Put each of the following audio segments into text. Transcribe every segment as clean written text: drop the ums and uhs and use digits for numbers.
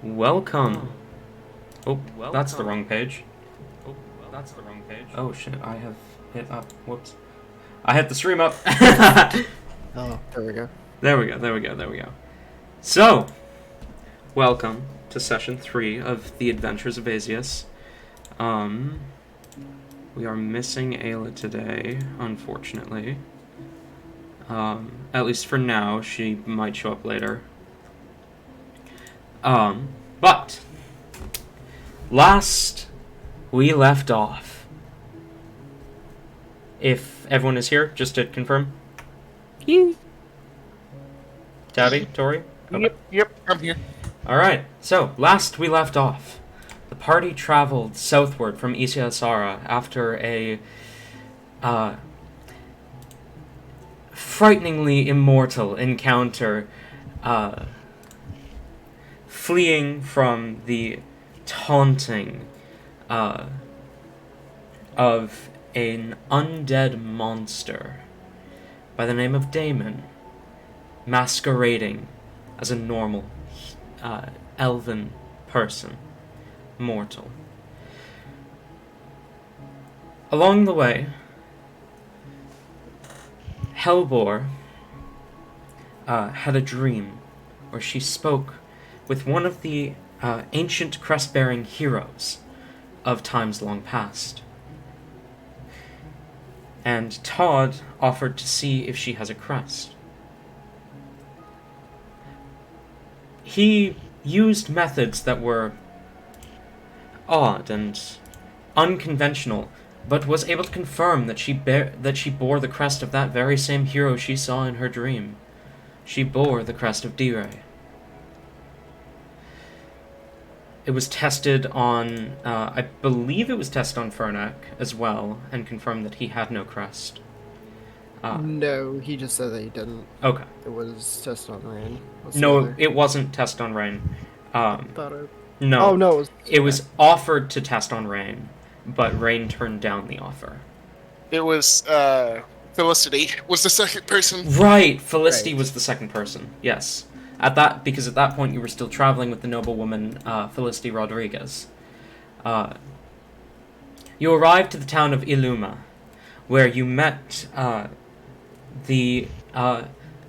Welcome. Oh, that's the wrong page. Oh shit, I have hit up. Whoops. I hit the stream up. Oh, there we go. There we go. So, welcome to session 3 of The Adventures of Azius. We are missing Ayla today, unfortunately. At least for now, she might show up later. But last we left off, if everyone is here, just to confirm. Tabby, Tori? Okay. Yep, I'm here. Alright, so last we left off, the party traveled southward from Isiasara after a frighteningly immortal encounter, fleeing from the taunting of an undead monster by the name of Damon, masquerading as a normal elven person, mortal. Along the way, Hellebore had a dream where she spoke with one of the ancient crest-bearing heroes of times long past. And Todd offered to see if she has a crest. He used methods that were odd and unconventional, but was able to confirm that she bore the crest of that very same hero she saw in her dream. She bore the crest of D-Ray. It was tested on, I believe it was tested on Fernac as well, and confirmed that he had no crest. No, he just said that he didn't. Okay. It was tested on Rain. No, it wasn't tested on Rain. No. Oh, no. It was offered to test on Rain, but Rain turned down the offer. It was, Felicity was the second person. Right, Felicity was the second person, yes. Because at that point you were still traveling with the noblewoman, Felicity Rodriguez. You arrived to the town of Illuma, where you met the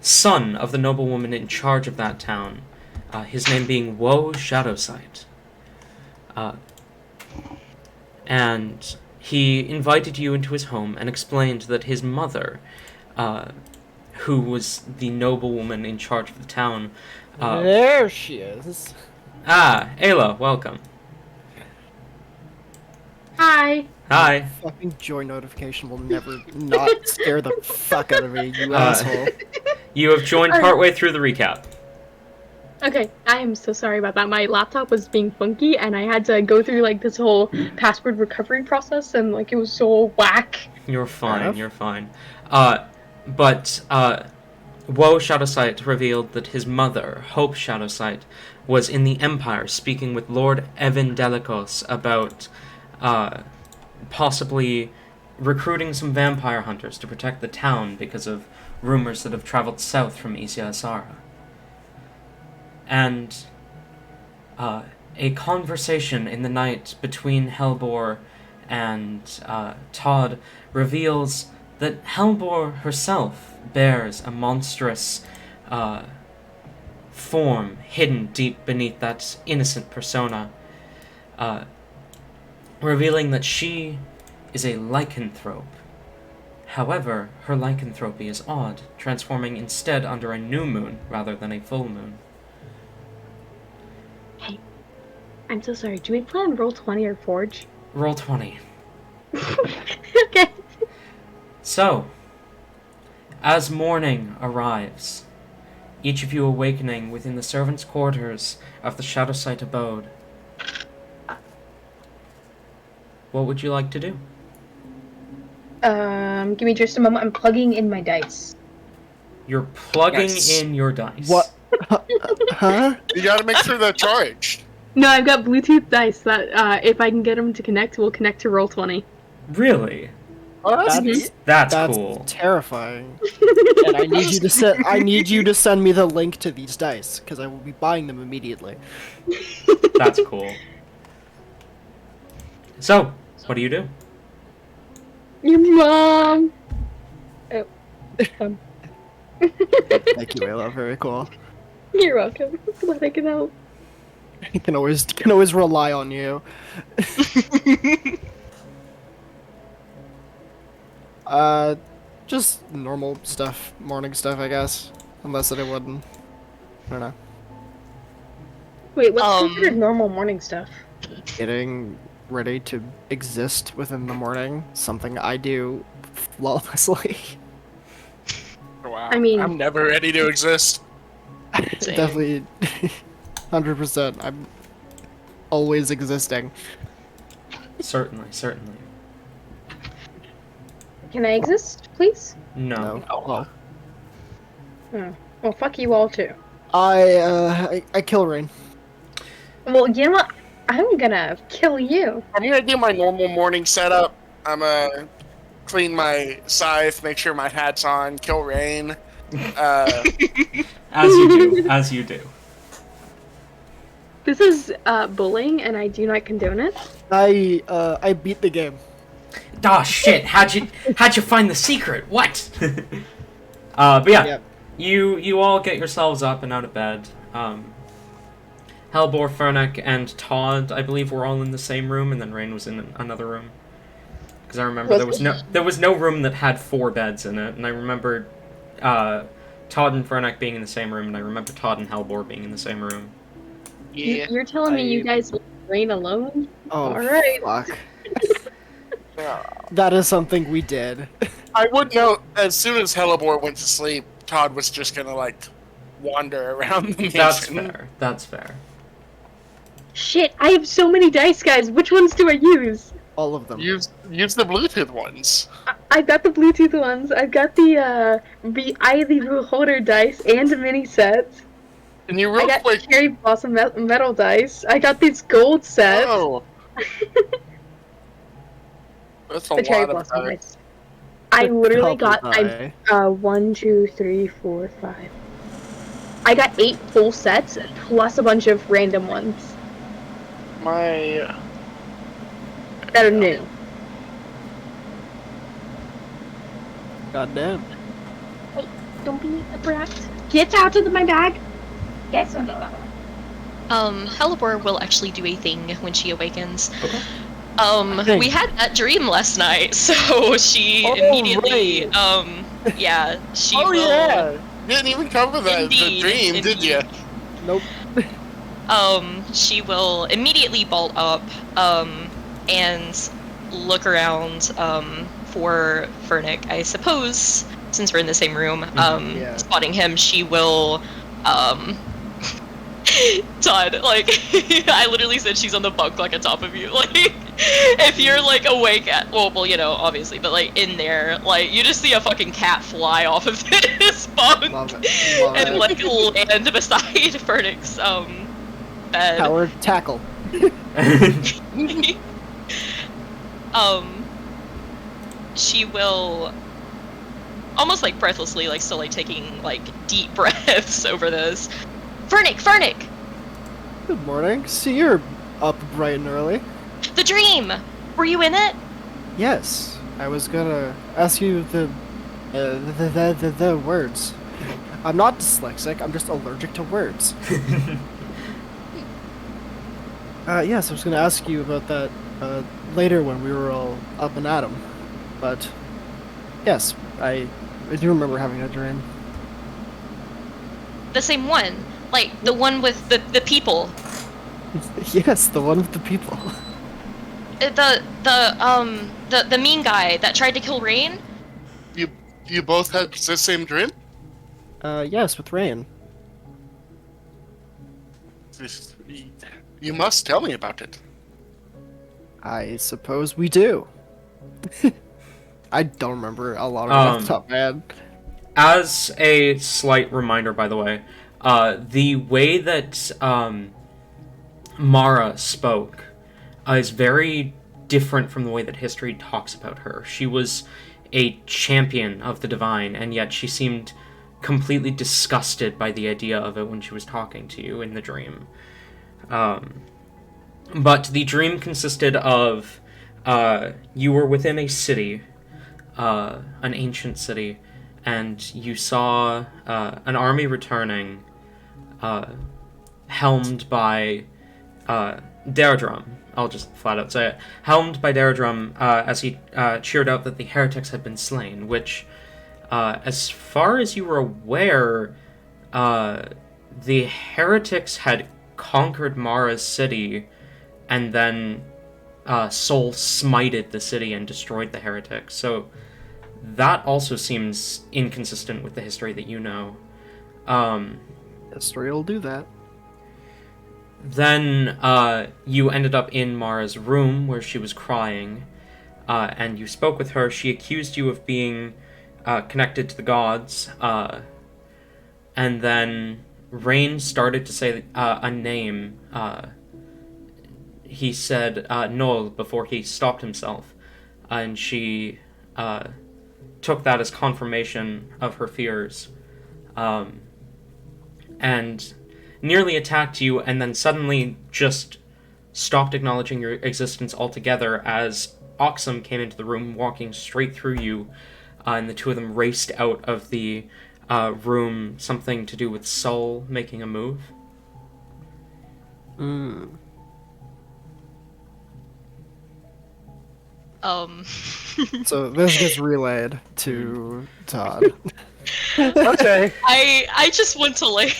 son of the noblewoman in charge of that town, his name being Woe Shadowsight. And he invited you into his home and explained that his mother, who was the noblewoman in charge of the town. There she is. Ayla, welcome. Hi. Hi. Fucking joy notification will never not scare the fuck out of me, you asshole. You have joined partway through the recap. Okay, I am so sorry about that. My laptop was being funky, and I had to go through, like, this whole password recovery process, and, like, it was so whack. You're fine. But Woe Shadowsight revealed that his mother, Hope Shadowsight, was in the Empire speaking with Lord Evan Delicos about possibly recruiting some vampire hunters to protect the town because of rumors that have traveled south from Isiasara. And a conversation in the night between Hellebore and Todd reveals that Hellebore herself bears a monstrous form hidden deep beneath that innocent persona, revealing that she is a lycanthrope. However, her lycanthropy is odd, transforming instead under a new moon rather than a full moon. Hey, I'm so sorry. Do we play on Roll20 or Forge? Roll20. Okay. So, as morning arrives, each of you awakening within the servants' quarters of the Shadowsight abode, what would you like to do? Give me just a moment. I'm plugging in my dice. You're plugging Nice. in your dice. What? Huh? You gotta make sure they're charged. No, I've got Bluetooth dice that, if I can get them to connect, will connect to Roll20. Really? Oh, that's neat. That's That's cool. terrifying. And I need you to send me the link to these dice because I will be buying them immediately. That's cool. So, what do you do? Your mom. Oh. Thank you, Ayla. Very cool. You're welcome. Glad I can help. I can always rely on you. Just normal stuff, morning stuff, I guess. Unless it wouldn't. I don't know. Wait, what's considered normal morning stuff? Getting ready to exist within the morning, something I do flawlessly. Wow. I mean- I'm never ready to exist. Same. Definitely, 100%. I'm always existing. Certainly. Can I exist, please? No. Oh. Oh. Well, fuck you all too. I kill Rain. Well, you know what? I'm gonna kill you. I'm gonna do my normal morning setup. I'm gonna clean my scythe, make sure my hat's on, kill rain. As you do. This is bullying, and I do not condone it. I beat the game. Ah, shit! How'd you find the secret? What? But yeah, Yep. you all get yourselves up and out of bed. Hellebore, Fernick, and Todd, I believe, were all in the same room, and then Rain was in another room. Because I remember there was no room that had 4 beds in it, and I remember Todd and Fernick being in the same room, and I remember Todd and Hellebore being in the same room. Yeah. You're telling me you guys leave Rain alone? Oh, Alright. fuck. That is something we did. I would note, as soon as Hellebore went to sleep, Todd was just gonna, like, wander around the mansion. That's fair. Shit, I have so many dice, guys. Which ones do I use? All of them. Use the Bluetooth ones. I've got the Bluetooth ones. I've got the Ivy Beholder dice and the mini sets. And you I real got quick. Cherry Blossom metal dice. I got these gold sets. Oh. That's a The Cherry lot of Blossom dice. dice. I literally got die. 1, 2, 3, 4, 5. I got 8 full sets plus a bunch of random ones My. that are new. Goddamn. Hey, don't be a brat. Get out of my bag. Yes. Hellebore will actually do a thing when she awakens. Okay. Thing. We had that dream last night, so she Oh, immediately, right. yeah, she Oh will. yeah. You didn't even cover the Indeed, dream, did you? Nope. She will immediately bolt up, and look around, for Fernick, I suppose, since we're in the same room, Yeah. spotting him, she will, Todd, like, I literally said she's on the bunk, like, on top of you, like, if you're, like, awake at, well, you know, obviously, but, like, in there, like, you just see a fucking cat fly off of this bunk, Love it. Love and, it. like, land beside Fernick's, bed. Howard, tackle. She will almost like breathlessly, like still like taking like deep breaths over this. Fernick! Good morning. See, you're up bright and early. The dream! Were you in it? Yes. I was gonna ask you the words. I'm not dyslexic, I'm just allergic to words. Yes, I was gonna ask you about that later when we were all up and at 'em. But, yes, I do remember having a dream. The same one. Like the one with the people. Yes, the one with the people. The mean guy that tried to kill Rain? You both had the same dream? Yes, with Rain. You must tell me about it. I suppose we do. I don't remember a lot of it off the top of my head. As a slight reminder, by the way, the way that Mara spoke is very different from the way that history talks about her. She was a champion of the divine, and yet she seemed completely disgusted by the idea of it when she was talking to you in the dream. But the dream consisted of you were within a city, an ancient city, and you saw an army returning, helmed by Daradrum. I'll just flat out say it. Helmed by Daradrum as he cheered out that the heretics had been slain, which, as far as you were aware, the heretics had conquered Mara's city and then soul smited the city and destroyed the heretics. So that also seems inconsistent with the history that you know. History will do that. Then you ended up in Mara's room where she was crying, and you spoke with her. She accused you of being connected to the gods, and then Rain started to say a name. He said Noel before he stopped himself, and she took that as confirmation of her fears, and nearly attacked you, and then suddenly just stopped acknowledging your existence altogether as Oxum came into the room, walking straight through you, and the two of them raced out of the room, something to do with Soul making a move. So this gets relayed to Todd. Okay. I just want to like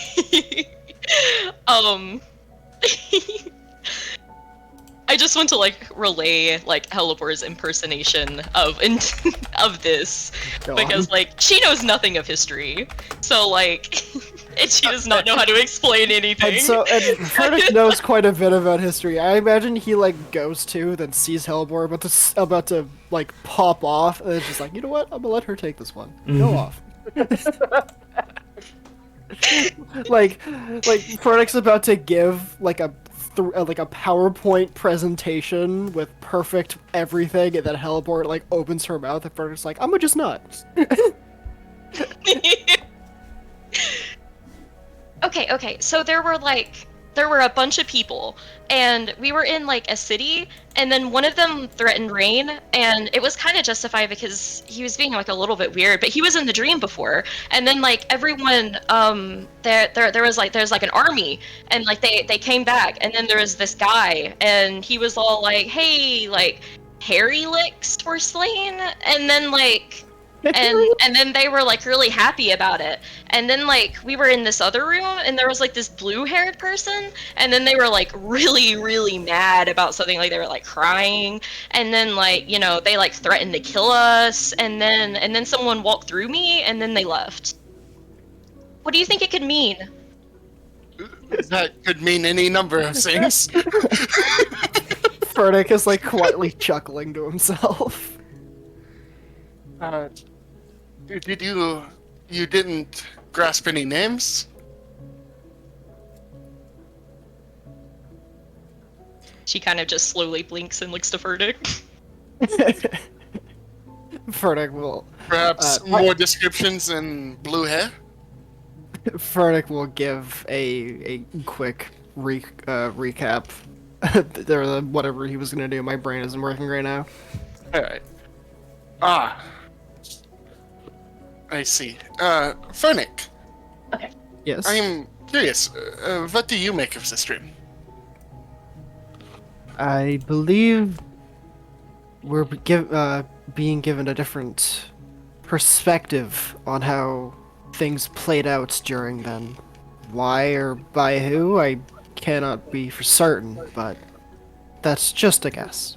I just want to like relay like Hellebore's impersonation of this Go because on. like she knows nothing of history, so like and she does not know how to explain anything. And Furtick knows quite a bit about history. I imagine he like goes to, then sees Hellebore about to like pop off, and it's just like, you know what? I'm gonna let her take this one. Go off. like Furtick's about to give like a PowerPoint presentation with perfect everything, and then Hellebore like opens her mouth, and Furtick's like, I'm gonna just nod. Okay, so there were a bunch of people, and we were in like a city, and then one of them threatened Rain, and it was kind of justified because he was being like a little bit weird, but he was in the dream before, and then like everyone, there's like an army, and like they came back, and then there was this guy, and he was all like, hey, like Harry licks were slain, and then like and then they were like really happy about it, and then like we were in this other room, and there was like this blue-haired person, and then they were like really mad about something, like they were like crying, and then like, you know, they like threatened to kill us, and then someone walked through me, and then they left. What do you think it could mean? That could mean any number of things. Furtick is like quietly chuckling to himself. Did you didn't grasp any names? She kind of just slowly blinks and looks to Furtick. Furtick will Perhaps more descriptions in blue hair? Furtick will give a quick recap. Whatever he was gonna do. My brain isn't working right now. Alright. I see. Fernick, Okay. Yes. I'm curious, what do you make of this dream? I believe we're being given a different perspective on how things played out during then. Why or by who, I cannot be for certain, but that's just a guess.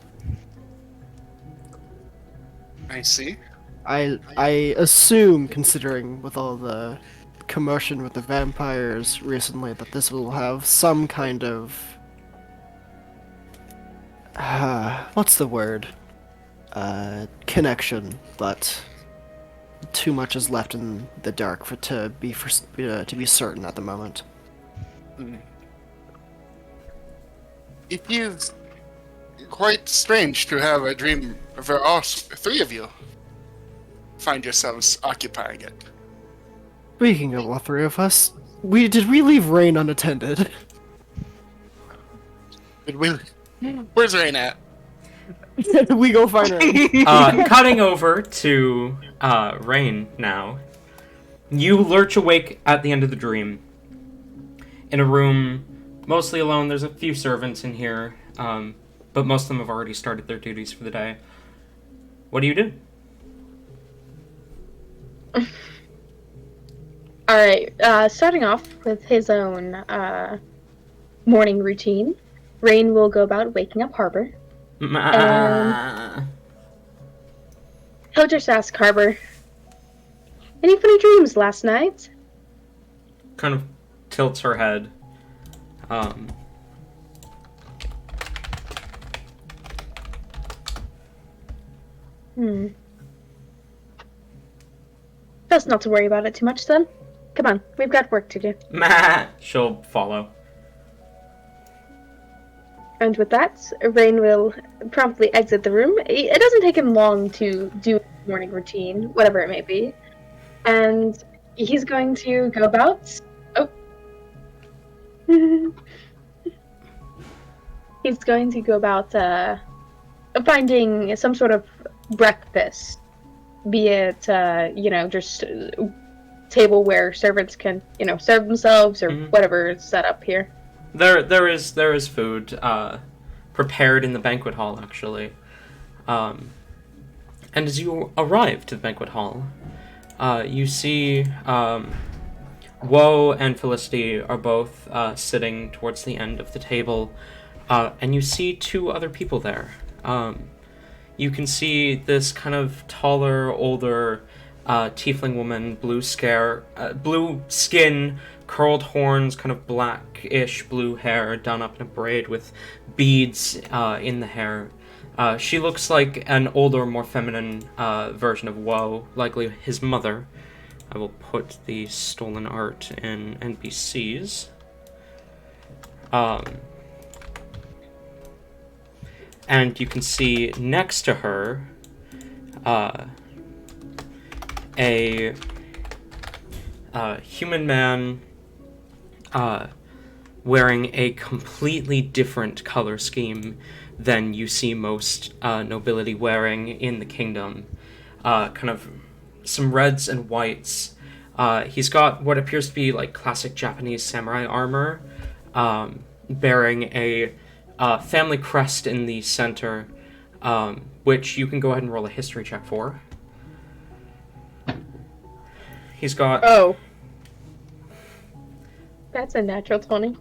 I see. I assume, considering with all the commotion with the vampires recently, that this will have some kind of what's the word? Connection, but too much is left in the dark to be certain at the moment. quite strange to have a dream where all three of you find yourselves occupying it. Speaking of all three of us, did we leave Rain unattended? Did we? Where's Rain at? We go find Rain. Cutting over to Rain now. You lurch awake at the end of the dream. In a room mostly alone. There's a few servants in here, but most of them have already started their duties for the day. What do you do? Alright, starting off with his own morning routine, Rain will go about waking up Harbor. He'll just ask Harbor, any funny dreams last night? Kind of tilts her head. Best not to worry about it too much then. Come on, we've got work to do. She'll follow. And with that, Rain will promptly exit the room. It doesn't take him long to do his morning routine, whatever it may be. And he's going to go about... Oh. He's going to go about finding some sort of breakfast. Be it, just table where servants can, serve themselves or whatever is set up here. There is food prepared in the banquet hall, actually. And as you arrive to the banquet hall, you see Woe and Felicity are both sitting towards the end of the table, and you see two other people there. You can see this kind of taller, older tiefling woman, blue skin, curled horns, kind of blackish blue hair done up in a braid with beads in the hair. She looks like an older, more feminine version of Woe, likely his mother. I will put the stolen art in NPCs. And you can see next to her a human man wearing a completely different color scheme than you see most nobility wearing in the kingdom. Kind of some reds and whites. He's got what appears to be like classic Japanese samurai armor, bearing a family crest in the center, which you can go ahead and roll a history check for. He's got... Oh. That's a natural 20.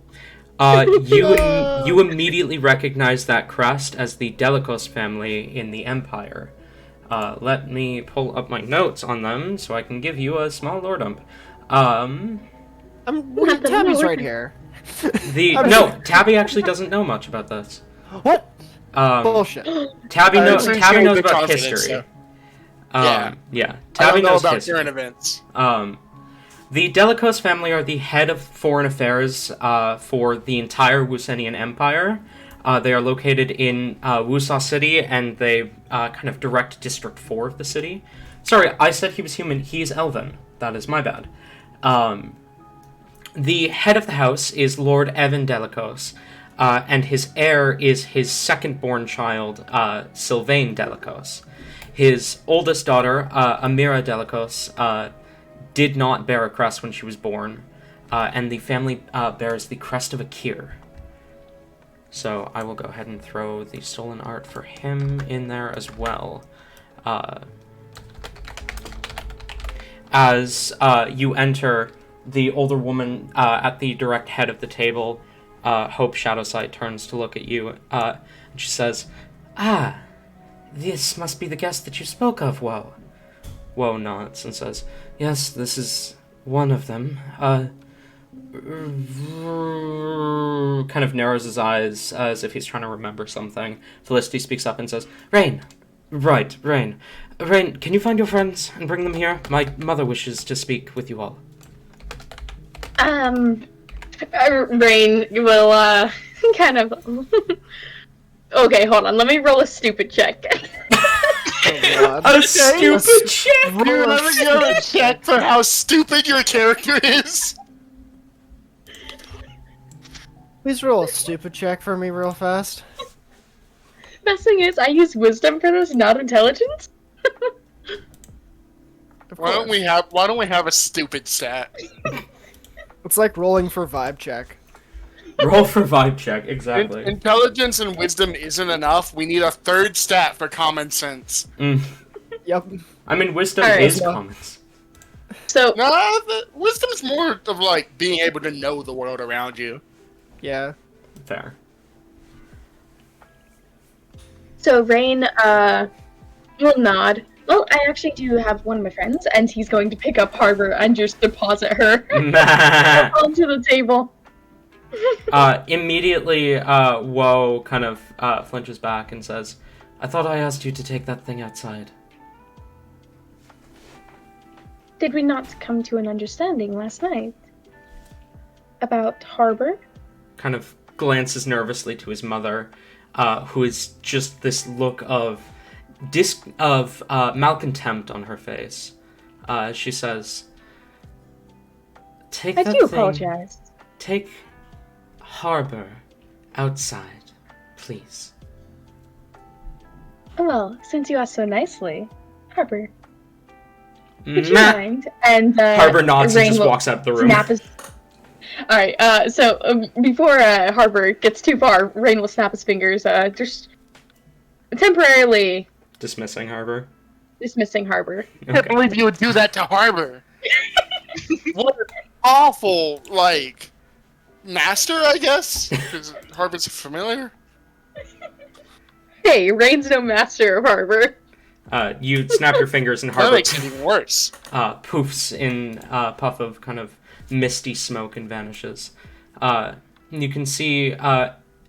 You immediately recognize that crest as the Delicos family in the Empire. Let me pull up my notes on them so I can give you a small lore dump. Tabby's right here. Tabby actually doesn't know much about this. What? Bullshit. Tabby knows the about confidence, history. so. Yeah. I Tabby don't know knows about history. current events. The Delicos family are the head of foreign affairs for the entire Wusenian Empire. They are located in Wusa City, and they kind of direct District 4 of the city. Sorry, I said he was human. He's elven. That is my bad. The head of the house is Lord Evan Delicos, and his heir is his second-born child, Sylvain Delicos. His oldest daughter, Amira Delicos, did not bear a crest when she was born, and the family bears the crest of a Kir. So I will go ahead and throw the stolen art for him in there as well. As you enter, the older woman at the direct head of the table, Hope Shadowsight, turns to look at you, and she says, "Ah, this must be the guest that you spoke of, Woe." Woe nods and says, "Yes, this is one of them." Kind of narrows his eyes as if he's trying to remember something. Felicity speaks up and says, Rain! Right, Rain. Rain, can you find your friends and bring them here? My mother wishes to speak with you all. Rain will, kind of Okay, hold on. Let me roll a stupid check. Oh, God. A stupid check! Dude, let me go and check for how stupid your character is. Please roll a stupid check for me real fast. Best thing is, I use wisdom for this, not intelligence. Of Why don't course. we have a stupid stat? It's like rolling for vibe check. Roll for vibe check, exactly. Intelligence and wisdom isn't enough. We need a third stat for common sense. Mm. Yep. I mean, wisdom Alright, is so- comments. So, No, wisdom's more of like being able to know the world around you. Yeah. Fair. Rain, will nod. Well, I actually do have one of my friends, and he's going to pick up Harbor and just deposit her onto the table. Immediately, Woe kind of flinches back and says, I thought I asked you to take that thing outside. Did we not come to an understanding last night? About Harbor? Kind of glances nervously to his mother, who is just this look of malcontempt on her face. She says, "Take I that do thing. apologize. Take Harbor outside, please." Well, since you asked so nicely, Harbor, would you Meh. mind? And Harbor nods and Rain just will walks out of the room. snap his. All right. Before Harbor gets too far, Rain will snap his fingers. Just temporarily Dismissing Harbor. dismissing Harbor. I can't believe you would do that to Harbor. What an awful, like, master, I guess? Because Harbor's familiar. Hey, Rain's no master of Harbor. You snap your fingers and That Harbor makes it even worse. poofs in a puff of kind of misty smoke and vanishes. You can see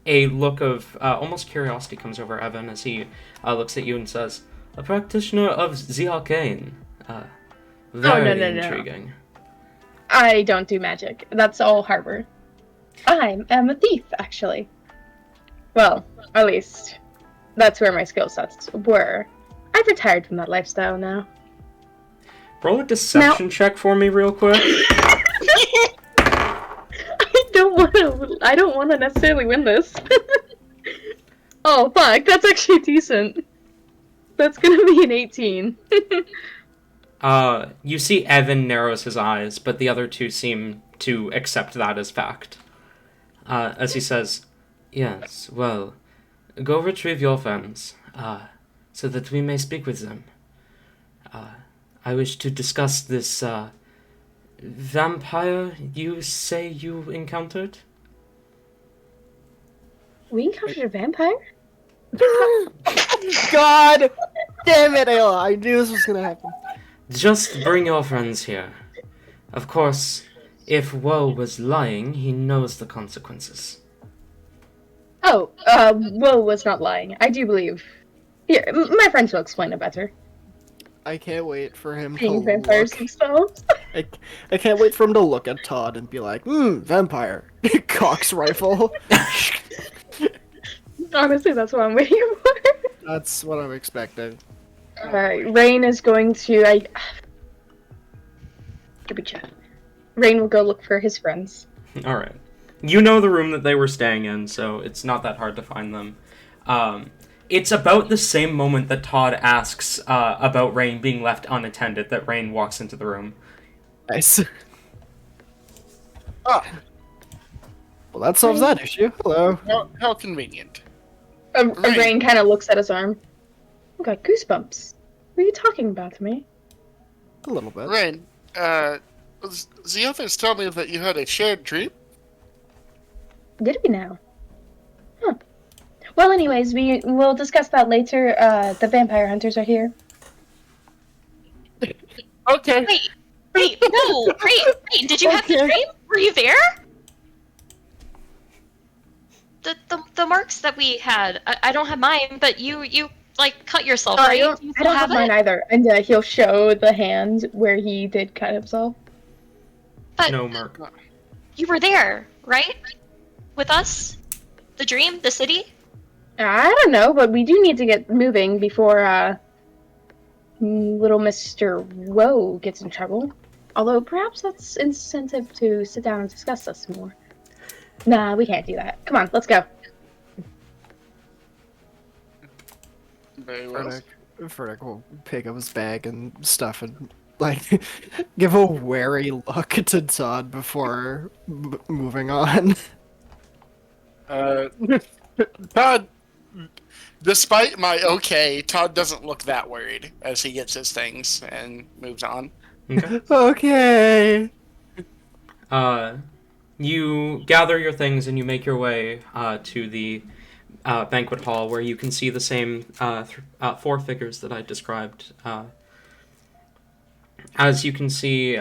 a look of almost curiosity comes over Evan as he looks at you and says, "A practitioner of the arcane. Very no. intriguing." I don't do magic. That's all Harbor. I am a thief, actually. Well, at least that's where my skill sets were. I've retired from that lifestyle now. Roll a deception check for me real quick. I don't want to necessarily win this. Oh, fuck. That's actually decent. That's gonna be an 18. You see Evan narrows his eyes, but the other two seem to accept that as fact. As he says, "Yes, well, go retrieve your friends, so that we may speak with them. I wish to discuss this, vampire you say you encountered?" We encountered a vampire? God damn it, Ayla. I knew this was gonna happen. "Just bring your friends here. Of course, if Woe was lying, he knows the consequences." Oh, Will was not lying. I do believe. Here, my friends will explain it better. I can't wait for him to Being vampires look. themselves. I can't wait for him to look at Todd and be like, vampire. Cox rifle. Honestly, that's what I'm waiting for. That's what I'm expecting. Rain is going to. Rain will go look for his friends. Alright. You know the room that they were staying in, so it's not that hard to find them. It's about the same moment that Todd asks about Rain being left unattended that Rain walks into the room. Nice. Ah, Well, that solves that issue. Hello. how convenient. Rain kind of looks at his arm. I got goosebumps. What are you talking about to me? A little bit. Rain, the others tell me that you had a shared dream? Did we now? Huh. Well, anyways, we'll discuss that later. The vampire hunters are here. Okay. Wait, no, Rain, did you have the Okay. dream? Were you there? The marks that we had, I don't have mine, but you like cut yourself, Oh, right? I don't, You I still don't have mine it? either. And he'll show the hand where he did cut himself. But No, Mark. you were there, right? With us? The dream? The city? I don't know, but we do need to get moving before little Mr. Woe gets in trouble. Although perhaps that's incentive to sit down and discuss this more. Nah, we can't do that. Come on, let's go. Very well. Furtick will pick up his bag and stuff and like give a wary look to Todd before moving on. Todd, despite my okay, Todd doesn't look that worried as he gets his things and moves on. Okay. Okay. You gather your things and you make your way to the banquet hall, where you can see the same four figures that I described. As you can see,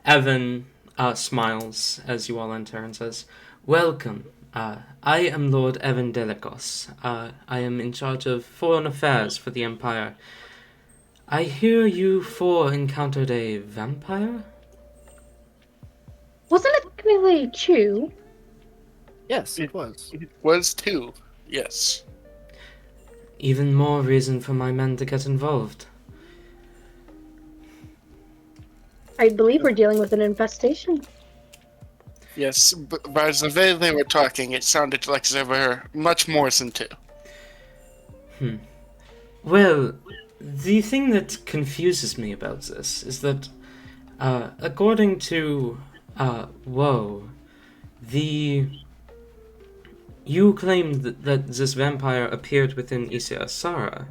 Evan smiles as you all enter and says, "Welcome. I am Lord Evan Delicos. I am in charge of foreign affairs for the Empire. I hear you four encountered a vampire?" Wasn't it technically Chew? Yes, it was. It was two, yes. Even more reason for my men to get involved. I believe we're dealing with an infestation. Yes, but by the way they were talking, it sounded like there were much more than two. Well, the thing that confuses me about this is that, according to, Woe, you claimed that this vampire appeared within Isiasara.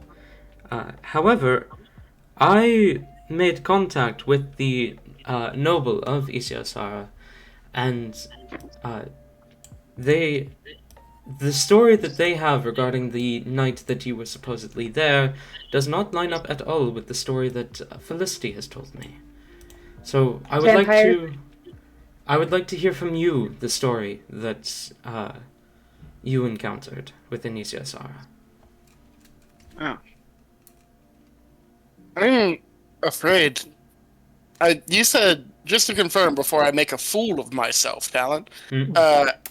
However, I made contact with the noble of Isiasara, and the story that they have regarding the night that you were supposedly there does not line up at all with the story that Felicity has told me. So I would like to hear from you the story that you encountered within Isiasara. Oh. I'm afraid. You said, just to confirm before I make a fool of myself, Talon,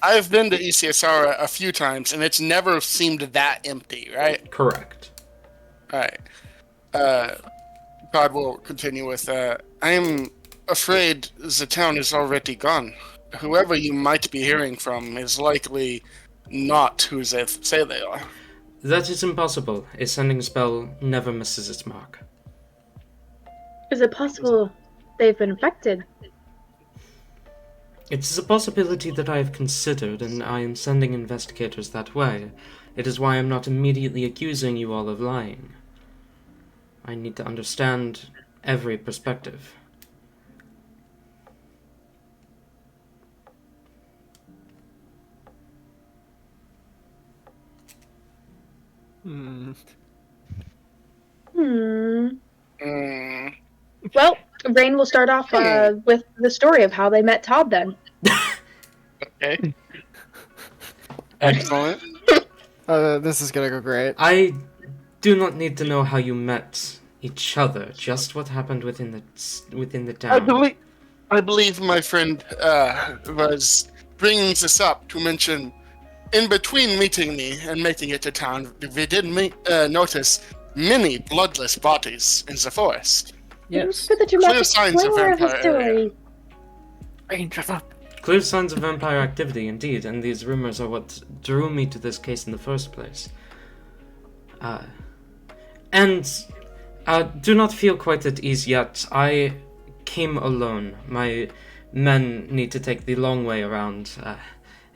I've been to Isiasara a few times, and it's never seemed that empty, right? Correct. Alright. Todd will continue with, I'm afraid the town is already gone. Whoever you might be hearing from is likely not who they say they are. That is impossible. A sending spell never misses its mark. Is it possible they've been infected? It is a possibility that I have considered, and I am sending investigators that way. It is why I'm not immediately accusing you all of lying. I need to understand every perspective. Hmm. Well, Rain will start off with the story of how they met Todd then. Okay. Excellent. This is gonna go great. I do not need to know how you met each other, just what happened within the town. I believe my friend was bringing this up to mention, in between meeting me and making it to town, we did notice many bloodless bodies in the forest. It was Yes. good that you Clear met the signs of spoiler of the vampire story. Clear signs of vampire activity, indeed, and these rumors are what drew me to this case in the first place. Do not feel quite at ease yet. I came alone. My men need to take the long way around.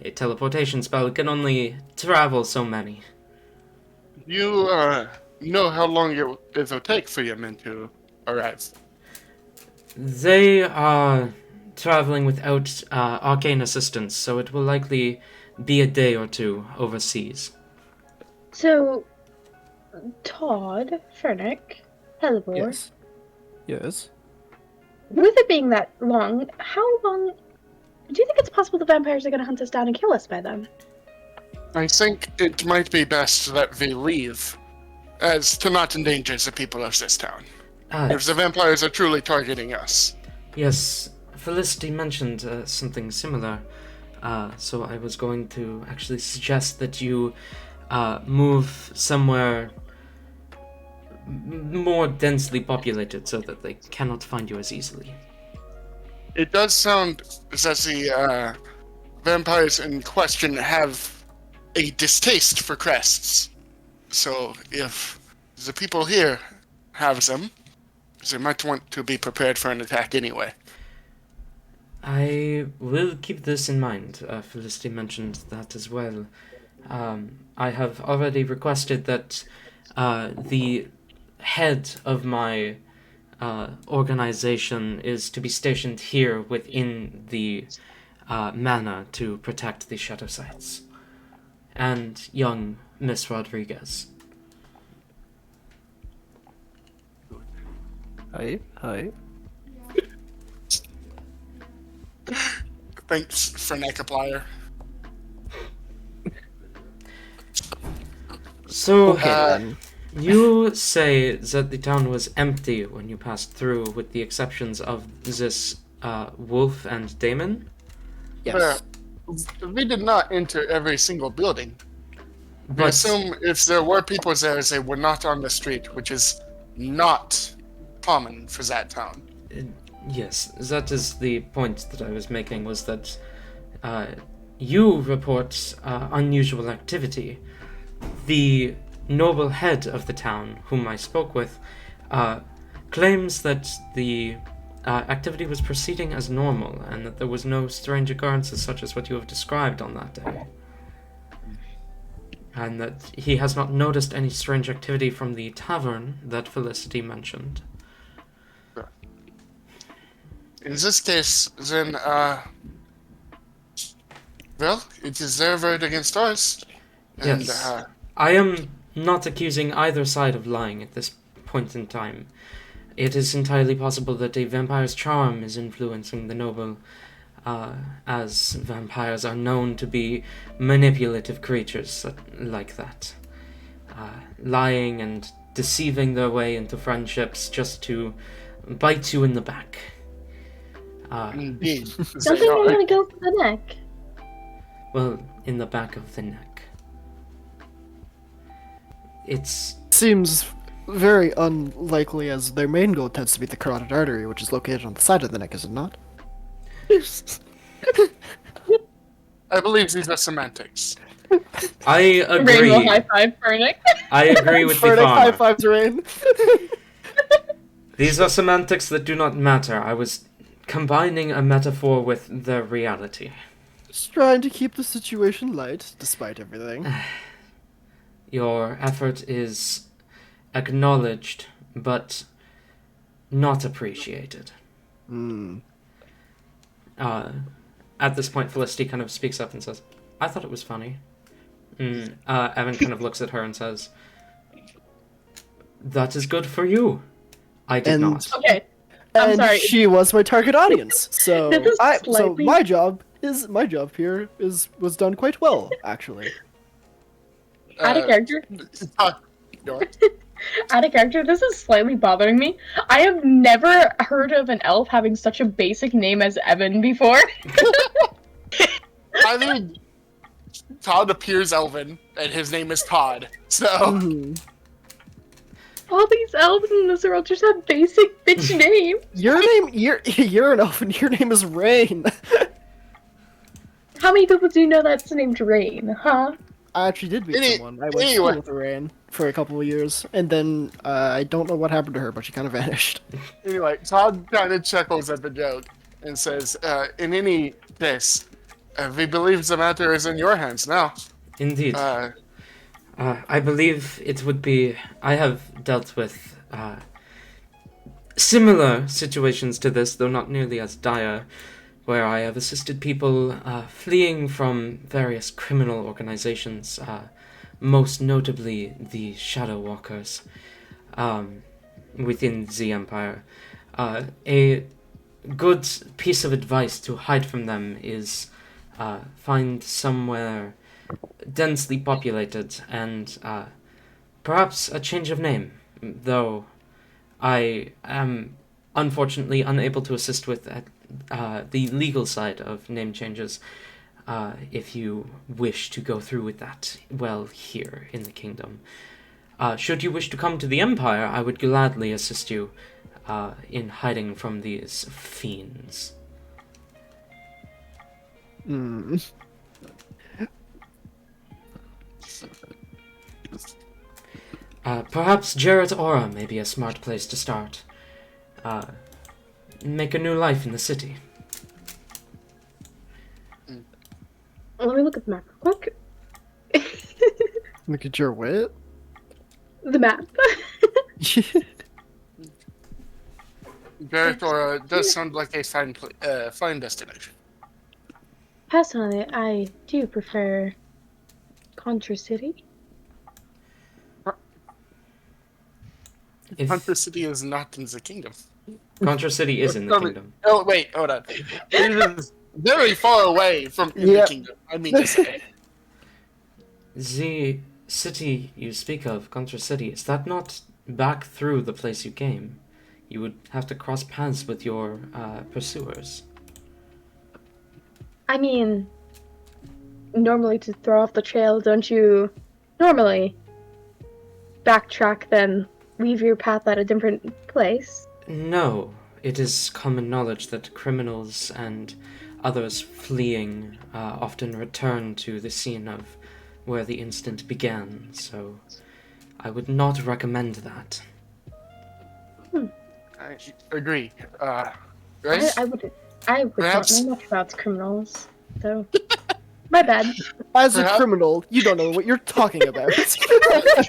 A teleportation spell can only travel so many. You know how long it will take for your men to arrive? They are traveling without arcane assistance, so it will likely be a day or two overseas. So, Todd, Fernick, Hellebore, Yes. Yes. with it being that long, how long do you think it's possible the vampires are going to hunt us down and kill us by then? I think it might be best that we leave, as to not endanger the people of this town. If the vampires are truly targeting us. Yes, Felicity mentioned something similar, so I was going to actually suggest that you move somewhere more densely populated so that they cannot find you as easily. It does sound as the vampires in question have a distaste for crests. So if the people here have them, they might want to be prepared for an attack anyway. I will keep this in mind. Felicity mentioned that as well. I have already requested that the head of my organization is to be stationed here within the manor to protect the shadow sites. And young Miss Rodriguez. Hi. Thanks, Frenecaplier. So, Okay, then. you say that the town was empty when you passed through, with the exceptions of this wolf and Damon? Yes. We did not enter every single building. I But assume if there were people there, they were not on the street, which is not common for that town. yes, that is the point that I was making, was that you report unusual activity. The noble head of the town, whom I spoke with, claims that the activity was proceeding as normal, and that there was no strange occurrences such as what you have described on that day. And that he has not noticed any strange activity from the tavern that Felicity mentioned. In this case, then, well, it is their word against ours. And, Yes. I am not accusing either side of lying at this point in time. It is entirely possible that a vampire's charm is influencing the noble, as vampires are known to be manipulative creatures like that. Lying and deceiving their way into friendships just to bite you in the back. indeed. Don't they want to go for the neck? Well, in the back of the neck. It's... Seems very unlikely, as their main goal tends to be the carotid artery, which is located on the side of the neck, is it not? I believe these are semantics. I agree. Rainbow high five for Nick. I agree with the Furnick high farmer. fives Rain. These are semantics that do not matter. I was combining a metaphor with the reality. Just trying to keep the situation light, despite everything. Your effort is acknowledged, but not appreciated. At this point, Felicity kind of speaks up and says, I thought it was funny. Evan kind of looks at her and says, that is good for you. I did And- not. Okay, I'm And sorry. she was my target audience, so This is so slightly- my job here was done quite well, actually. Out of character. No. Out of character. This is slightly bothering me. I have never heard of an elf having such a basic name as Evan before. I mean, Todd appears elven, and his name is Todd. So, All these elves in this world just have basic bitch names. You're an elf, and your name is Rain. How many people do you know that's named Rain, huh? I actually did meet someone. I went to anyway. school with Rain for a couple of years, and then I don't know what happened to her, but she kind of vanished. anyway, Todd kind of chuckles at the joke and says, in any case, we believe the matter is in your hands now. Indeed. I believe it would be... I have dealt with similar situations to this, though not nearly as dire, where I have assisted people fleeing from various criminal organizations, most notably the Shadow Walkers within the Empire. A good piece of advice to hide from them is find somewhere densely populated and perhaps a change of name, though I am unfortunately unable to assist with the legal side of name changes. if you wish to go through with that, well, here in the kingdom. Should you wish to come to the Empire, I would gladly assist you in hiding from these fiends. Hmm. Perhaps Jarrett Aura may be a smart place to start. Make a new life in the city. Let me look at the map real quick. Look at your wit. The map. Veritora does sound like a fine destination. Personally, I do prefer Contra City. Hunter City is not in the kingdom. Contra City is in the kingdom. Oh, wait, hold on. It is very far away from in the kingdom. I mean to say. The city you speak of, Contra City, is that not back through the place you came? You would have to cross paths with your pursuers. I mean, normally to throw off the trail, don't you normally backtrack, then leave your path at a different place? No, it is common knowledge that criminals and others fleeing often return to the scene of where the incident began, so I would not recommend that. I agree. Right? I would Perhaps- not know much about criminals, so my bad. As a Perhaps- criminal, you don't know what you're talking about.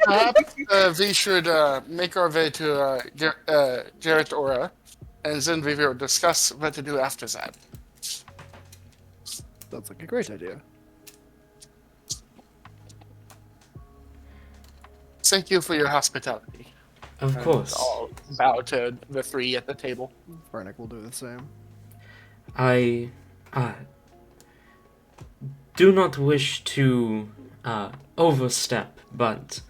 Perhaps we should make our way to Jarrett Aura, and then we will discuss what to do after that. Sounds like a great idea. Thank you for your hospitality. Of course. I'll bow to the three at the table. Varnick will do the same. I do not wish to overstep, but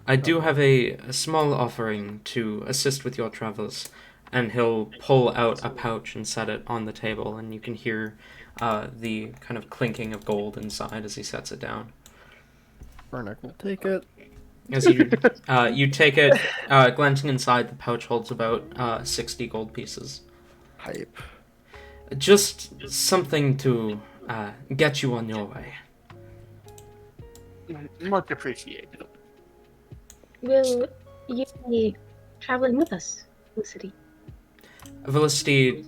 I do have a small offering to assist with your travels. And he'll pull out a pouch and set it on the table, and you can hear the kind of clinking of gold inside as he sets it down. Varnick will take it. As you take it, glancing inside, the pouch holds about 60 gold pieces. Hype. Just something to get you on your way. Much appreciated. Will you be traveling with us, Felicity? Felicity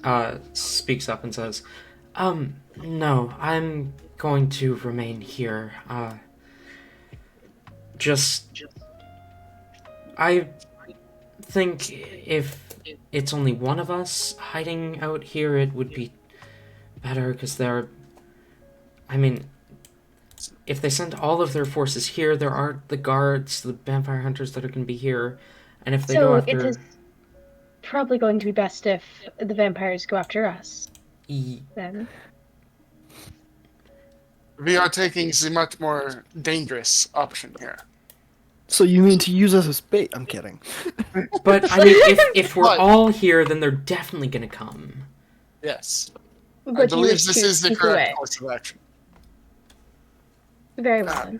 speaks up and says, no, I'm going to remain here. I think if it's only one of us hiding out here, it would be better, because if they send all of their forces here, there are the guards, the vampire hunters that are going to be here, and if they go after... it is probably going to be best if the vampires go after us, then. We are taking the much more dangerous option here. So you mean to use us as bait? I'm kidding. But, if we're all here, then they're definitely going to come. Yes. I But you believe wish this to is the keep correct away. course of action. Very well then.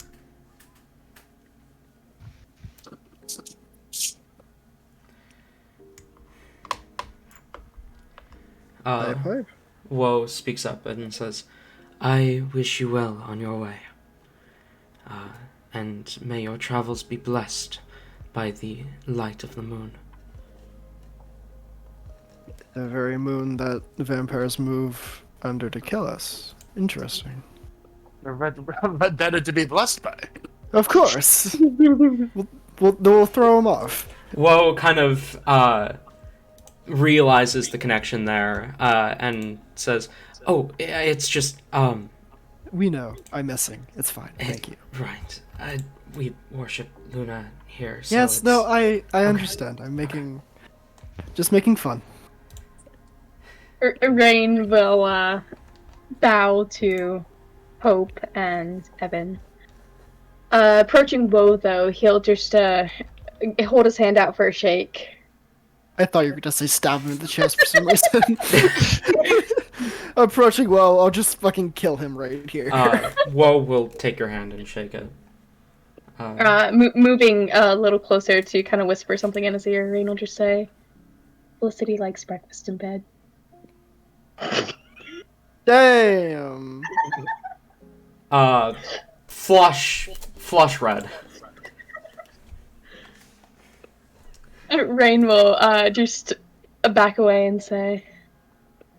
Hype. Woe speaks up and says, I wish you well on your way. And may your travels be blessed by the light of the moon. The very moon that the vampires move under to kill us. Interesting. But better to be blessed by. Of course. we'll throw them off. Woe kind of realizes the connection there and says, oh, it's just, We know. I'm missing. It's fine. Thank you. Right. We worship Luna here, so Yes, it's... no, I understand. I'm just making fun. Rain will bow to Hope and Evan. Approaching Woe, though, he'll just hold his hand out for a shake. I thought you were going to say stab him in the chest for some reason. Approaching Woe, I'll just fucking kill him right here. Woe will take your hand and shake it. Moving a little closer to kind of whisper something in his ear, Rain will just say, Felicity likes breakfast in bed. Damn. Flush red. Rain will just back away and say,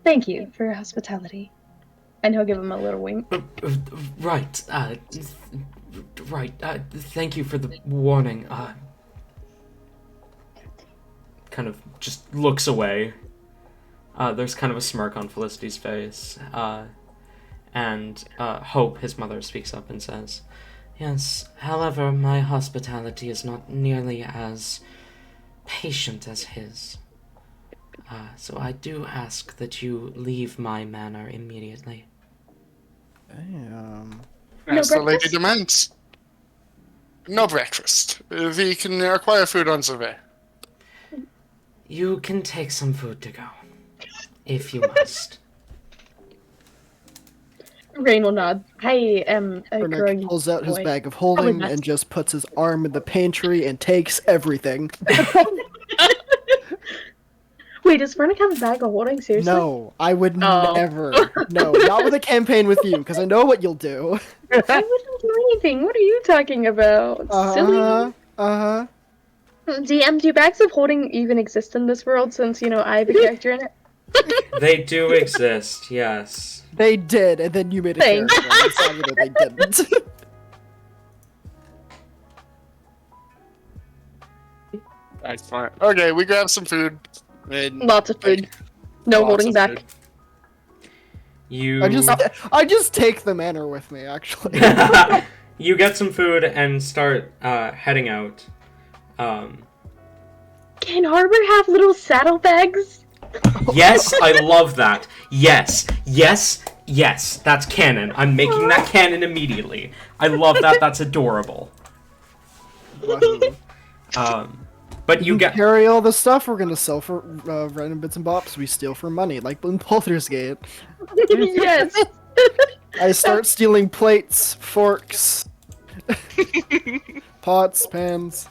thank you for your hospitality. And he'll give him a little wink. Right, thank you for the warning. Kind of just looks away. There's kind of a smirk on Felicity's face. And Hope, his mother, speaks up and says, yes, however, my hospitality is not nearly as patient as his. So I do ask that you leave my manor immediately. Damn. As the lady breakfast? demands. No breakfast. We can acquire food on survey. You can take some food to go, if you must. Rain will nod. I am a Vernick growing pulls out his boy. bag of Probably holding best. and just puts his arm in the pantry and takes everything. Wait, does Vernick have a bag of holding? Seriously? No, I would Oh. never. No, not with a campaign with you, because I know what you'll do. I wouldn't do anything. What are you talking about? Silly. Uh-huh. DM, do bags of holding even exist in this world since, I have a character in it? They do exist, yes. They did, and then you made a Thanks. character and decided that they didn't. That's fine. Okay, we grab some food. And Lots of food. No lots holding of back. food. You I just take the manor with me, actually. you get some food and start heading out. Can Harbor have little saddlebags? Yes, I love that. Yes, that's canon. I'm making that canon immediately. I love that. That's adorable. But you get carry all the stuff we're gonna sell for random bits and bops we steal for money, like in Baldur's Gate. Yes. I start stealing plates, forks, pots, pans.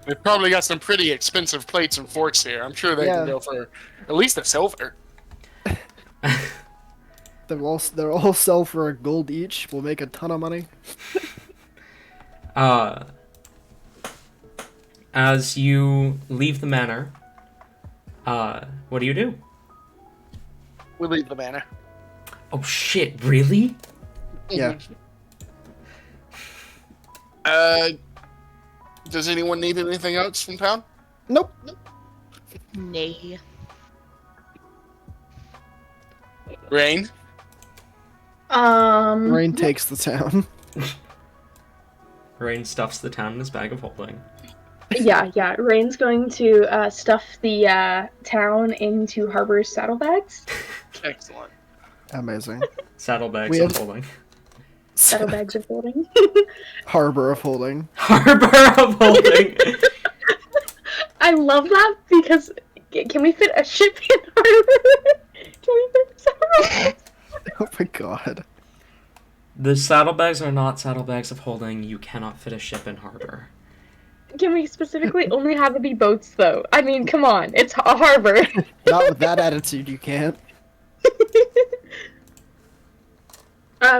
We've probably got some pretty expensive plates and forks here. I'm sure they can go for at least a silver. They'll all sell for a gold each. We'll make a ton of money. As you leave the manor, what do you do? We leave the manor. Oh shit, really? Yeah. Does anyone need anything else from town? Nope. Nay. Rain? Rain takes the town. Rain stuffs the town in his bag of holding. Yeah. Rain's going to stuff the town into Harbor's saddlebags. Excellent. Amazing. Saddlebags We of have- holding. Saddlebags of holding. Harbor of holding. Harbor of holding. I love that because can we fit a ship in Harbor? Can we fit saddlebags? Oh my god. The saddlebags are not saddlebags of holding. You cannot fit a ship in harbor. Can we specifically only have it be boats though? I mean, come on, it's a harbor. Not with that attitude, you can't.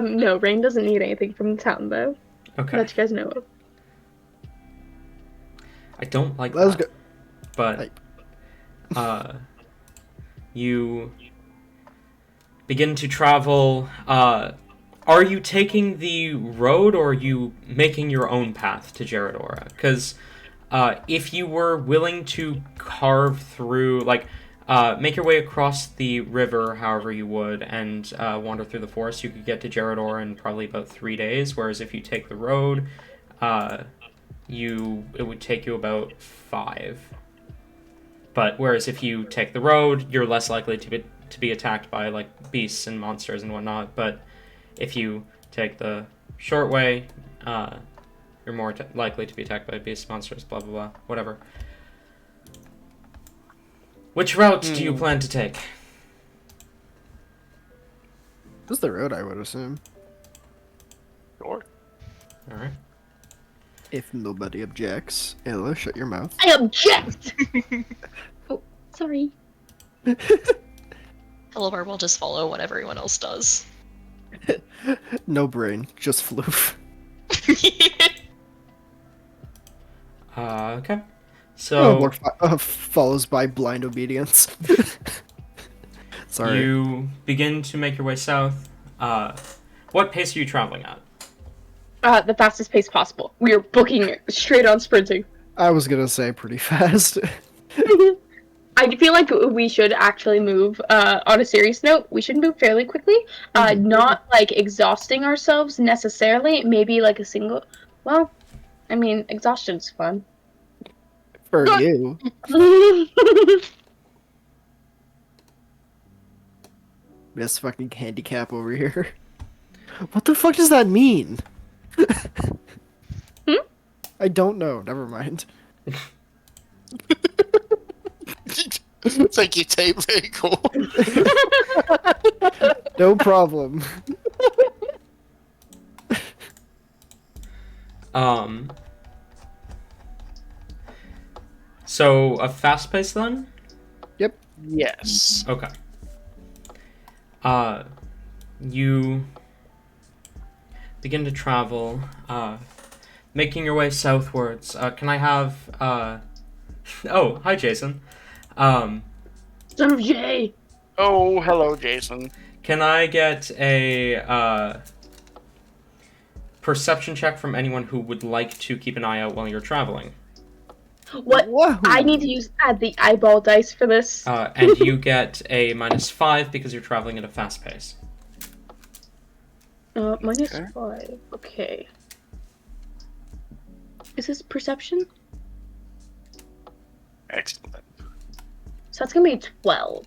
No, Rain doesn't need anything from the town though. Okay. That you guys know of. I don't like Let's that. go. But you begin to travel. Are you taking the road or are you making your own path to Geradora? Because if you were willing to carve through, make your way across the river however you would and wander through the forest, you could get to Geradora in probably about 3 days. Whereas if you take the road, it would take you about 5. But whereas if you take the road, you're less likely to be attacked by beasts and monsters and whatnot. But if you take the short way, you're more likely to be attacked by beasts, monsters, blah blah blah, whatever. Which route do you plan to take? This is the road, I would assume. Sure. All right. If nobody objects. Ella, shut your mouth. I object! Oh, sorry. Hellebore will just follow what everyone else does. No brain, just floof. Okay. So Hellebore follows by blind obedience. Sorry. you begin to make your way south. What pace are you traveling at? The fastest pace possible. We are booking straight on sprinting. I was gonna say pretty fast. I feel like we should actually move, on a serious note, we should move fairly quickly. Not, like, exhausting ourselves necessarily. Maybe, like, a single... Well, I mean, exhaustion's fun. For you. This fucking handicap over here. What the fuck does that mean? I don't know. Never mind. Thank you, tape. Very cool. No problem. So a fast pace then? Yep. Yes. Okay. You begin to travel, making your way southwards. Can I have, Oh, hi, Jason. Son of Jay! Oh, hello, Jason. Can I get a, perception check from anyone who would like to keep an eye out while you're traveling? What? Whoa. I need to add the eyeball dice for this. And you get a -5 because you're traveling at a fast pace. -5. Okay. Is this perception? Excellent. So that's gonna be 12.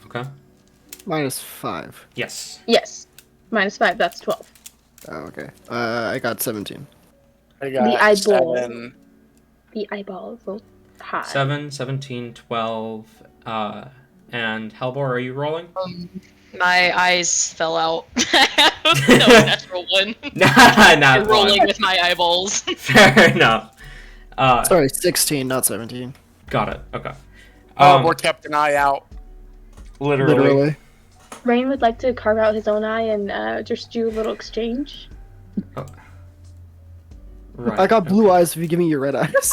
Okay. -5. Yes. Yes. -5, that's 12. Oh, okay. I got 17. I got The eyeball. 7. The eyeball is a little high. 7, 17, 12, and Hellebore, are you rolling? My eyes fell out. No, natural one. Not I'm rolling with my eyeballs. Fair enough. Sorry, 16, not 17. Got it. Okay. Hellebore kept an eye out. Literally. Rain would like to carve out his own eye and just do a little exchange. Right. I got blue eyes if you give me your red eyes.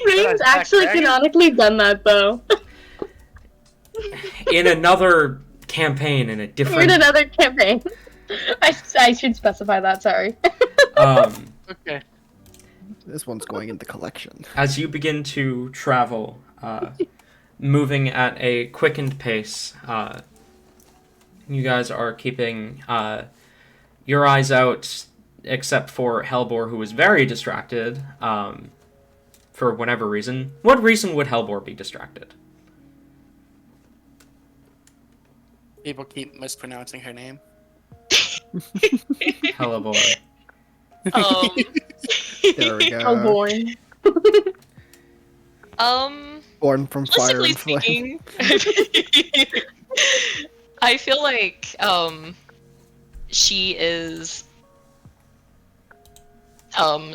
Rain's actually canonically done that, though. In another campaign, in a We're different. in another campaign. I should specify that, sorry. Okay. This one's going in the collection. As you begin to travel, moving at a quickened pace, you guys are keeping your eyes out, except for Hellebore, who is very distracted for whatever reason. What reason would Hellebore be distracted? People keep mispronouncing her name. Hellebore. There we go. Oh, born. Born from fire and Realistically flame. speaking, I feel like she is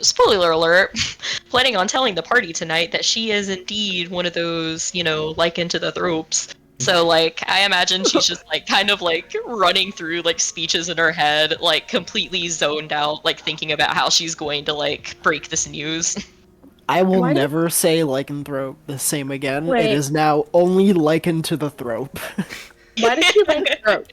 spoiler alert, planning on telling the party tonight that she is indeed one of those, like into the ropes. So like I imagine she's just like kind of like running through like speeches in her head, like completely zoned out, like thinking about how she's going to like break this news. I will Why did- never say lycanthrope the same again. Wait. It is now only lycanthrope. Why does she like throat?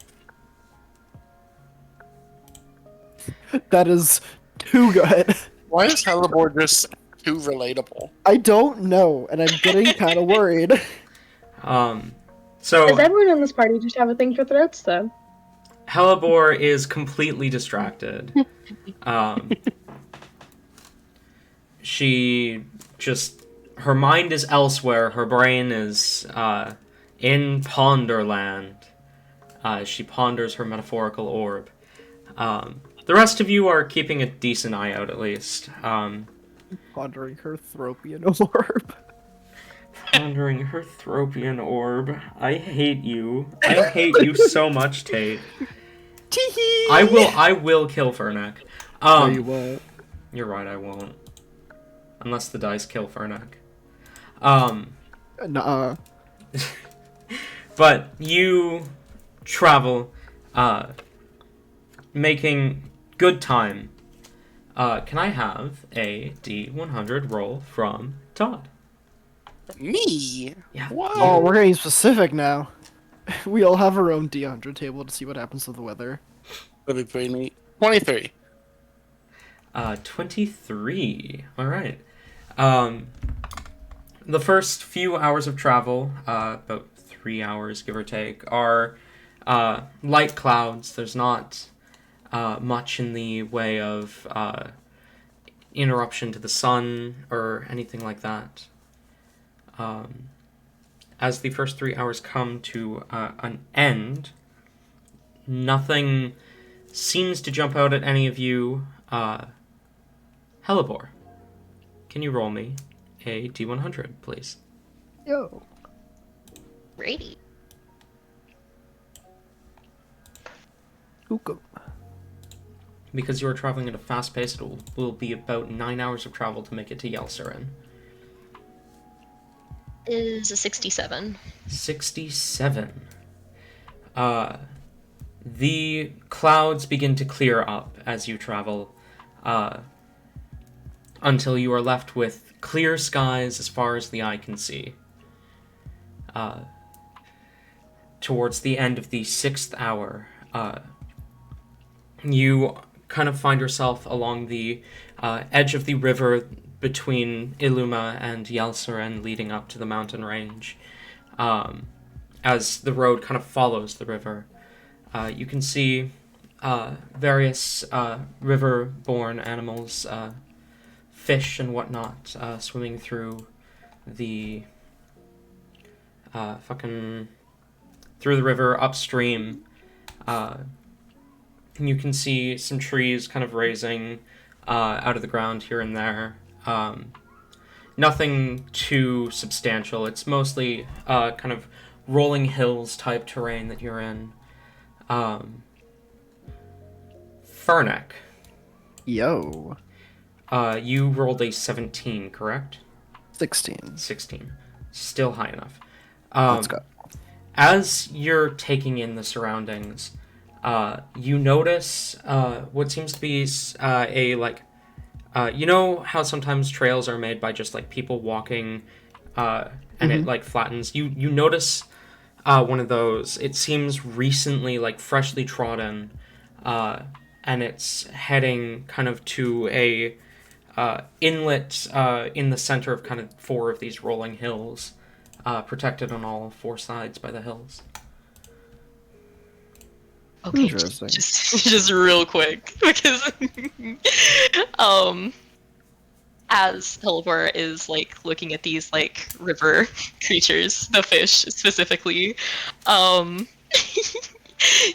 That is too good. Why is Hellebore just too relatable? I don't know, and I'm getting kind of worried. So Does everyone in this party just have a thing for throats, though? Hellebore is completely distracted. She just, her mind is elsewhere. Her brain is in Ponderland. She ponders her metaphorical orb. The rest of you are keeping a decent eye out, at least. Pondering her thropian orb. Pondering her Thropian orb. I hate you. I hate you so much, Tate. I will kill Fernac. No, you won't. You're right, I won't. Unless the dice kill Fernac. Nuh-uh. But you travel, making good time. Can I have a D100 roll from Todd? Me? Yeah. Wow. Oh, we're getting specific now. We all have our own D100 table to see what happens to the weather. That'd be pretty neat. 23. 23. Alright. The first few hours of travel, about 3 hours, give or take, are light clouds. There's not much in the way of interruption to the sun or anything like that. As the first 3 hours come to an end, nothing seems to jump out at any of you. Hellebore, can you roll me a D100, please? Yo. Brady. Hookah. Because you are traveling at a fast pace, it will be about 9 hours of travel to make it to Yelsarin. Is a 67. 67. The clouds begin to clear up as you travel, until you are left with clear skies as far as the eye can see. Towards the end of the 6th hour, you kind of find yourself along the edge of the river between Illuma and Yelsarin, leading up to the mountain range. As the road kind of follows the river, you can see various river-borne animals, fish and whatnot, swimming through the through the river upstream. You can see some trees kind of raising out of the ground here and there. Nothing too substantial. It's mostly kind of rolling hills type terrain that you're in. Fernac, Yo. you rolled a 17, correct? 16. 16. Still high enough. Let's go. As you're taking in the surroundings, you notice what seems to be you know how sometimes trails are made by just like people walking, and it like flattens. You notice one of those. It seems recently like freshly trodden, and it's heading kind of to a inlet in the center of kind of 4 of these rolling hills, protected on all 4 sides by the hills. Okay, Interesting. just real quick, because as Hellebore is like looking at these like river creatures, the fish specifically,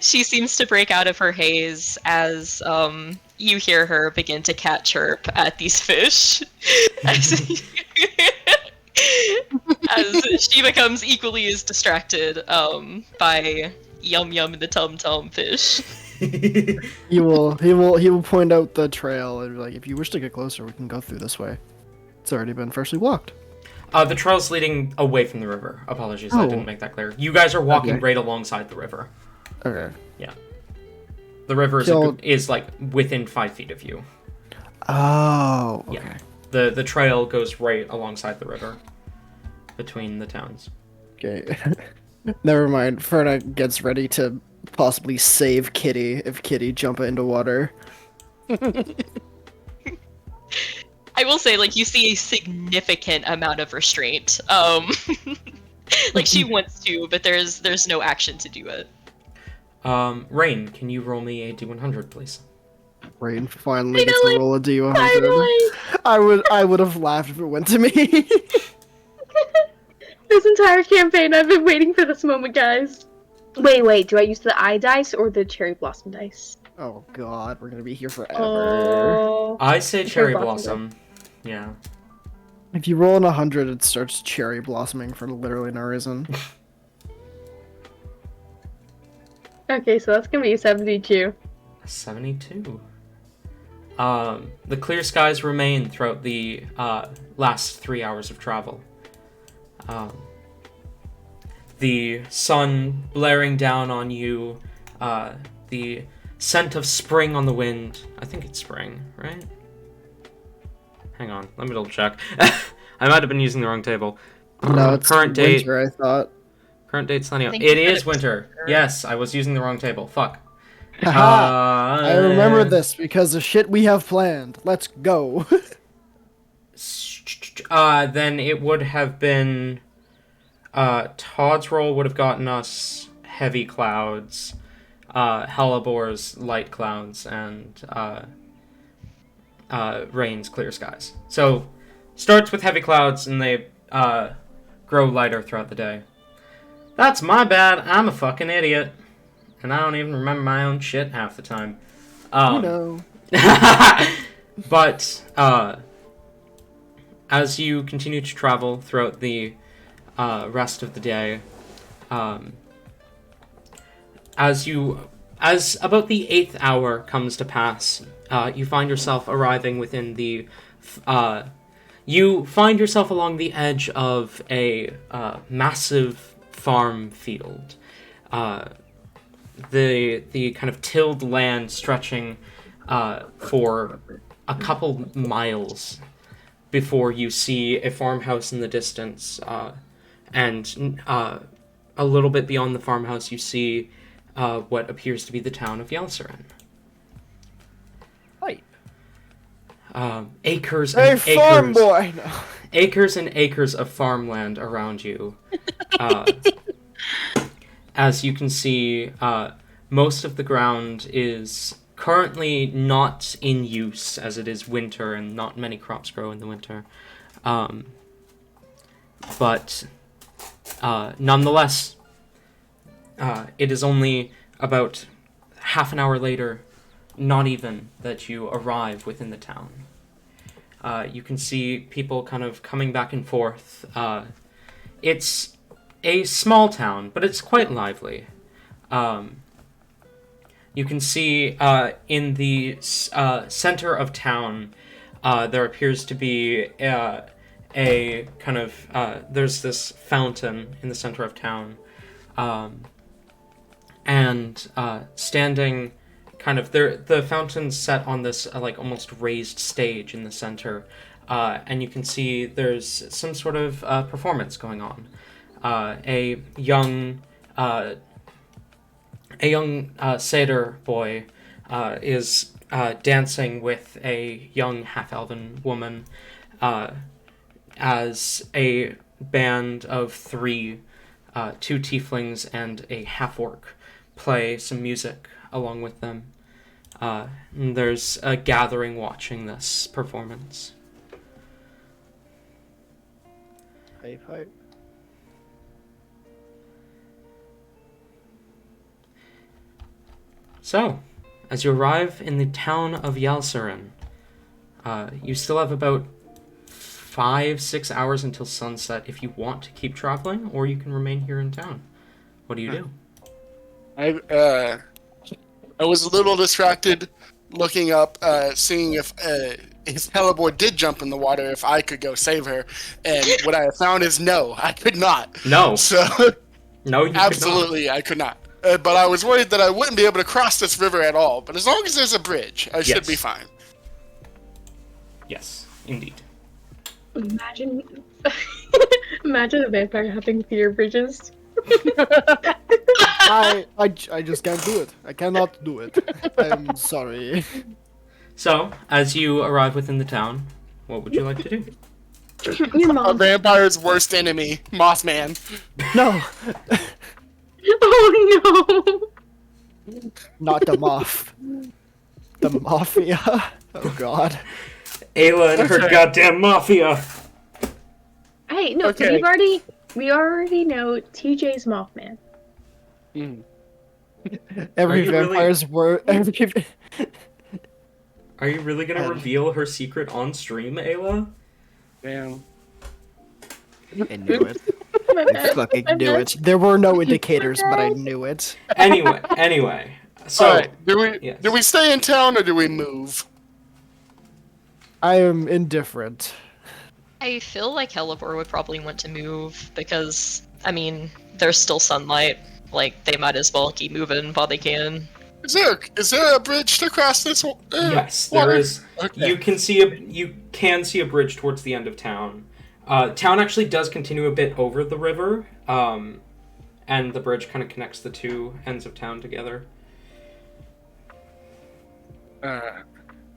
she seems to break out of her haze as you hear her begin to cat chirp at these fish. As she becomes equally as distracted by Yum Yum and the Tum Tum fish. He will point out the trail and be like, if you wish to get closer, we can go through this way. It's already been freshly walked. The trail's leading away from the river. Apologies, I didn't make that clear. You guys are walking right alongside the river. Okay. Yeah. The river is like within 5 feet of you. Oh, okay. Yeah. The trail goes right alongside the river between the towns. Okay. Never mind. Ferna gets ready to possibly save Kitty if Kitty jump into water. I will say, like, you see a significant amount of restraint. Like, she wants to, but there's no action to do it. Rain, can you roll me a D100, please? Rain finally gets to roll a D100. I would have laughed if it went to me. This entire campaign, I've been waiting for this moment, guys. Wait, do I use the eye dice or the cherry blossom dice? Oh god, we're gonna be here forever. Oh. I say cherry blossom. Yeah. If you roll on 100, it starts cherry blossoming for literally no reason. Okay, so that's gonna be 72. 72. The clear skies remain throughout the last 3 hours of travel. The sun blaring down on you, the scent of spring on the wind. I think it's spring, right? Hang on, let me double check. I might have been using the wrong table. No, it's current date. winter, I thought. Current date, sunny. I think It you said is it was winter. winter. Yes, I was using the wrong table. Fuck. Haha! I remember this because of shit we have planned. Let's go. Then it would have been. Todd's roll would have gotten us heavy clouds, Hellebore's light clouds, and Rain's clear skies. So, starts with heavy clouds, and they grow lighter throughout the day. That's my bad. I'm a fucking idiot, and I don't even remember my own shit half the time. You know. But as you continue to travel throughout the rest of the day, as about the 8th hour comes to pass, you find yourself arriving within the you find yourself along the edge of a massive farm field. The kind of tilled land stretching for a couple miles before you see a farmhouse in the distance, and a little bit beyond the farmhouse you see what appears to be the town of Yelsarin. Hi. Acres Hey, and farm acres, boy! No. acres and acres of farmland around you. As you can see, most of the ground is currently not in use, as it is winter and not many crops grow in the winter. But nonetheless, it is only about half an hour later, not even, that you arrive within the town. You can see people kind of coming back and forth. It's a small town, but it's quite lively. You can see in the center of town, there appears to be a kind of there's this fountain in the center of town, and standing kind of there, the fountain's set on this like almost raised stage in the center, and you can see there's some sort of performance going on. A young satyr boy is dancing with a young half-elven woman, as a band of three, two tieflings and a half-orc, play some music along with them. And there's a gathering watching this performance. Hype, hype. So, as you arrive in the town of Yelsarin, you still have about 5-6 hours until sunset if you want to keep traveling, or you can remain here in town. What do you do? I was a little distracted looking up, seeing if Hellebore did jump in the water, if I could go save her. And what I found is no, I could not. No. So, No, you absolutely, I could not. But I was worried that I wouldn't be able to cross this river at all. But as long as there's a bridge, I should Yes. be fine. Yes, indeed. Imagine, imagine a vampire having fear bridges. I just can't do it. I cannot do it. I'm sorry. So, as you arrive within the town, what would you like to do? Your A mom. vampire's worst enemy, Mothman. No, Oh no! not the moth. The mafia. Oh god. Ayla and her Okay. goddamn mafia! Hey, no, Okay. we already know TJ's Mothman. Every Are you really- vampire's word. Are you really gonna reveal her secret on stream, Ayla? Damn. I knew it. I fucking knew it. There were no indicators, but I knew it. Anyway. So, Alright, do yes. we stay in town or do we move? I am indifferent. I feel like Hellebore would probably want to move because, I mean, there's still sunlight. Like, they might as well keep moving while they can. Is there a bridge to cross this? Yes, water? there is. Okay. You can see a bridge towards the end of town. Town actually does continue a bit over the river, and the bridge kind of connects the two ends of town together.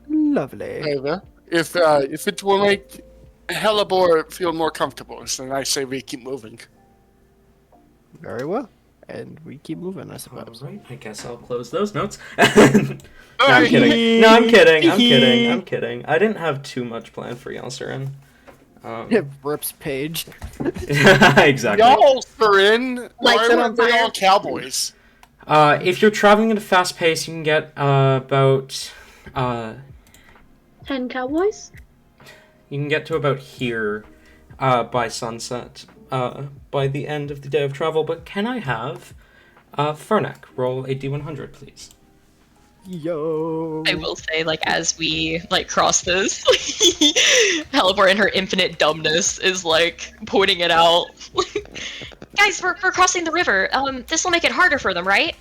Lovely. However, if it will make Hellebore feel more comfortable, then I say we keep moving. Very well. And we keep moving, I suppose. Alright, I guess I'll close those notes. No, I'm kidding. No, I'm kidding. I didn't have too much planned for y'all, Surin. It rips page. Exactly. Y'all are in. Why Lights on weren't they fire. all cowboys? If you're traveling at a fast pace, you can get about 10 cowboys? you can get to about here by sunset. By the end of the day of travel, but can I have Fernek roll a d100, please? Yo. I will say, like, as we, like, cross this, Hellebore in her infinite dumbness is, like, pointing it out. Guys, we're crossing the river. This will make it harder for them, right?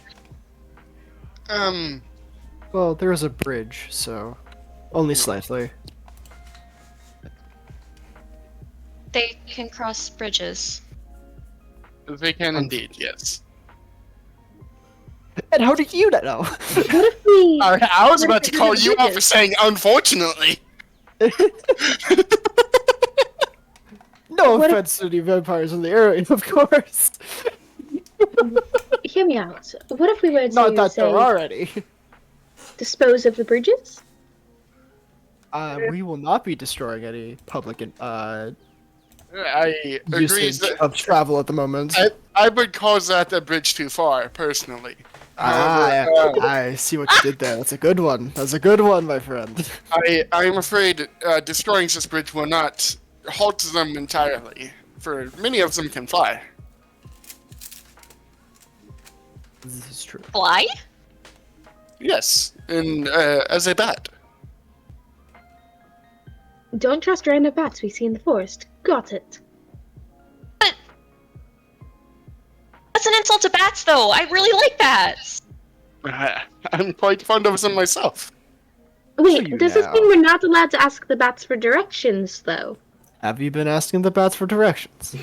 Well, there is a bridge, so only slightly. They can cross bridges. They can indeed, yes. And how did you know? What if we... I was about to call you out for saying unfortunately. No What if- offense to any vampires in the area, of course. Hear me out. What if we were Not to, that say, there are any. dispose of the bridges? We will not be destroying any public I agree usage that of travel at the moment. I would cause that a bridge too far, personally. I see what you did there. That's a good one. That's a good one, my friend. I'm afraid destroying this bridge will not halt them entirely, for many of them can fly. This is true. Fly? Yes, and as a bat. Don't trust random bats we see in the forest. Got it. That's an insult to bats, though. I really like bats. I'm quite fond of them myself. Wait, you does this now. mean we're not allowed to ask the bats for directions, though? Have you been asking the bats for directions?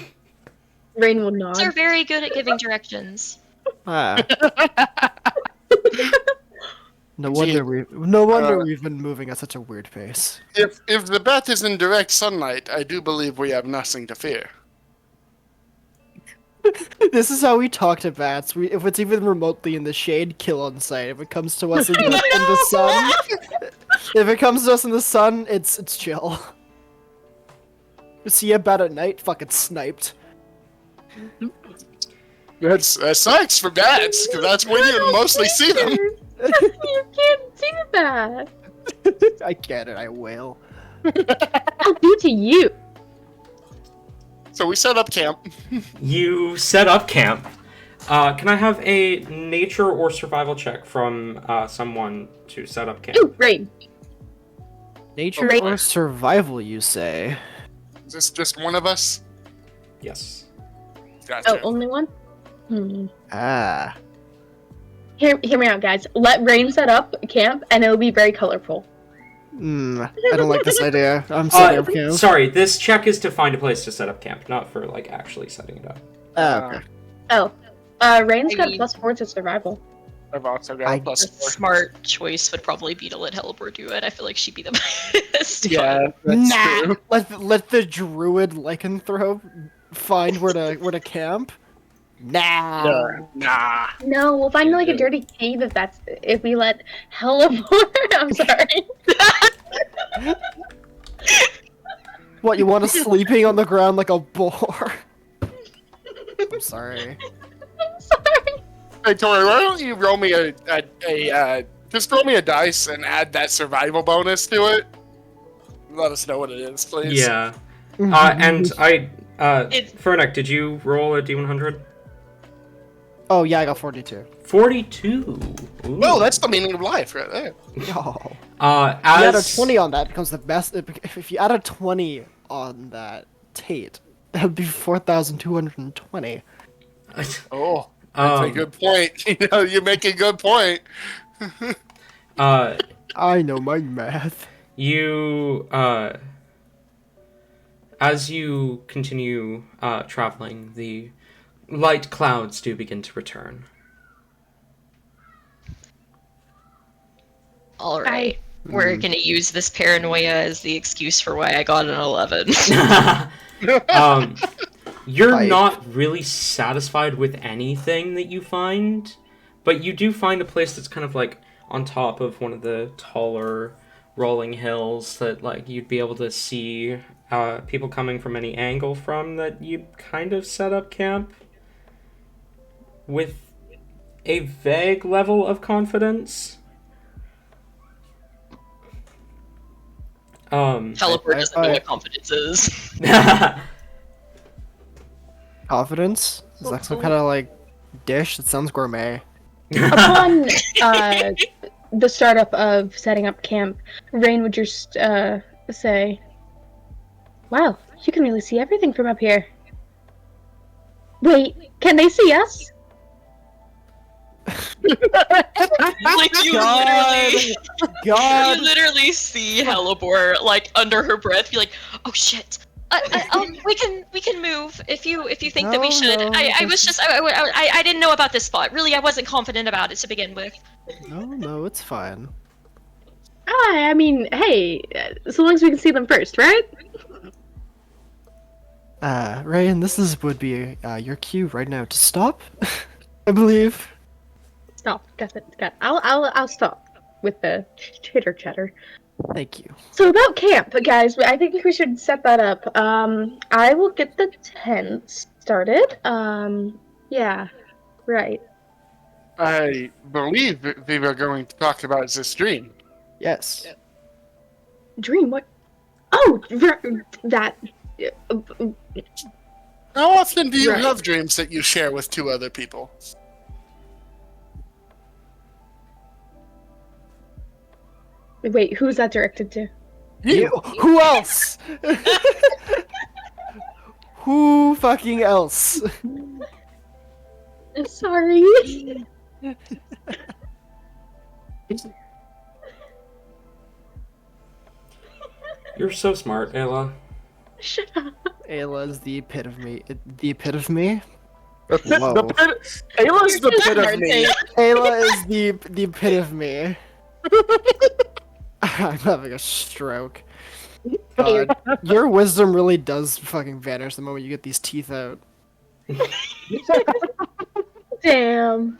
Rain will nod. Bats are very good at giving directions. Ah. No wonder we've been moving at such a weird pace. If the bat is in direct sunlight, I do believe we have nothing to fear. This is how we talk to bats. If it's even remotely in the shade, kill on sight. If it comes to us in the sun, if it comes to us in the sun, it's chill. You see a bat at night, fucking sniped. That sucks for bats, because that's when you mostly see them. You can't do that. I get it. I will. I'll do to you. So we set up camp. You set up camp. Can I have a nature or survival check from someone to set up camp? Ooh, Rain. Nature Right. or survival, you say? Is this just one of us? Yes. Gotcha. Oh, only one? Ah. Hear me out, guys. Let Rain set up camp, and it'll be very colorful. I don't like this idea. I'm setting up camp. Sorry, this check is to find a place to set up camp, not for like actually setting it up. Ah, okay. Oh. Rain's got Maybe. +4 to survival. I've also got I- a plus The 4. smart choice would probably be to let Hellebore do it. I feel like she'd be the best. Yeah, that's Nah. true. Let the druid lycanthrope find where to camp. Nah. Nah. No, we'll find like a dirty cave if we let Hellebore. I'm sorry. What, you want us sleeping on the ground like a boar? I'm sorry. I'm sorry. Hey, Tori, why don't you roll me just roll me a dice and add that survival bonus to it? Let us know what it is, please. Yeah. And Fernick, did you roll a D100? Oh yeah, I got 42. 42. Ooh. Well, that's the meaning of life right there. Yo. As If you add a 20 on that, it becomes the best. If you add a 20 on that Tate, that would be 4,220. Oh, that's a good point. You know, you make a good point. I know my math. You, as you continue traveling, the light clouds do begin to return. All right. We're gonna use this paranoia as the excuse for why I got an 11. You're Hype. not really satisfied with anything that you find, but you do find a place that's kind of like on top of one of the taller rolling hills that like you'd be able to see people coming from any angle from, that you kind of set up camp with a vague level of confidence. Hellebore doesn't know what confidence is. Confidence? Is that some kind of like dish? That sounds gourmet. Upon the startup of setting up camp, Rain would just say, "Wow, you can really see everything from up here." Wait, can they see us? Like you literally, God. you literally see Hellebore like under her breath, be like, "Oh shit, we can move if you think that we No, should." no, I was just I didn't know about this spot. Really, I wasn't confident about it to begin with. No, it's fine. I mean, hey, so long as we can see them first, right? Ryan, would be your cue right now to stop. I believe. Stop. Got it. I'll stop with the chitter chatter. Thank you. So about camp, guys, I think we should set that up. I will get the tent started. Yeah, right. I believe we were going to talk about this dream. Yes. Dream, what? Oh, that. How often do you Right. have dreams that you share with two other people? Wait, who's that directed to? You. Who else? Who fucking else? Sorry. You're so smart, Ayla. Shut up. Ayla is the epitome. The epitome? The Whoa. pit, Ayla's the pit of me. Ayla is the epitome. I'm having a stroke. God, your wisdom really does fucking vanish the moment you get these teeth out. Damn.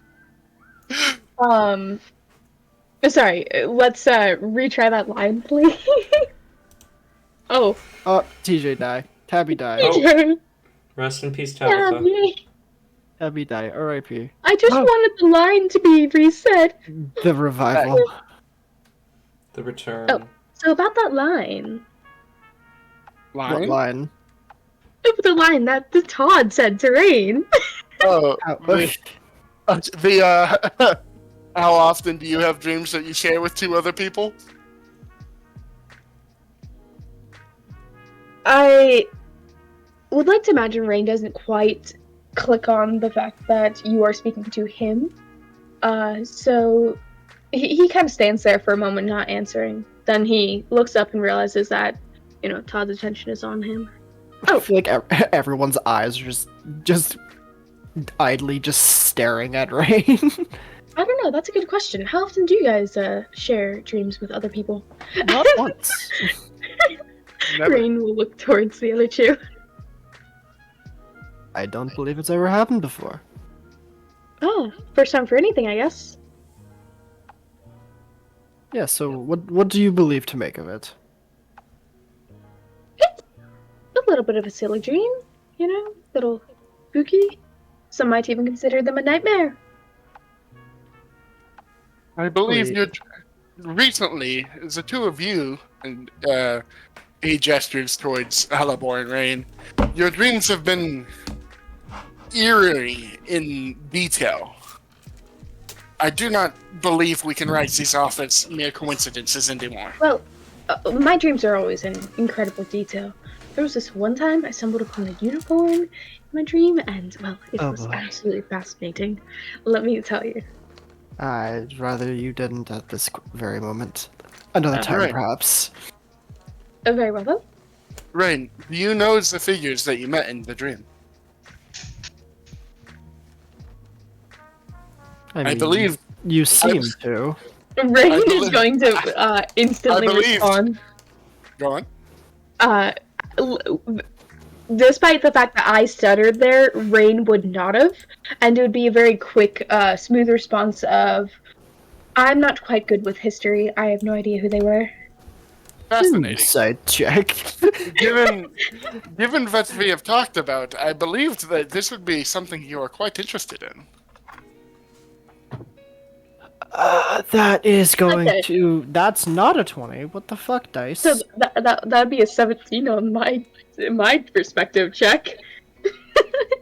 Sorry. Let's retry that line, please. Oh. Oh, TJ die. Tabby die. Oh. Rest in peace, Tabitha. Tabby. Tabby die. R.I.P. I just wanted the line to be reset. The revival. The return. Oh. So about that line. What Line? line? The line that the Todd said to Rain. Oh, Oh, how often do you have dreams that you share with two other people? I would like to imagine Rain doesn't quite click on the fact that you are speaking to him. So he kind of stands there for a moment, not answering. Then he looks up and realizes that, Todd's attention is on him. I feel like everyone's eyes are just idly just staring at Rain. I don't know. That's a good question. How often do you guys share dreams with other people? Not once. Never. Rain will look towards the other two. I don't believe it's ever happened before. Oh, first time for anything, I guess. Yeah, so what do you believe to make of it? A little bit of a silly dream, little spooky. Some might even consider them a nightmare. I believe Wait. you recently, the two of you, and He gestures towards Hellebore and Rain. Your dreams have been eerie in detail. I do not believe we can write these off as mere coincidences anymore. Well, my dreams are always in incredible detail. There was this one time I stumbled upon a unicorn in my dream, and, well, it was absolutely fascinating. Let me tell you. I'd rather you didn't at this very moment. Another time, right. perhaps. Very well, then. Rain, do you know the figures that you met in the dream? I believe you seem to. Rain is believe- going to instantly I believe- respond. Go on. Despite the fact that I stuttered there, Rain would not have, and it would be a very quick, smooth response of, I'm not quite good with history. I have no idea who they were. Fascinating. Side check. Given what we have talked about, I believed that this would be something you are quite interested in. That is going Okay. to. That's not a 20. What the fuck, dice? So that'd be a 17 on my perspective check.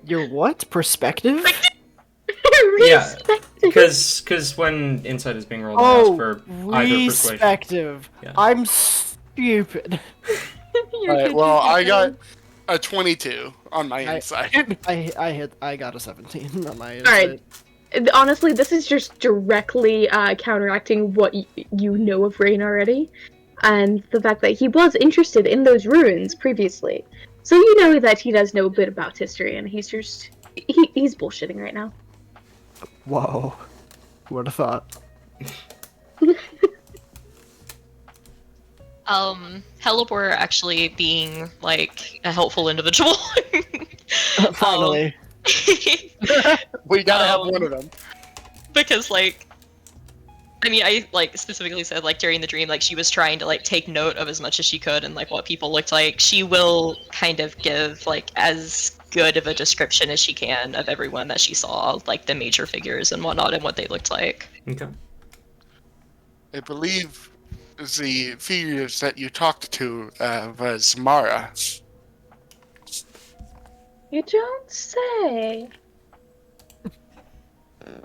Your what? Perspective? Yeah, Respective. because when insight is being rolled, I ask for either persuasion. Perspective. Yeah. I'm stupid. Alright, well, I got a 22 on my inside. I got a 17 on my. Alright. Honestly, this is just directly counteracting what you know of Rain already, and the fact that he was interested in those ruins previously. So you know that he does know a bit about history, and he's just he's bullshitting right now. Whoa. Who'd have thought? Hellebore actually being like a helpful individual. Finally. We gotta have one of them. Because like I mean, I like specifically said like during the dream, like she was trying to like take note of as much as she could and like what people looked like. She will kind of give like as good of a description as she can of everyone that she saw, like the major figures and whatnot and what they looked like. Okay. I believe the figures that you talked to was Mara. You don't say.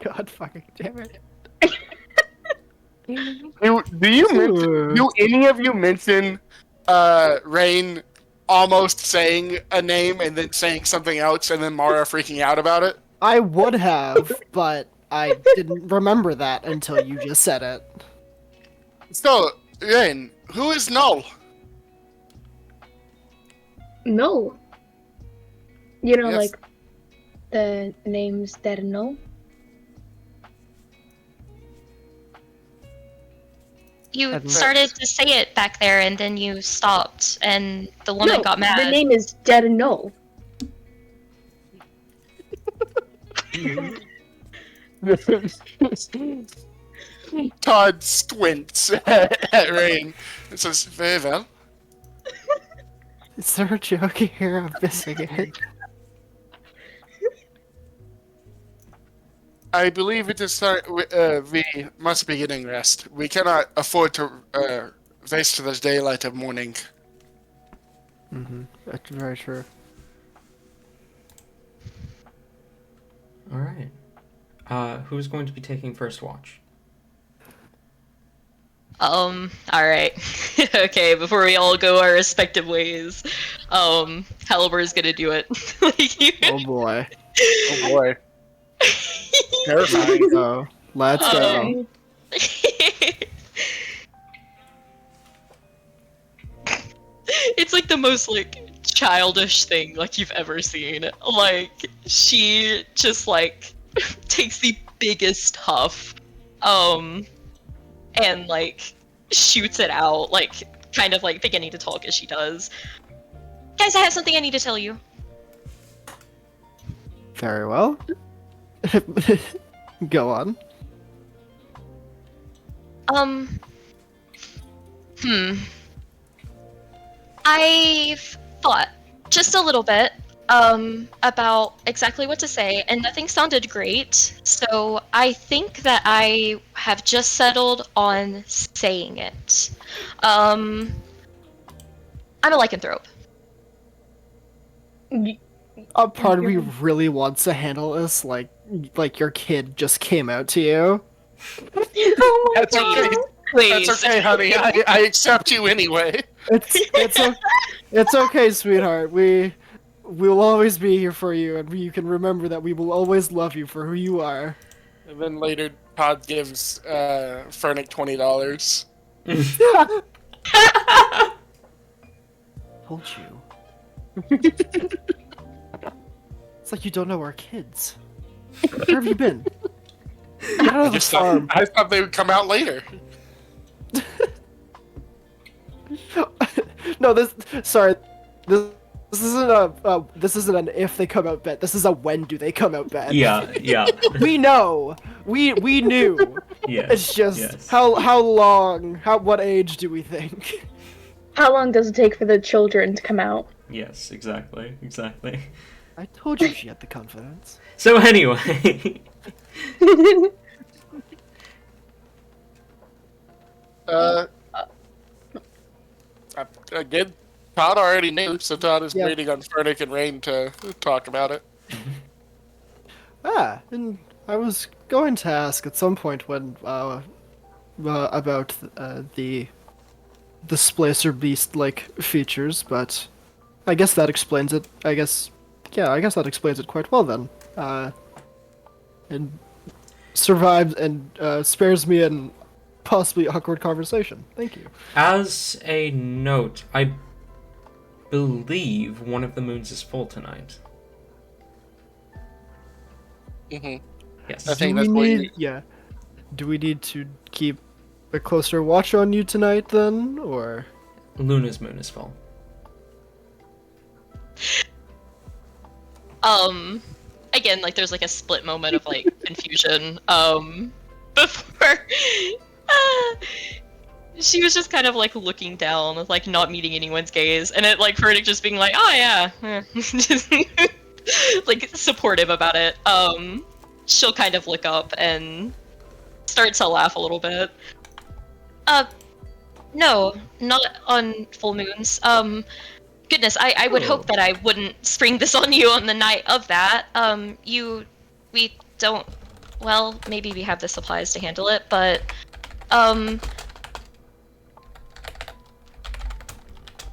God fucking damn it. Do any of you mention Rain almost saying a name and then saying something else and then Mara freaking out about it? I would have, but I didn't remember that until you just said it. So, Rain, who is Null? No. You know, Yes. like the names that know. You I've- started to say it back there, and then you stopped, and the woman No, got mad. the name is Dead No. Todd squints at Rain and says, very well. Is there a joke here? I'm missing it. I believe it is we must be getting rest. We cannot afford to waste the daylight of morning. Mm-hmm. That's very true. All right. Who's going to be taking first watch? Alright. Okay, before we all go our respective ways, Hellebore is gonna do it. Oh boy. Oh boy. Terrifying. So, let's go. It's like the most like childish thing like you've ever seen. Like she just like takes the biggest huff, and like shoots it out, like kind of like beginning to talk as she does. Guys, I have something I need to tell you. Very well. Go on. I've thought just a little bit about exactly what to say, and nothing sounded great, so I think that I have just settled on saying it. I'm a lycanthrope. A part of me really wants to handle this like your kid just came out to you. Oh my That's okay. Please. That's okay, honey. I accept you anyway. It's okay, sweetheart. We will always be here for you, and you can remember that we will always love you for who you are. And then later, Todd gives Fernick $20. Told you. It's like you don't know our kids. Where have you been? Get out of the farm. I thought they would come out later. No, sorry. This isn't an if they come out bet. This is a when do they come out bet. Yeah. We know. We knew. Yes. It's just yes. how long? What age do we think? How long does it take for the children to come out? Yes, exactly. I told you she had the confidence. So anyway, Again, Todd already knew, so Todd is Yeah. waiting on Fernick and Rain to talk about it. And I was going to ask at some point when about the Splicer Beast like features, but I guess that explains it. I guess that explains it quite well then. And survives and spares me an possibly awkward conversation. Thank you. as a note, I believe one of the moons is full tonight. Mm-hmm. Yes. I think that's what you... Yeah. Do we need to keep a closer watch on you tonight then, or? Luna's moon is full. Again, like there's like a split moment of like confusion. Before she was just kind of like looking down, like not meeting anyone's gaze, and it like Fernick just being like, oh yeah, just like supportive about it. She'll kind of look up and start to laugh a little bit. No, not on full moons. Goodness, I would hope that I wouldn't spring this on you on the night of that. We don't, well, maybe we have the supplies to handle it, but,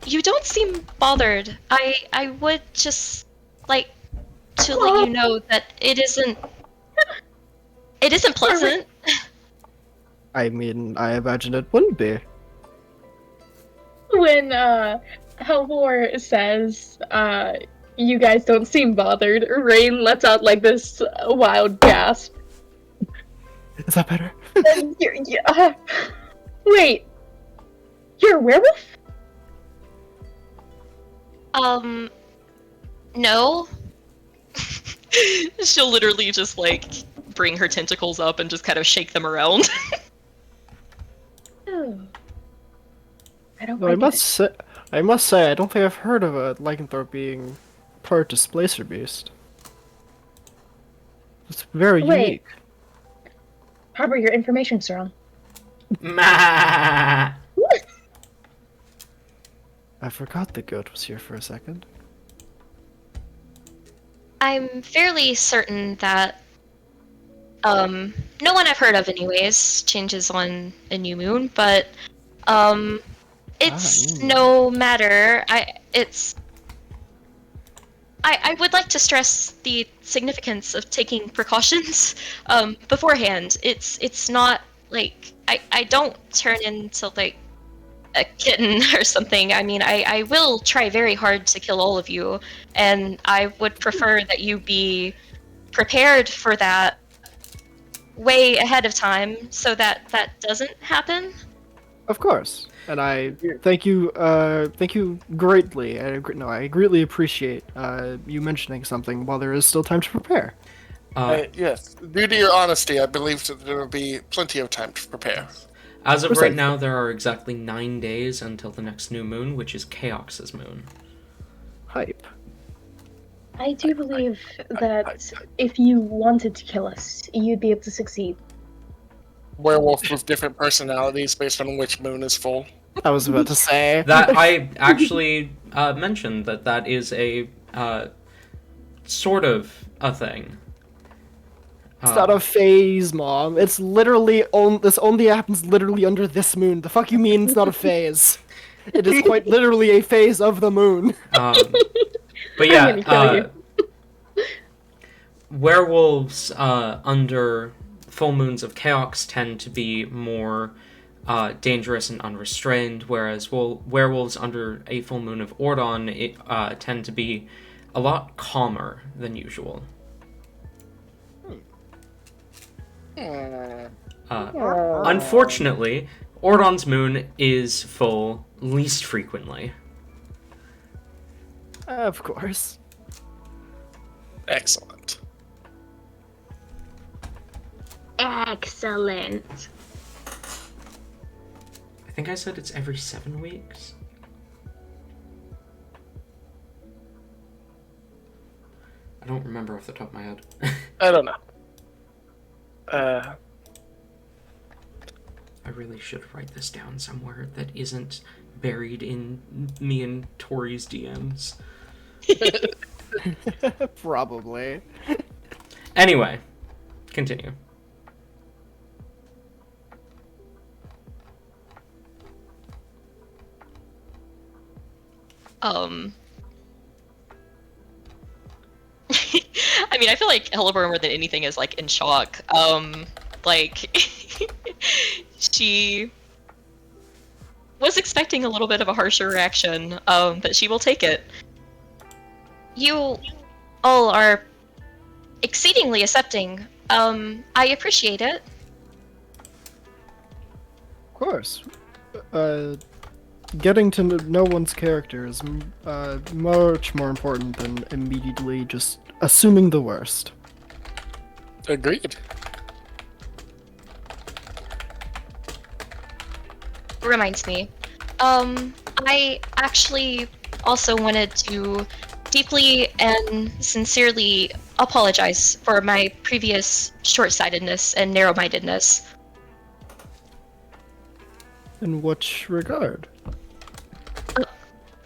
you don't seem bothered. I would just like to let you know that it isn't pleasant. I mean, I imagine it wouldn't be. When Hellebore says, you guys don't seem bothered, Rain lets out like this wild gasp. Is that better? And wait, you're a werewolf? No. She'll literally just like bring her tentacles up and just kind of shake them around. Oh. I don't No, like I must say, I don't think I've heard of a lycanthrope being part Displacer Beast. It's very Wait. unique. Harbor, your information's wrong. Ma. I forgot the goat was here for a second. I'm fairly certain that, no one I've heard of anyways changes on a new moon, but, it's no matter. I would like to stress the significance of taking precautions, beforehand. It's not, like, I don't turn into, like, a kitten or something. I mean, I will try very hard to kill all of you, and I would prefer that you be prepared for that way ahead of time so that that doesn't happen. Of course, and I thank you greatly. I greatly appreciate you mentioning something while there is still time to prepare. Yes, due to your honesty, I believe that there will be plenty of time to prepare. As of Precisely. right now, there are exactly 9 days until the next new moon, which is Chaos's moon. Hype. I do believe that if you wanted to kill us, you'd be able to succeed. Werewolf with different personalities based on which moon is full. I was about to say That I actually mentioned that is a sort of a thing. it's not a phase, Mom. It's literally this only happens literally under this moon. The fuck you mean it's not a phase? It is quite literally a phase of the moon. But I'm gonna kill yeah, werewolves under full moons of Chaos tend to be more dangerous and unrestrained, whereas werewolves under a full moon of Ordon tend to be a lot calmer than usual. Unfortunately, Ordon's moon is full least frequently. Of course. Excellent. Excellent. I think I said it's every 7 weeks. I don't remember off the top of my head. I don't know. I really should write this down somewhere that isn't buried in me and Tori's DMs. Probably. Anyway, continue. I mean, I feel like Hellebore more than anything is like in shock. Like she was expecting a little bit of a harsher reaction, but she will take it. You all are exceedingly accepting. I appreciate it. Of course. Getting to know one's character is much more important than immediately just assuming the worst. Agreed. Reminds me. I actually also wanted to deeply and sincerely apologize for my previous short-sightedness and narrow-mindedness. In which regard?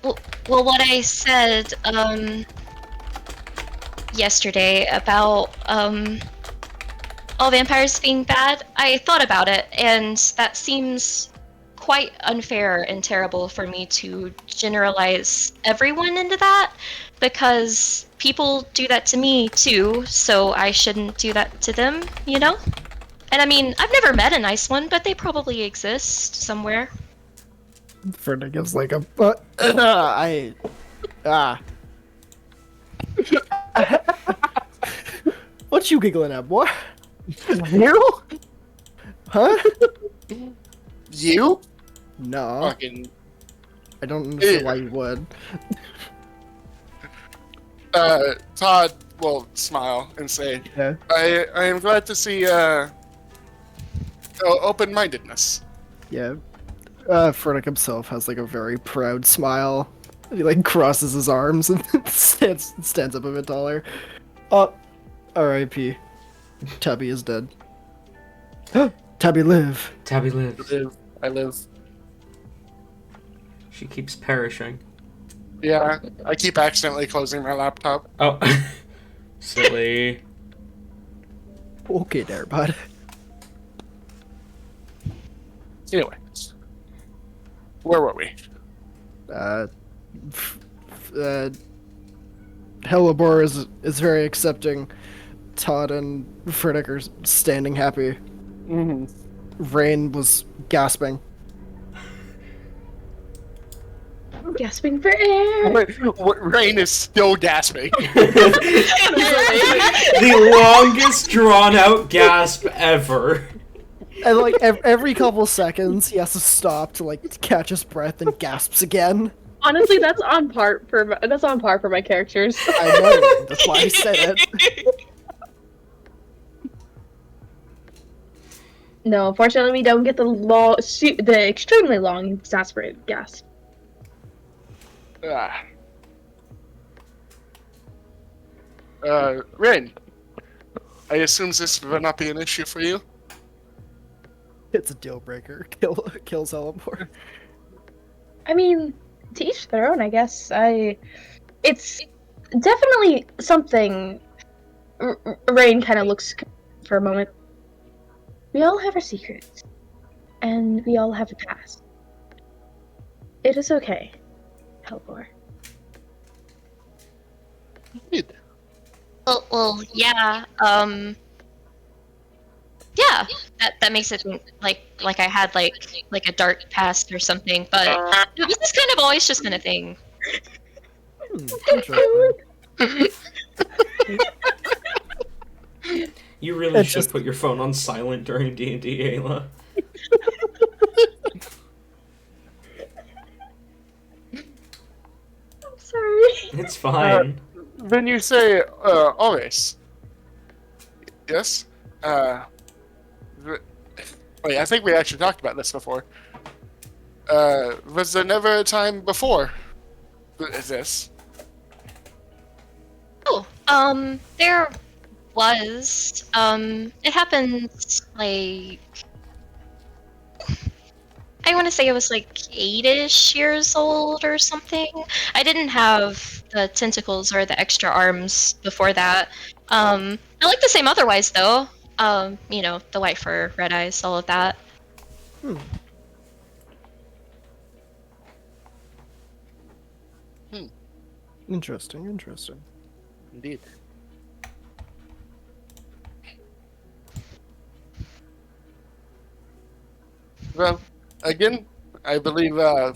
Well, what I said, yesterday about, all vampires being bad, I thought about it, and that seems quite unfair and terrible for me to generalize everyone into that, because people do that to me too, so I shouldn't do that to them, you know? And I mean, I've never met a nice one, but they probably exist somewhere. Fernie gives like a What you giggling at, boy? You? Huh? You? No. Fucking. I don't understand why you would. Todd will smile and say, Yeah. I am glad to see, open-mindedness. Yeah. Frederick himself has like a very proud smile. He like crosses his arms and stands up a bit taller. R.I.P. Tabby is dead. Tabby live. Tabby lives. I live. She keeps perishing. Yeah, I keep accidentally closing my laptop. Oh. Silly. Okay there, bud. Anyway. Where were we? Hellebore is very accepting. Todd and Frederick are standing happy. Mm-hmm. Rain was gasping. Gasping for air. Rain is still gasping. The longest drawn out gasp ever. And like every couple seconds, he has to stop to like catch his breath and gasps again. Honestly, that's on par for my characters. I know. That's why I said it. No, unfortunately, we don't get the extremely long exasperated gasp. Rain. I assume this will not be an issue for you. It's a deal breaker. Kills Hellebore. I mean, to each their own, I guess. It's definitely something. Rain kind of looks for a moment. We all have our secrets, and we all have a past. It is okay, Hellebore. Indeed. Well, yeah. Yeah. That makes it like I had like a dark past or something. But this has kind of always just been a thing. Interesting. You really It's should just- put your phone on silent during D&D, Ayla. I'm sorry. It's fine. When you say always, yes. Wait, I think we actually talked about this before. Was there never a time before this? Oh, there was. It happened like I want to say I was like 8-ish years old or something. I didn't have the tentacles or the extra arms before that. I like the same otherwise though. You know, the white fur, red eyes, all of that. Interesting, interesting. Indeed. Well, again, I believe all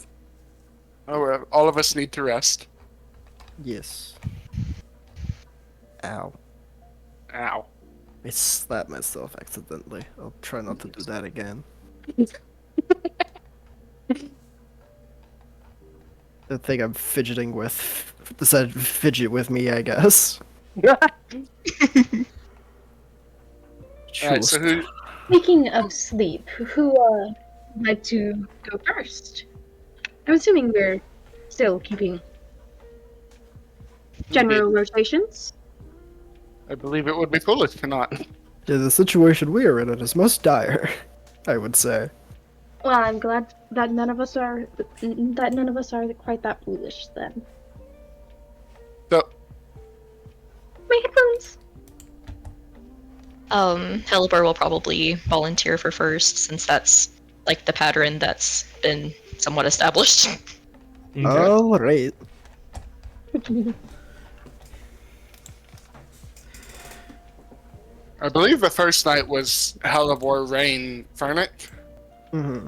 of us need to rest. Yes. Ow. Ow. I slapped myself accidentally. I'll try not to do that again. I think I'm fidgeting with. Decided to fidget with me, I guess. Alright, so who? Speaking of sleep, who would like to go first? I'm assuming we're still keeping general rotations. I believe it would be foolish to not. Yeah, the situation we are in is most dire, I would say. Well, I'm glad that none of us are quite that foolish then. So, My headphones. Hellebore will probably volunteer for first, since that's like the pattern that's been somewhat established. Okay. Alright. I believe the first night was Hellebore, Rain, Fernic. Mm-hmm.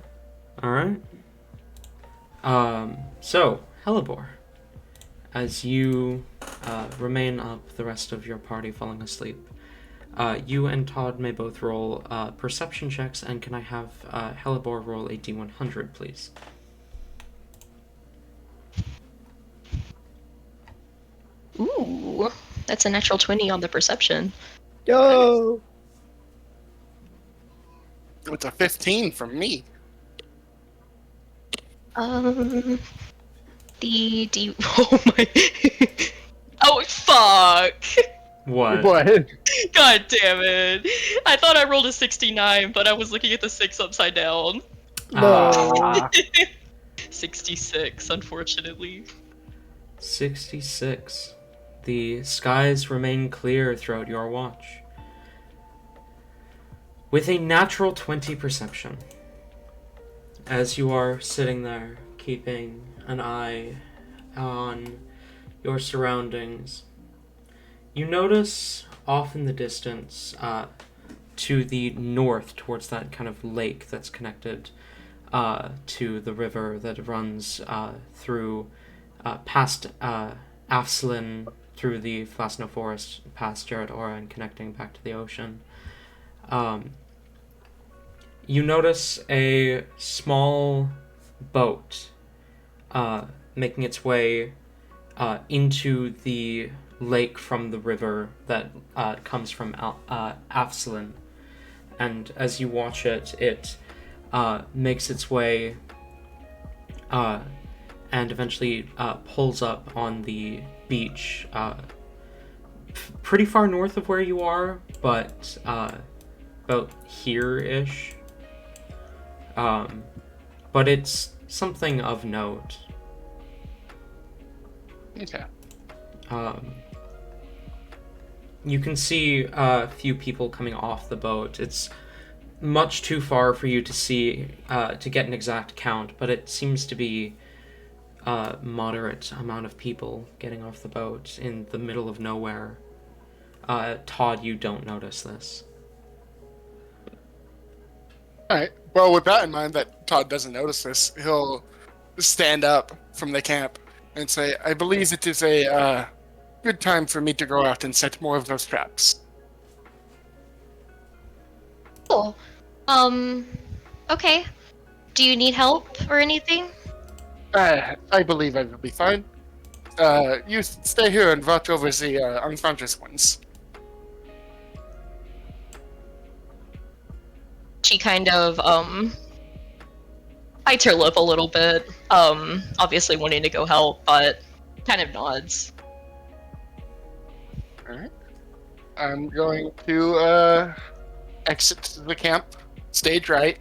Alright. So, Hellebore, as you remain up the rest of your party falling asleep, you and Todd may both roll perception checks, and can I have Hellebore roll a d100, please? Ooh, that's a natural 20 on the perception. Yo! It's a 15 from me. The D. Oh my. Oh fuck! What? What? God damn it! I thought I rolled a 69, but I was looking at the 6 upside down. No. 66, unfortunately. 66. The skies remain clear throughout your watch. With a natural 20 perception, as you are sitting there, keeping an eye on your surroundings, you notice off in the distance, to the north, towards that kind of lake that's connected to the river that runs through past Afslin, through the Flasno Forest, past Jared Ora, and connecting back to the ocean. You notice a small boat making its way into the lake from the river that comes from Afslin. And as you watch it, it makes its way and eventually pulls up on the beach pretty far north of where you are, but about here-ish. But but it's something of note. Okay. You can see a few people coming off the boat. It's much too far for you to see, to get an exact count, but it seems to be a moderate amount of people getting off the boat in the middle of nowhere. Todd, you don't notice this. Alright. Well, with that in mind, that Todd doesn't notice this, he'll stand up from the camp and say, I believe it is a good time for me to go out and set more of those traps. Cool. Okay. Do you need help or anything? I believe I will be fine. You stay here and watch over the unconscious ones. She kind of bites her lip a little bit, obviously wanting to go help, but kind of nods. Alright. I'm going to exit the camp, stage right,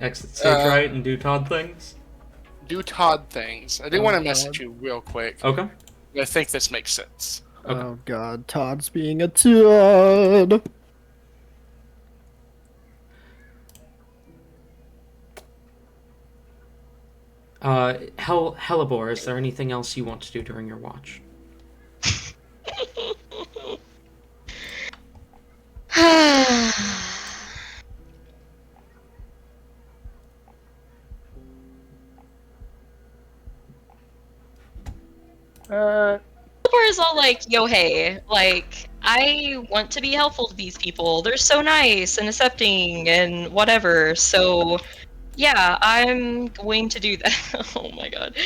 Exit stage right and do Todd things. do Todd things. I do want to message you real quick. Okay. I think this makes sense. Okay. Oh god, Todd's being a Todd. Hellebore, is there anything else you want to do during your watch? Is all like, yo, hey, like, I want to be helpful to these people. They're so nice and accepting and whatever. So, yeah, I'm going to do that. Oh my god.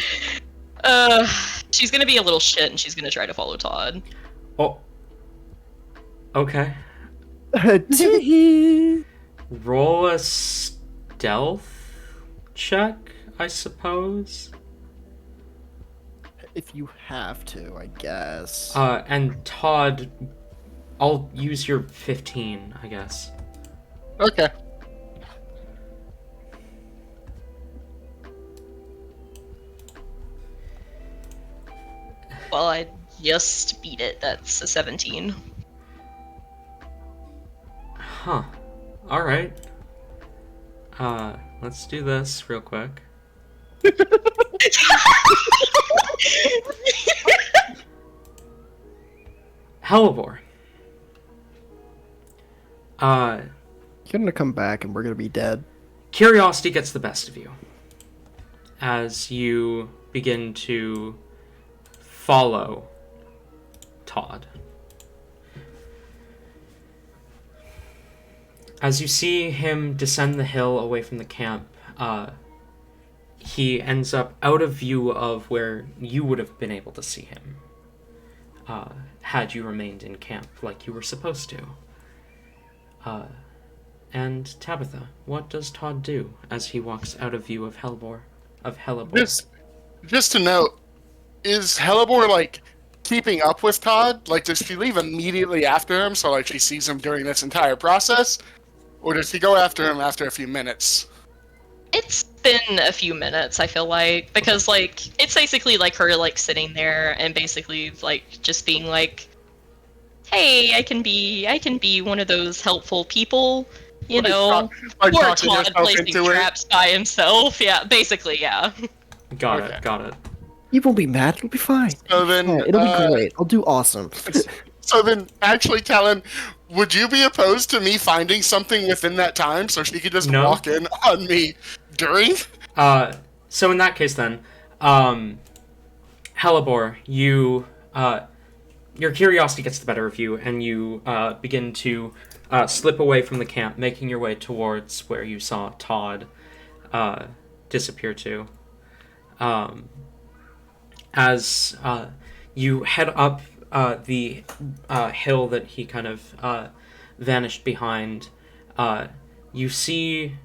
She's gonna be a little shit and she's gonna try to follow Todd. Oh. Okay. Roll a stealth check, I suppose. If you have to, I guess. And Todd, I'll use your 15, I guess. Okay. Well, I just beat it. That's a 17. Huh. Alright. Let's do this real quick. Hellebore. You're gonna come back and we're gonna be dead. Curiosity gets the best of you as you begin to follow Todd. As you see him descend the hill away from the camp, he ends up out of view of where you would have been able to see him, had you remained in camp like you were supposed to. And Tabitha, what does Todd do as he walks out of view of Hellebore? Just to note, is Hellebore like keeping up with Todd? Like, does she leave immediately after him, so like she sees him during this entire process, or does he go after him after a few minutes? It's been a few minutes, I feel like, because like it's basically like her like sitting there and basically like just being like, "Hey, I can be one of those helpful people, you know." Like Or talking Todd yourself placing into it? traps by himself. Yeah, basically, yeah. Got Okay. it, got it. You won't be mad. It'll be fine. So then, Oh, it'll be great. I'll do awesome. So then, actually, Talon, would you be opposed to me finding something within that time so she could just No. walk in on me during? So in that case then, Hellebore, you, your curiosity gets the better of you, and you, begin to, slip away from the camp, making your way towards where you saw Todd, disappear to. As, you head up, the, hill that he kind of, vanished behind, you see...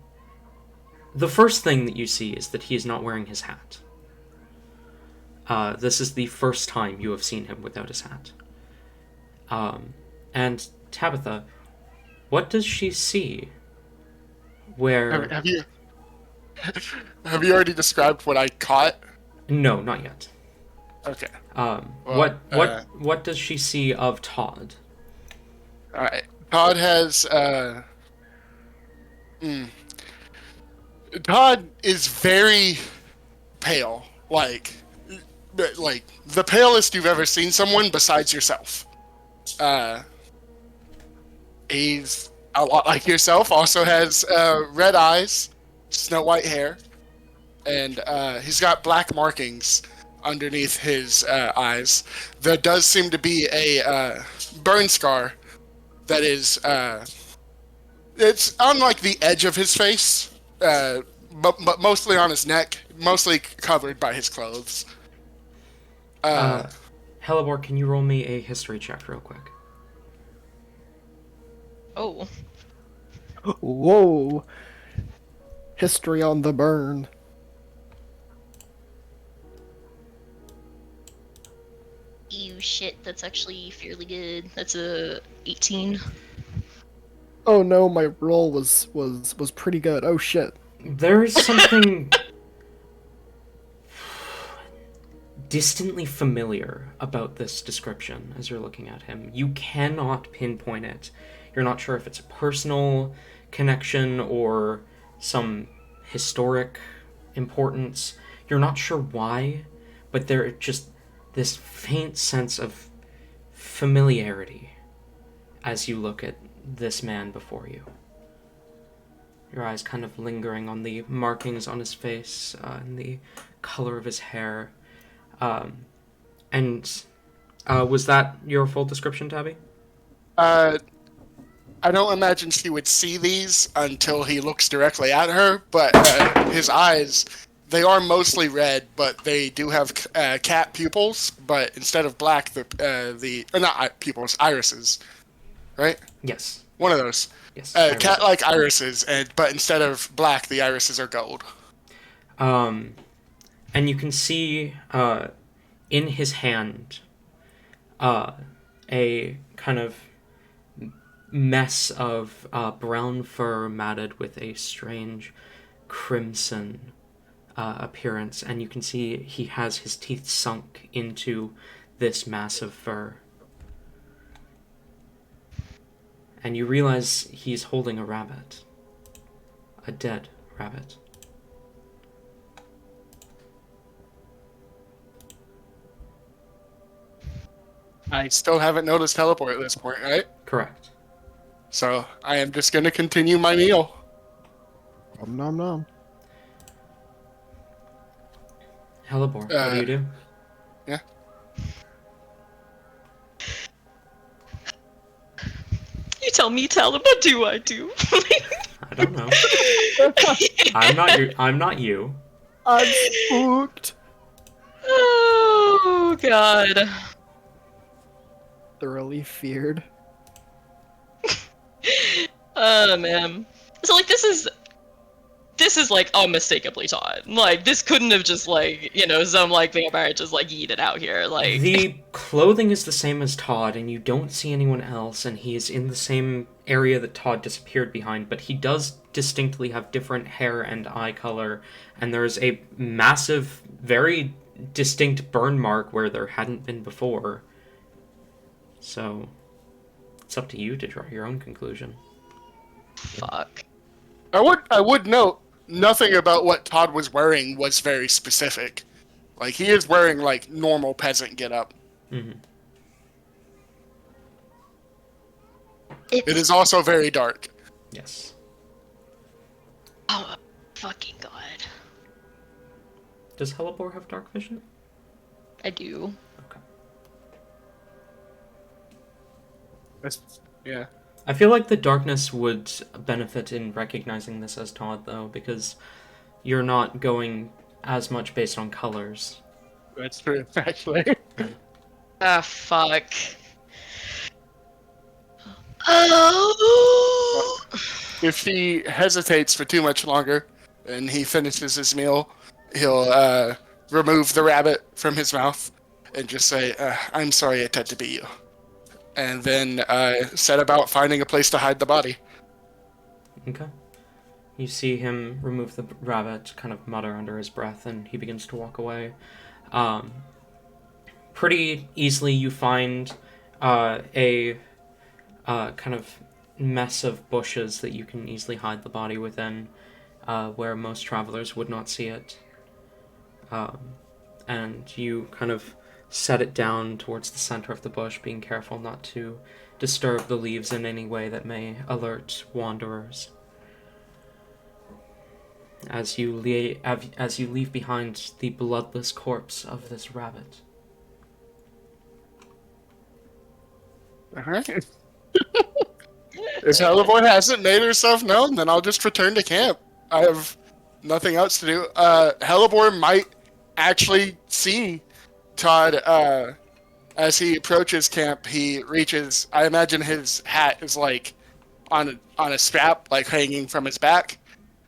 The first thing that you see is that he is not wearing his hat. This is the first time you have seen him without his hat. And Tabitha, what does she see? Where... Have you already described what I caught? No, not yet. Okay. What what does she see of Todd? All right. Todd has. Todd is very pale, like the palest you've ever seen someone besides yourself. He's a lot like yourself. Also has red eyes, snow white hair, and he's got black markings underneath his eyes. There does seem to be a burn scar that is it's on like the edge of his face, but mostly on his neck, mostly covered by his clothes. Hellebore, can you roll me a history check real quick? Oh. Whoa. History on the burn. Ew, shit, that's actually fairly good. That's a 18. Oh no, my roll was pretty good. Oh shit. There's something distantly familiar about this description as you're looking at him. You cannot pinpoint it. You're not sure if it's a personal connection or some historic importance. You're not sure why, but there's just this faint sense of familiarity as you look at this man before you. Your eyes kind of lingering on the markings on his face and the color of his hair. Was that your full description, Tabby? I don't imagine she would see these until he looks directly at her, but his eyes, they are mostly red, but they do have cat pupils, but instead of black, not pupils, irises, right? Yes. One of those. Yes. Cat-like irises, but instead of black, the irises are gold. And you can see in his hand a kind of mess of brown fur matted with a strange crimson appearance, and you can see he has his teeth sunk into this mass of fur. And you realize he's holding a rabbit. A dead rabbit. I still haven't noticed teleport at this point, right? Correct. So I am just going to continue my meal. Nom nom nom. Hellebore, what do you do? Yeah. You tell me, Talon, what do I do? I don't know. I'm not you. I'm spooked. Oh, God. Thoroughly feared. Oh, man. So, like, this is like unmistakably Todd. Like, this couldn't have just like, some like vampire just like eat it out here. Like, The clothing is the same as Todd, and you don't see anyone else, and he is in the same area that Todd disappeared behind, but he does distinctly have different hair and eye color, and there's a massive, very distinct burn mark where there hadn't been before. So, it's up to you to draw your own conclusion. fuck. I would note nothing about what Todd was wearing was very specific. Like, he is wearing like normal peasant getup. Mm-hmm. It is also very dark. Yes. Oh, fucking god. Does Hellebore have dark vision? I do. Okay. Yeah. I feel like the darkness would benefit in recognizing this as Todd, though, because you're not going as much based on colors. That's true, actually. Ah, fuck. Oh! If he hesitates for too much longer and he finishes his meal, he'll remove the rabbit from his mouth and just say, I'm sorry it had to be you. And then set about finding a place to hide the body. Okay. You see him remove the rabbit, kind of mutter under his breath, and he begins to walk away. Pretty easily, you find a kind of mess of bushes that you can easily hide the body within, where most travelers would not see it. And you kind of set it down towards the center of the bush, being careful not to disturb the leaves in any way that may alert wanderers. As you leave behind the bloodless corpse of this rabbit. Alright. If Hellebore hasn't made herself known, then I'll just return to camp. I have nothing else to do. Hellebore might actually see Todd as he approaches camp. He reaches. I imagine his hat is like on a strap, like hanging from his back,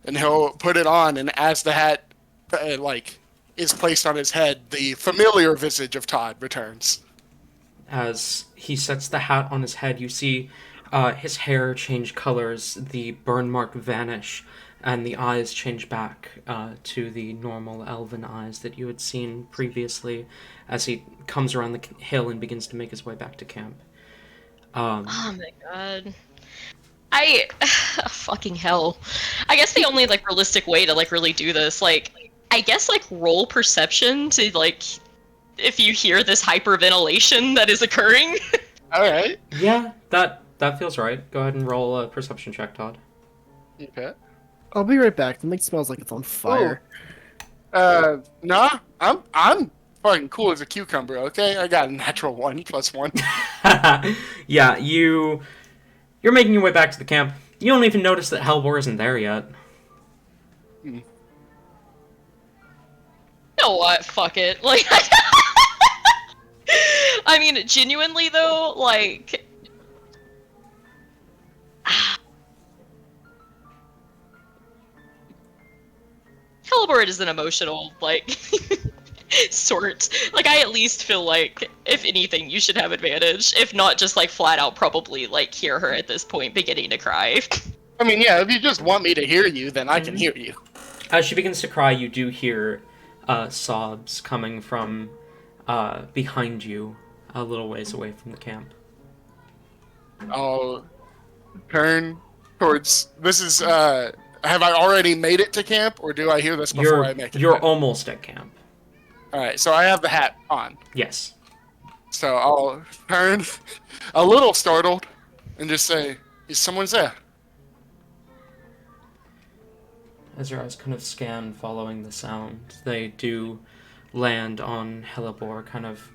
and he'll put it on. And as the hat is placed on his head, the familiar visage of Todd returns. As he sets the hat on his head, you see his hair change colors, the burn mark vanish, and the eyes change back to the normal elven eyes that you had seen previously as he comes around the hill and begins to make his way back to camp. Oh my god. Fucking hell. I guess the only, like, realistic way to, like, really do this, like, I guess, like, roll perception to, like, if you hear this hyperventilation that is occurring. Alright. Yeah, that feels right. Go ahead and roll a perception check, Todd. Okay. I'll be right back. The thing smells like it's on fire. Nah, I'm fucking cool as a cucumber, okay? I got a natural 1 + 1. Yeah, you're making your way back to the camp. You don't even notice that Hellebore isn't there yet. You know what? Fuck it. Like, I mean, genuinely though, like, Hellebore is an emotional, like, sort. Like, I at least feel like, if anything, you should have advantage. If not, just, like, flat out probably, like, hear her at this point beginning to cry. I mean, yeah, if you just want me to hear you, then I can hear you. As she begins to cry, you do hear sobs coming from behind you, a little ways away from the camp. I'll turn towards... This is, have I already made it to camp, or do I hear this before I make it? You're almost at camp. Alright, so I have the hat on. Yes. So I'll turn a little startled and just say, is someone there? As your eyes kind of scan following the sound, they do land on Hellebore, kind of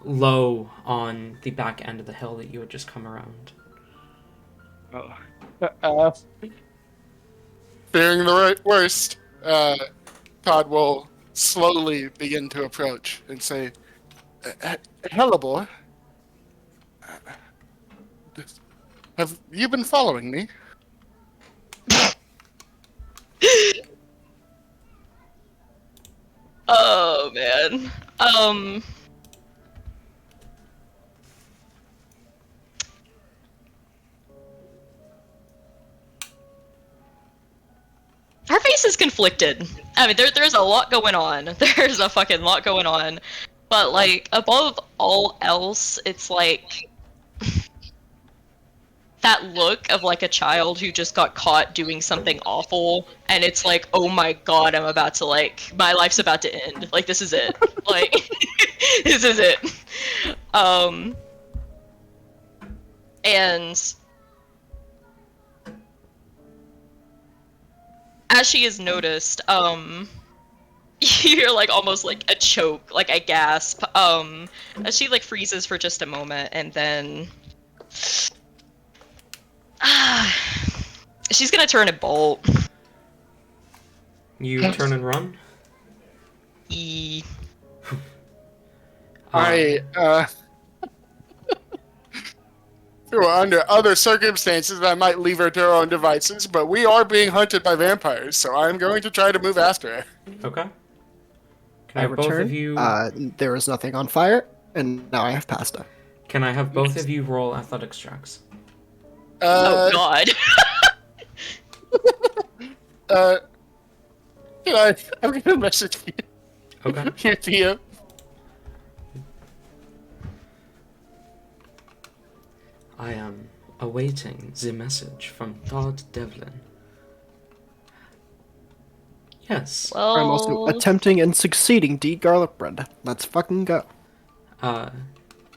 low on the back end of the hill that you had just come around. Fearing the worst, Todd will slowly begin to approach and say, Hellebore, have you been following me? Oh, man. Her face is conflicted. I mean, there's a lot going on. There's a fucking lot going on. But, like, above all else, it's like... that look of, like, a child who just got caught doing something awful, and it's like, oh my god, I'm about to, like, my life's about to end. Like, this is it. Like, this is it. And... as she is noticed, you hear, like, almost, like, a choke, like, a gasp, as she, like, freezes for just a moment, and then... she's gonna turn and bolt. You turn and run? Under other circumstances, I might leave her to her own devices, but we are being hunted by vampires, so I'm going to try to move after her. Okay. Can I I have both return. of you... There is nothing on fire, and now I have pasta. Can I have both of you roll athletics checks? Oh god. I'm gonna message you. Okay. Can't see you. I am awaiting the message from Todd Devlin. Yes. I'm also Well, attempting and succeeding to eat garlic bread. Let's fucking go.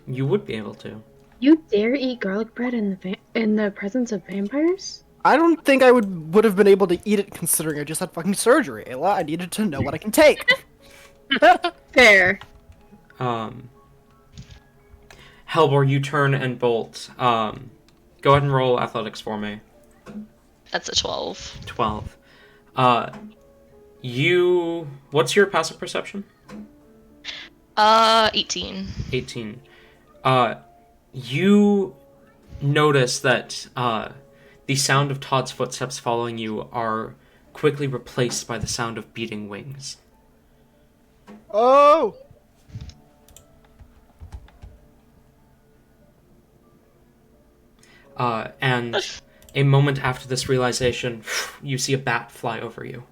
You would be able to. You dare eat garlic bread in the presence of vampires? I don't think I would have been able to eat it considering I just had fucking surgery, Ayla. I needed to know what I can take. Fair. Hellebore, you turn and bolt. Go ahead and roll athletics for me. that's a 12. 12. What's your passive perception? 18. 18. You notice that the sound of Todd's footsteps following you are quickly replaced by the sound of beating wings. Oh! And a moment after this realization, you see a bat fly over you.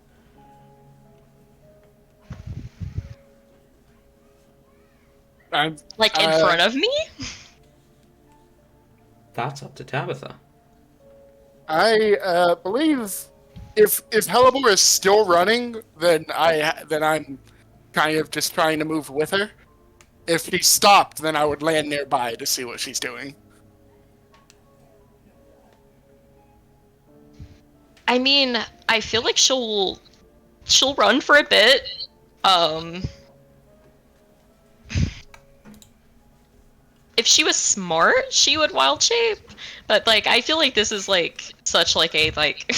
Like in front of me? That's up to Tabitha. I believe if Hellebore is still running, then I'm kind of just trying to move with her. If she stopped, then I would land nearby to see what she's doing. I mean, I feel like she'll run for a bit. If she was smart, she would wild shape. But like, I feel like this is like such like a like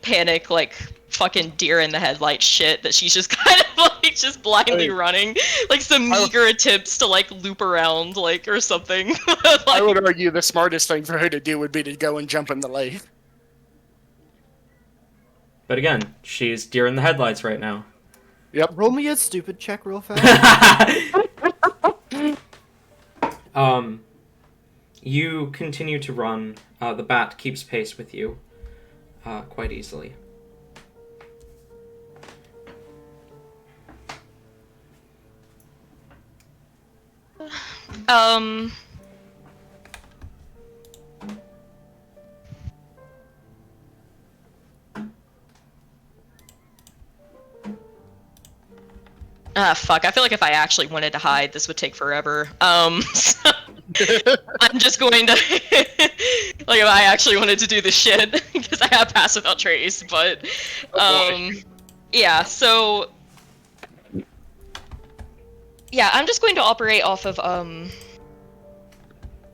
panic like fucking deer in the headlight shit that she's just kind of like just blindly running, like some meager attempts to like loop around like or something. Like, I would argue the smartest thing for her to do would be to go and jump in the lake. But again, she's deer in the headlights right now. Yep. Roll me a stupid check real fast. You continue to run. The bat keeps pace with you quite easily. Fuck. I feel like if I actually wanted to hide, this would take forever. So I'm just going to like if I actually wanted to do this shit because I have pass without trace, but yeah. So yeah, I'm just going to operate off of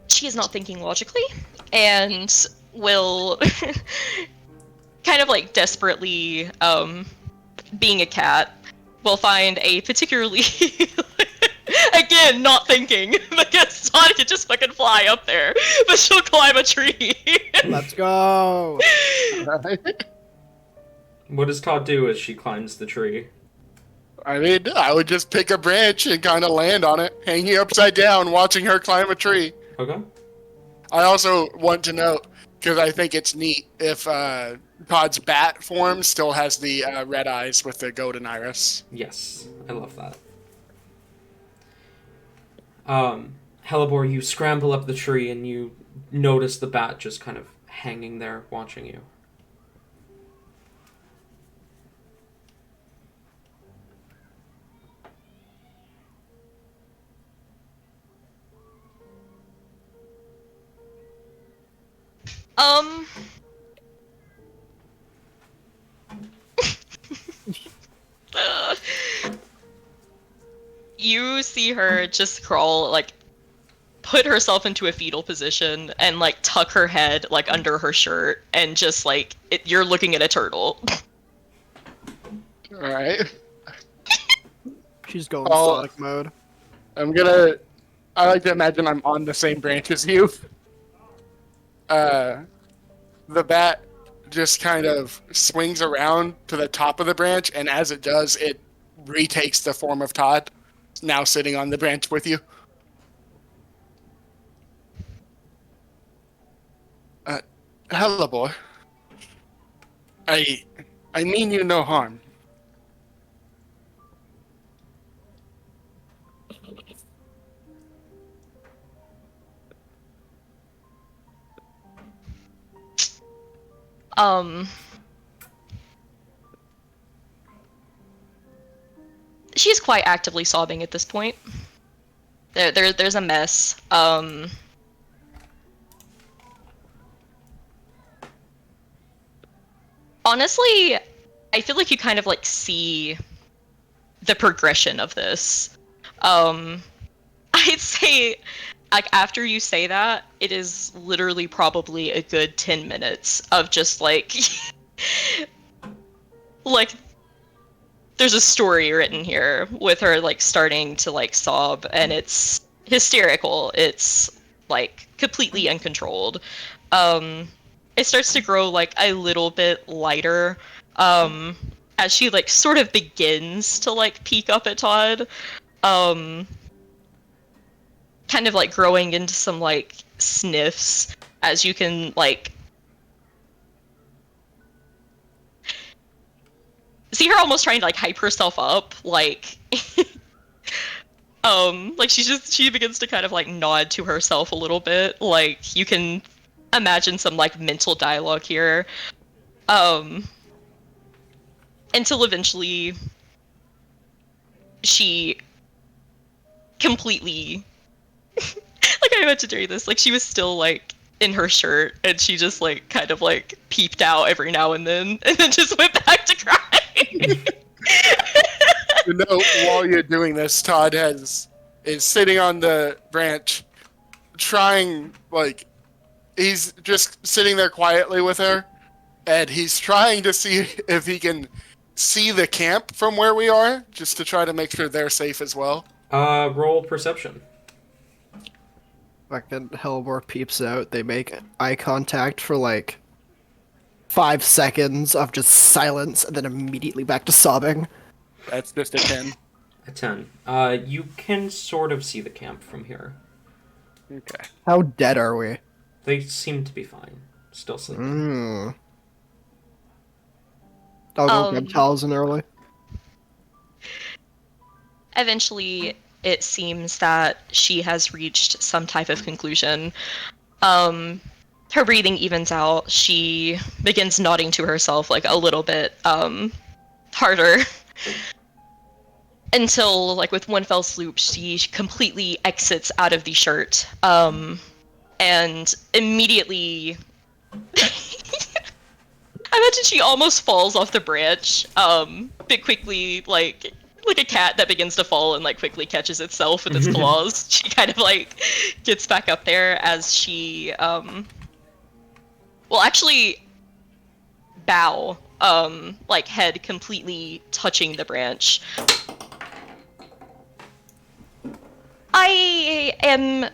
she is not thinking logically and will kind of like desperately being a cat will find a particularly again not thinking because Todd could just fucking fly up there, but she'll climb a tree. Let's go. What does Todd do as she climbs the tree? I mean, I would just pick a branch and kind of land on it, hanging upside down, watching her climb a tree. Okay. I also want to note, because I think it's neat, if Todd's bat form still has the red eyes with the golden iris. Yes, I love that. Hellebore, you scramble up the tree and you notice the bat just kind of hanging there watching you. You see her just crawl, like, put herself into a fetal position and, like, tuck her head, like, under her shirt, and just, like, you're looking at a turtle. Alright. She's going Oh. Sonic mode. I like to imagine I'm on the same branch as you. The bat just kind of swings around to the top of the branch, and as it does, it retakes the form of Todd, now sitting on the branch with you. Hellebore. I mean you no harm. She's quite actively sobbing at this point. There's a mess. Honestly, I feel like you kind of like see the progression of this. I'd say, like, after you say that, it is literally probably a good 10 minutes of just like like there's a story written here with her like starting to like sob, and it's hysterical. It's like completely uncontrolled. It starts to grow like a little bit lighter as she like sort of begins to like peek up at Todd. Kind of like growing into some like sniffs as you can like see her almost trying to like hype herself up, like like she begins to kind of like nod to herself a little bit, like you can imagine some like mental dialogue here, until eventually she completely like I imagine during this, like she was still like in her shirt and she just like kind of like peeped out every now and then just went back to crying. You know, while you're doing this, Todd is sitting on the branch, trying, like, he's just sitting there quietly with her, and he's trying to see if he can see the camp from where we are, just to try to make sure they're safe as well. Roll perception. Fucking Hellebore peeps out. They make eye contact for like 5 seconds of just silence, and then immediately back to sobbing. That's just a 10. A 10. You can sort of see the camp from here. Okay. How dead are we? They seem to be fine. Still sleeping. I'll go grab Taliesin early. Eventually, it seems that she has reached some type of conclusion. Her breathing evens out. She begins nodding to herself like a little bit harder. Until, like, with one fell swoop, she completely exits out of the shirt. And immediately... I imagine she almost falls off the branch, but quickly, like a cat that begins to fall and, like, quickly catches itself with its claws. She kind of, like, gets back up there as she, well, actually, bow, like, head completely touching the branch. I am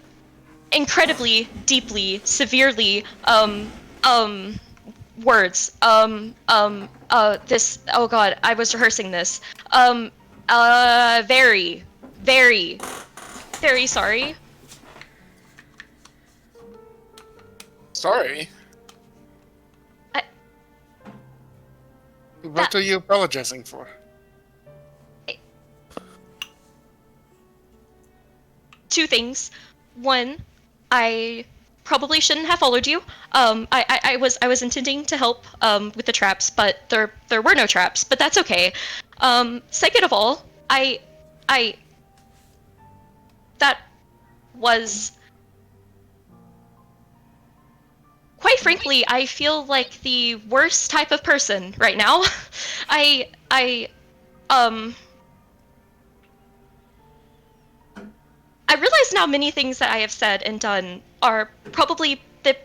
incredibly, deeply, severely, words, this, oh god, I was rehearsing this, very, very, very sorry. Sorry? What are you apologizing for? Two things. One, I probably shouldn't have followed you. I was intending to help with the traps, but there were no traps, but that's okay. Second of all, that was, quite frankly, I feel like the worst type of person right now. I realize now many things that I have said and done are probably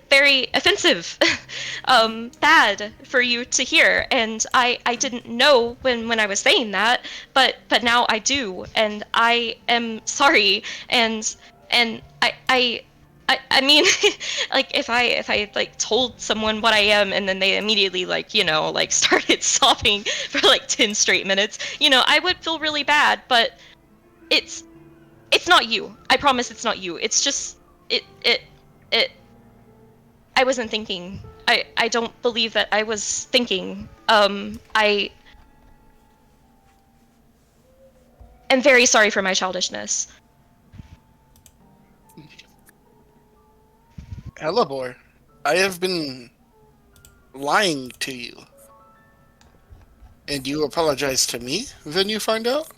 very offensive, bad for you to hear, and I didn't know when I was saying that, but now I do, and I am sorry, and I mean, like, if I like told someone what I am and then they immediately, like, you know, like started sobbing for like 10 straight minutes, you know, I would feel really bad, but it's not you. I promise it's not you. It's just, I I wasn't thinking. I don't believe that I was thinking. I am very sorry for my childishness. Hellebore, I have been lying to you. And you apologize to me when you find out?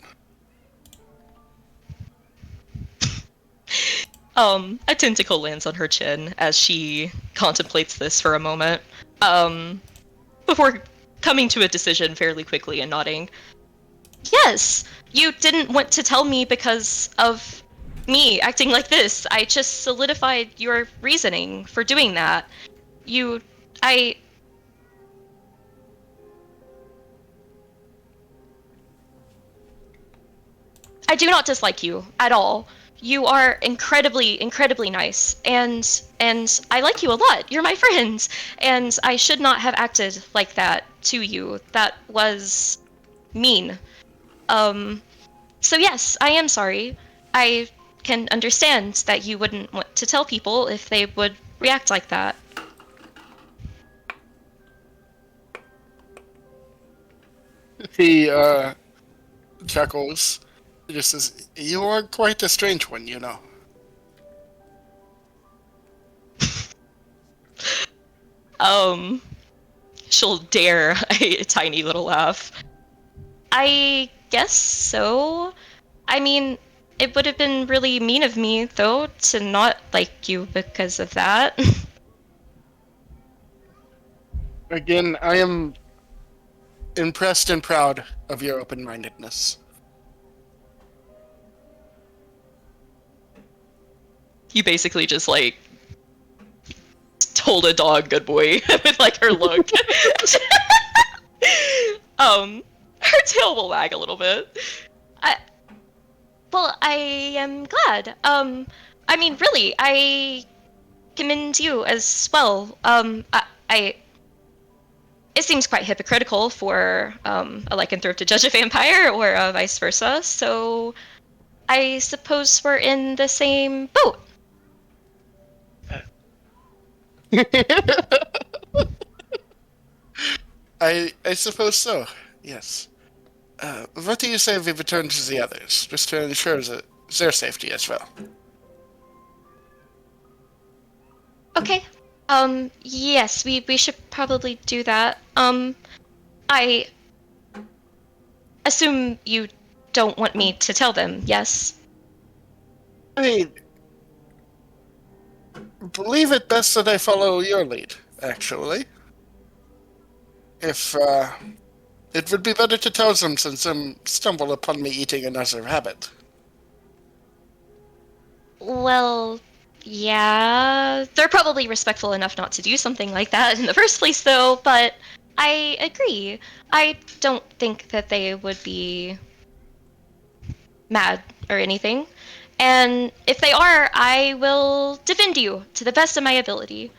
A tentacle lands on her chin as she contemplates this for a moment, before coming to a decision fairly quickly and nodding. Yes, you didn't want to tell me because of me acting like this. I just solidified your reasoning for doing that. I do not dislike you at all. You are incredibly, incredibly nice, and I like you a lot. You're my friend, and I should not have acted like that to you. That was mean. So yes, I am sorry. I can understand that you wouldn't want to tell people if they would react like that. He, chuckles. He just says, you are quite a strange one, you know. She'll dare a tiny little laugh. I guess so. I mean, it would have been really mean of me, though, to not like you because of that. Again, I am impressed and proud of your open-mindedness. You basically just, like, told a dog good boy with, like, her look. Her tail will wag a little bit. Well, I am glad. I mean, really, I commend you as well. It seems quite hypocritical for a lycanthrope to judge a vampire, or vice versa. So, I suppose we're in the same boat. I suppose so, yes. What do you say if we return to the others, just to ensure their safety as well? Okay. Yes, we should probably do that. I assume you don't want me to tell them, yes? I believe it best that I follow your lead, actually. If, it would be better to tell them since some stumble upon me eating another rabbit. Well, yeah. They're probably respectful enough not to do something like that in the first place, though, but I agree. I don't think that they would be mad or anything. And if they are, I will defend you to the best of my ability.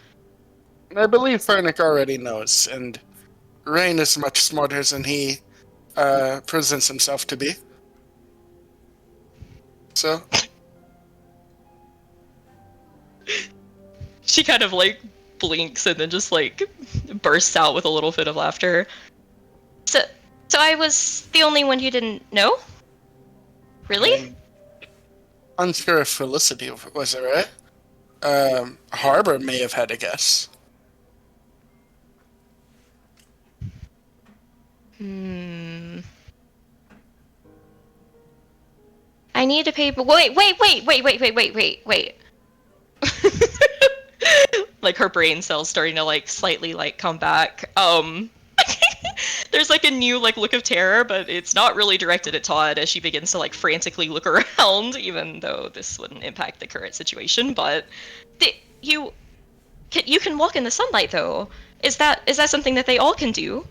I believe Fernick already knows, and Rain is much smarter than he presents himself to be. So, She kind of, like, blinks and then just, like, bursts out with a little fit of laughter. So I was the only one who didn't know? Really? unsure if Felicity was it, right? Harbor may have had a guess. I need to pay. Wait. Like, her brain cells starting to, like, slightly, like, come back. There's, like, a new, like, look of terror, but it's not really directed at Todd as she begins to, like, frantically look around, even though this wouldn't impact the current situation, but you can walk in the sunlight, though. Is that something that they all can do?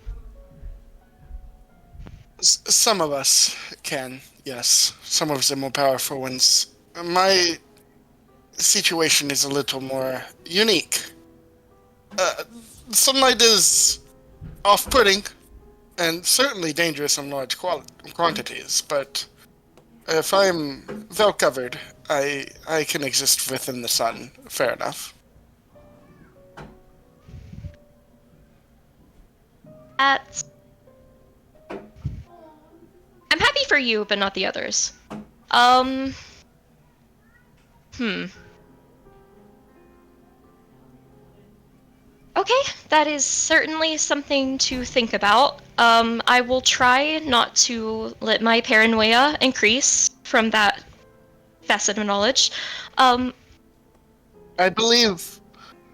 Some of us can, yes. Some of the more powerful ones. My situation is a little more unique. Sunlight is off-putting, and certainly dangerous in large quantities, but if I'm well covered, I can exist within the sun, fair enough. that. I'm happy for you, but not the others. Okay, that is certainly something to think about. I will try not to let my paranoia increase from that facet of knowledge. I believe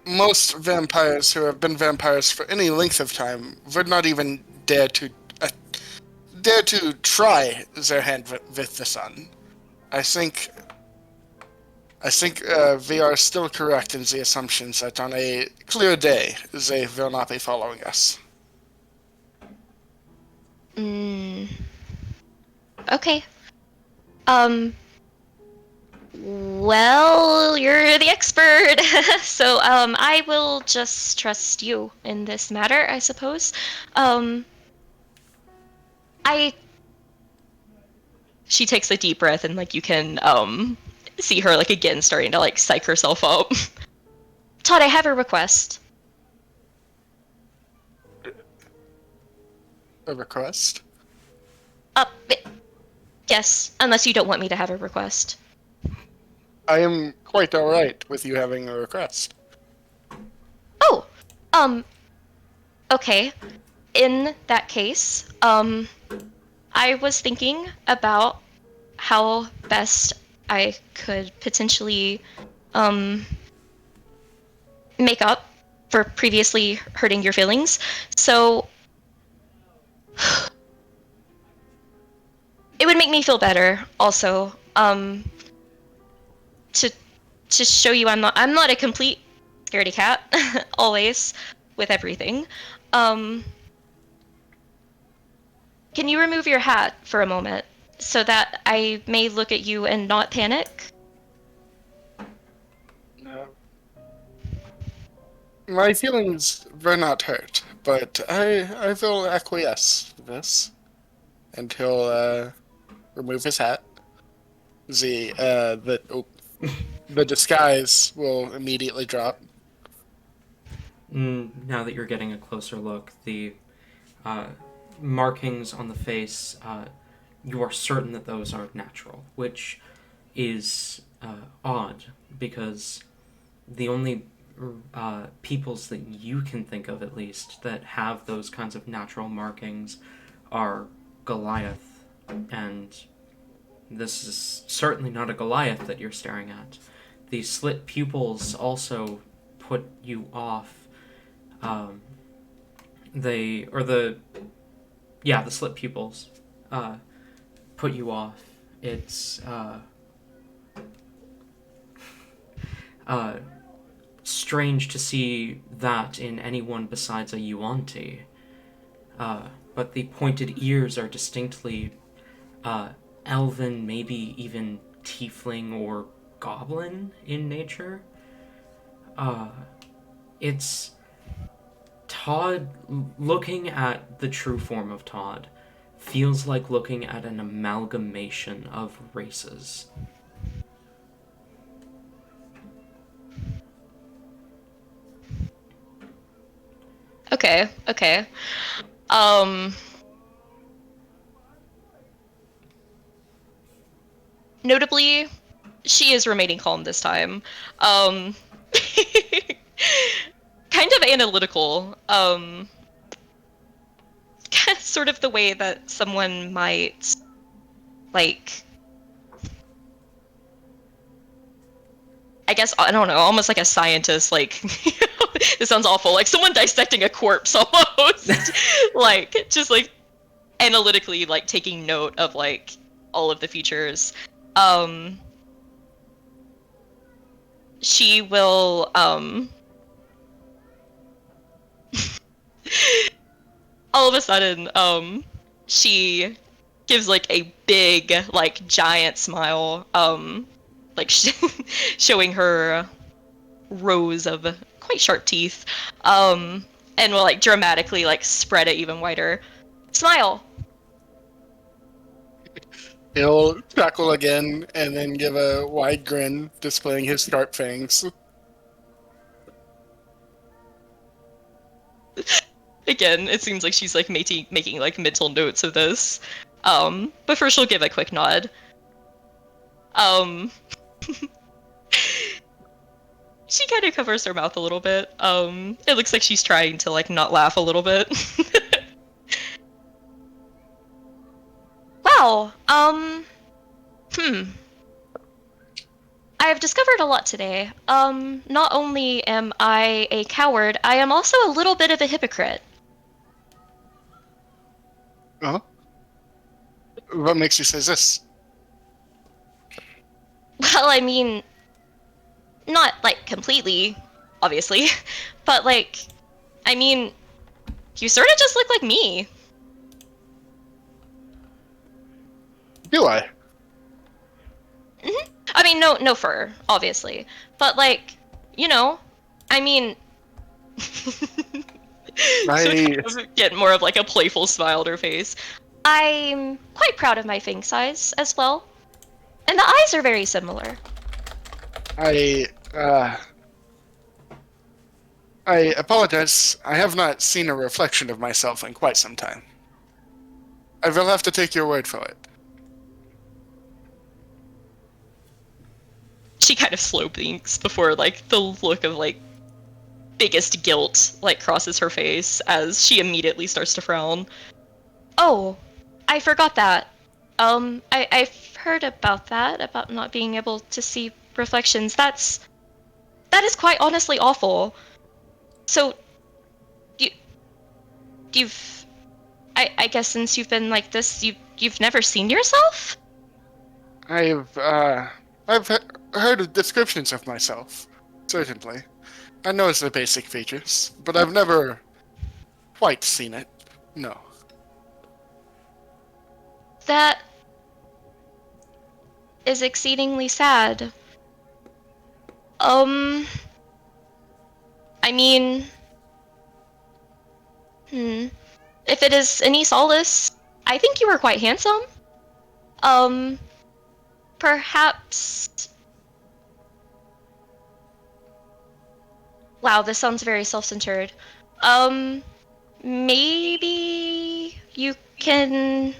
most vampires who have been vampires for any length of time would not even dare to try their hand with the sun. I think we are still correct in the assumptions that on a clear day they will not be following us. Okay. Well, you're the expert, so I will just trust you in this matter, I suppose. She takes a deep breath, and like you can see her like again starting to like psych herself up. Todd, I have a request. A request? Yes, unless you don't want me to have a request. I am quite alright with you having a request. Oh, okay. In that case, I was thinking about how best I could potentially, make up for previously hurting your feelings. So, it would make me feel better, also, to show you I'm not a complete scaredy cat, always, with everything. Can you remove your hat for a moment, so that I may look at you and not panic? My feelings were not hurt, but I will acquiesce to this. And he'll remove his hat. The disguise will immediately drop. Now that you're getting a closer look, the markings on the face, you are certain that those are natural, which is odd, because the only peoples that you can think of, at least, that have those kinds of natural markings are Goliath, and this is certainly not a Goliath that you're staring at. The slit pupils also put you off. The slit pupils put you off. It's strange to see that in anyone besides a Yuan-Ti. But the pointed ears are distinctly elven, maybe even tiefling or goblin in nature. It's Todd. Looking at the true form of Todd feels like looking at an amalgamation of races. Okay. Notably, she is remaining calm this time. Kind of analytical. Sort of the way that someone might, like, I guess, I don't know, almost like a scientist, like, this sounds awful, like someone dissecting a corpse almost. Like, just like analytically, like, taking note of like all of the features. She will all of a sudden she gives like a big, like, giant smile, like showing her rows of quite sharp teeth, and will like dramatically like spread it even wider. Smile. He'll chuckle again and then give a wide grin, displaying his sharp fangs. Again, it seems like she's like making like mental notes of this. But first she'll give a quick nod. Um, she kind of covers her mouth a little bit. It looks like she's trying to like not laugh a little bit. Wow. I have discovered a lot today. Not only am I a coward, I am also a little bit of a hypocrite. Huh? What makes you say this? Well, I mean, not like completely, obviously, but like, I mean, you sort of just look like me. Do I? I mean, no fur, obviously, but like, you know, I mean, So kind of get more of like a playful smile on her face. I'm quite proud of my fang size as well, and the eyes are very similar. I apologize. I have not seen a reflection of myself in quite some time. I will have to take your word for it. She kind of slow blinks before like the look of like biggest guilt like crosses her face as she immediately starts to frown. Oh, I forgot that. I've heard about that, about not being able to see reflections. That is quite honestly awful. So, you've, I guess since you've been like this, you've never seen yourself? I've heard of descriptions of myself, certainly. I know the basic features, but I've never quite seen it. No. That is exceedingly sad. I mean, if it is any solace, I think you were quite handsome. Perhaps. Wow, this sounds very self-centered. Maybe you can.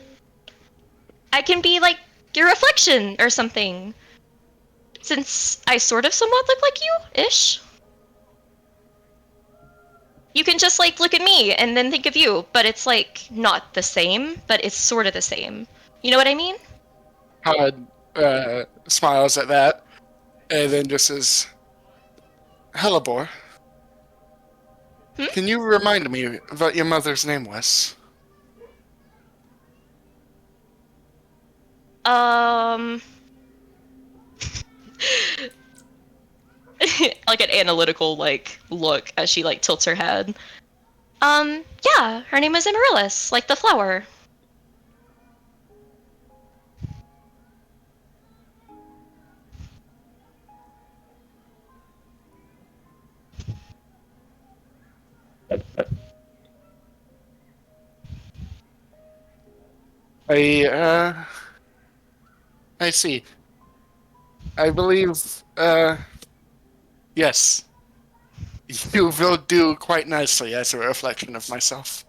I can be like your reflection or something. Since I sort of somewhat look like you, ish. You can just like look at me and then think of you, but it's like not the same, but it's sort of the same. You know what I mean? Howard smiles at that, and then just says, Hellebore, can you remind me what your mother's name was? Like an analytical like look as she like tilts her head. Yeah, her name is Amaryllis, like the flower. I see. I believe, yes. You will do quite nicely as a reflection of myself.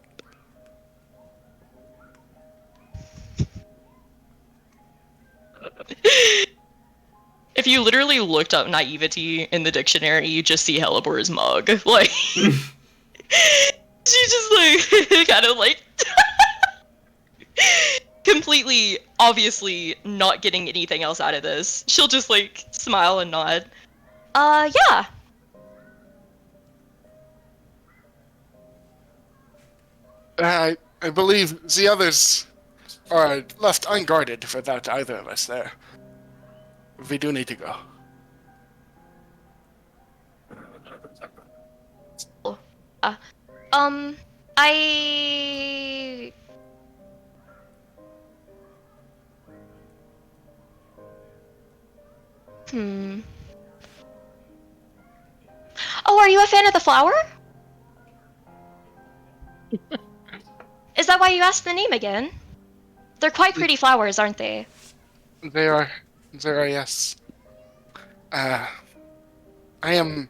If you literally looked up naivety in the dictionary, you just see Hellebore's mug. Like she's just like kind of like completely obviously not getting anything else out of this. She'll just like smile and nod. Yeah. I believe the others are left unguarded without either of us there. We do need to go. I... Oh, are you a fan of the flower? Is that why you asked the name again? They're quite pretty flowers, aren't they? They are, yes. I am,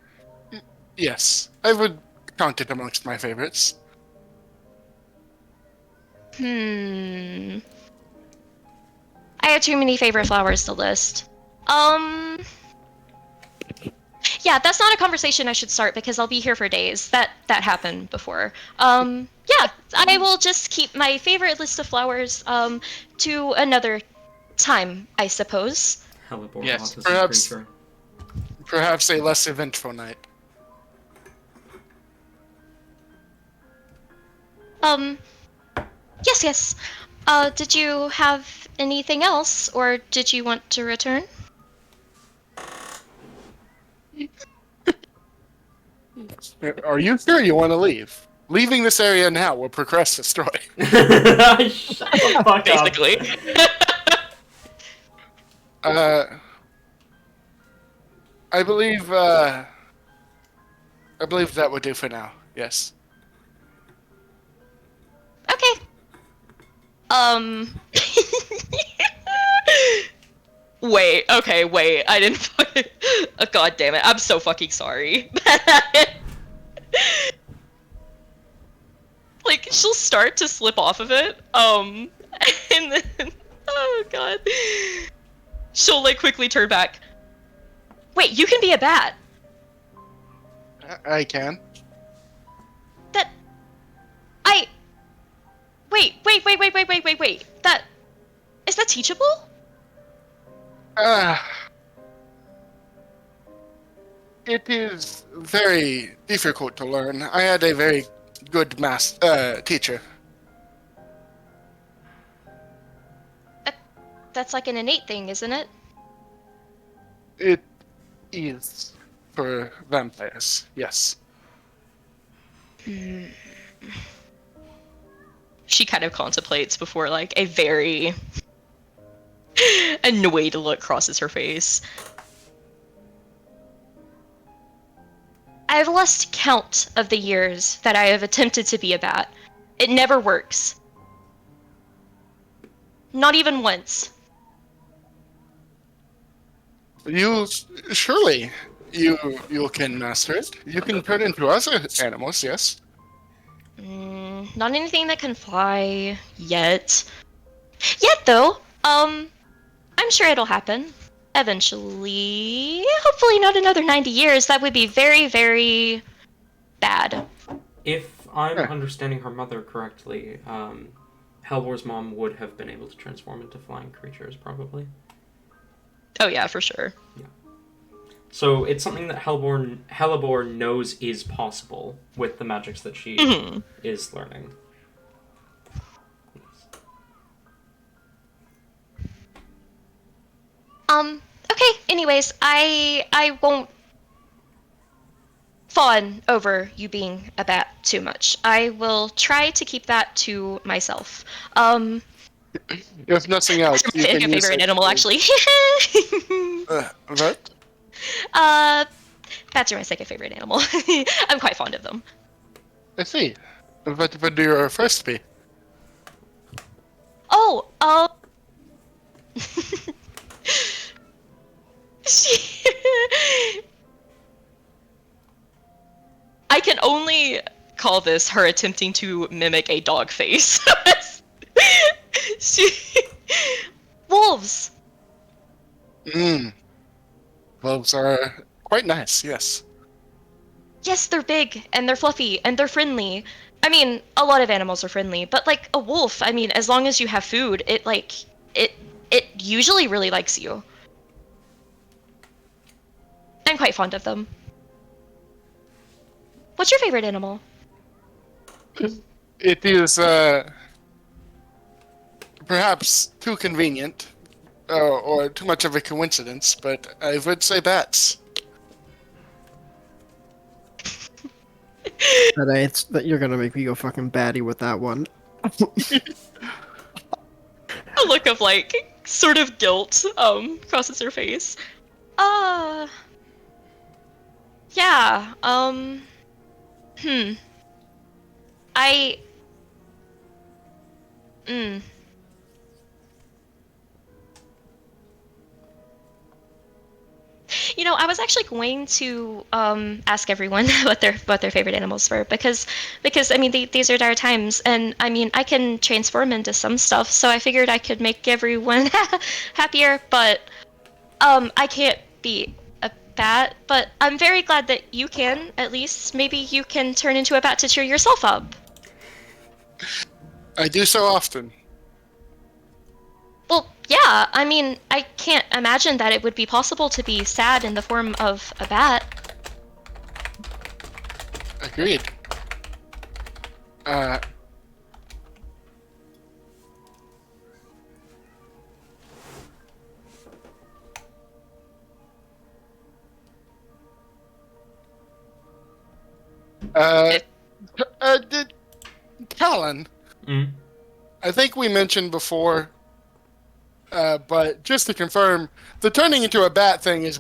yes, I would count it amongst my favorites. I have too many favorite flowers to list. Yeah, that's not a conversation I should start because I'll be here for days. That happened before. Yeah, I will just keep my favorite list of flowers to another time, I suppose. Hellebore Yes, autism creature. perhaps a less eventful night. Yes. Did you have anything else, or did you want to return? Are you sure you want to leave? Leaving this area now will progress the story. Shut the fuck Basically. I believe that would do for now. Yes. Okay. Wait, okay, wait. I didn't fucking... Oh, God damn it. I'm so fucking sorry. Like, she'll start to slip off of it, and then... Oh, God. She'll, like, quickly turn back. Wait, you can be a bat. I can. That... I... Wait. That... Is that teachable? It is very difficult to learn. I had a very good teacher. That's like an innate thing, isn't it? It is for vampires, yes. She kind of contemplates before, like, a very annoyed look crosses her face. I've lost count of the years that I have attempted to be a bat. It never works. Not even once. Surely you can master it. You can turn into other animals, yes. Not anything that can fly yet. Yet though, I'm sure it'll happen. Eventually. Hopefully not another 90 years. That would be very, very bad. If I'm understanding her mother correctly, Hellebore's mom would have been able to transform into flying creatures, probably. Oh yeah, for sure. Yeah. So it's something that Hellebore knows is possible with the magics that she is learning. Okay, anyways, I won't fawn over you being a bat too much. I will try to keep that to myself. If nothing else, That's you my can use favorite it animal, to- actually. What? Bats are my second favorite animal. I'm quite fond of them. I see. What would your first be? Oh, I can only call this her attempting to mimic a dog face. She... wolves. Wolves are quite nice, yes. Yes, they're big and they're fluffy and they're friendly. I mean, a lot of animals are friendly, but like a wolf, I mean, as long as you have food, it usually really likes you. I'm quite fond of them. What's your favorite animal? It is perhaps too convenient, or too much of a coincidence, but I would say bats. That you're gonna make me go fucking batty with that one. A look of like sort of guilt crosses her face. Yeah, I... I was actually going to ask everyone what their favorite animals were because I mean these are dire times, and I mean I can transform into some stuff, so I figured I could make everyone happier. But I can't be a bat. But I'm very glad that you can. At least maybe you can turn into a bat to cheer yourself up. I do so often. Well, yeah, I mean, I can't imagine that it would be possible to be sad in the form of a bat. Agreed. Callan, Mm. I think we mentioned before, but just to confirm, the turning into a bat thing is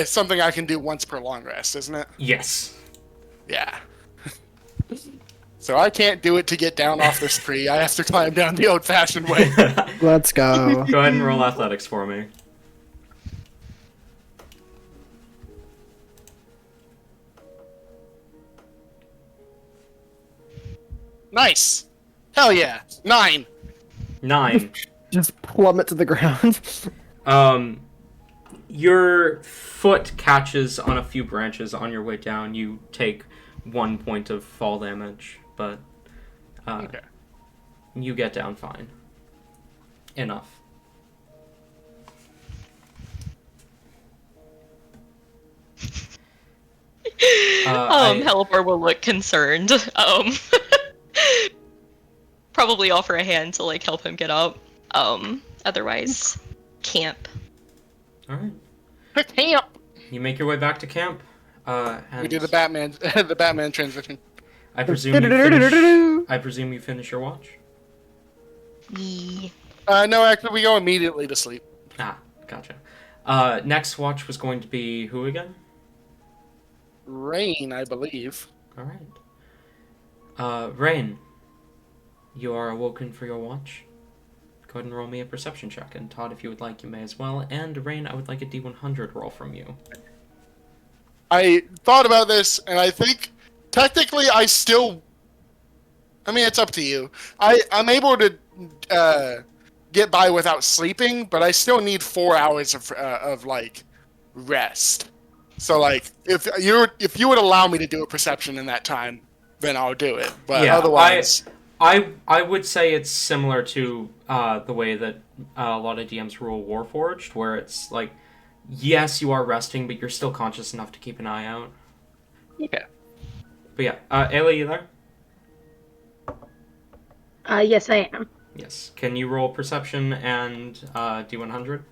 something I can do once per long rest, isn't it? Yes. Yeah. So I can't do it to get down off this tree. I have to climb down the old-fashioned way. Let's go. Go ahead and roll athletics for me. Nice. Hell yeah. 9. 9. Just plummet to the ground. Your foot catches on a few branches on your way down. You take 1 point of fall damage, but Okay. you get down fine. Enough. Hellebore will look concerned. Probably offer a hand to like help him get up. Otherwise, camp. All right. Camp. You make your way back to camp. And We do the Batman, the Batman transition. I presume you finish your watch. Yee. No, actually, we go immediately to sleep. Ah, gotcha. Next watch was going to be who again? Rain, I believe. All right. Rain, you are awoken for your watch. Go ahead and roll me a perception check, and Todd, if you would like, you may as well. And Rain, I would like a D100 roll from you. I thought about this, and I think technically I still. I mean, it's up to you. I'm able to get by without sleeping, but I still need 4 hours of like rest. So like, if you would allow me to do a perception in that time, then I'll do it. But Yeah, otherwise, I would say it's similar to the way that a lot of DMs rule Warforged, where it's like, yes, you are resting, but you're still conscious enough to keep an eye out. okay. But yeah, Ayla, you there? Yes, I am. Yes. Can you roll perception and D100?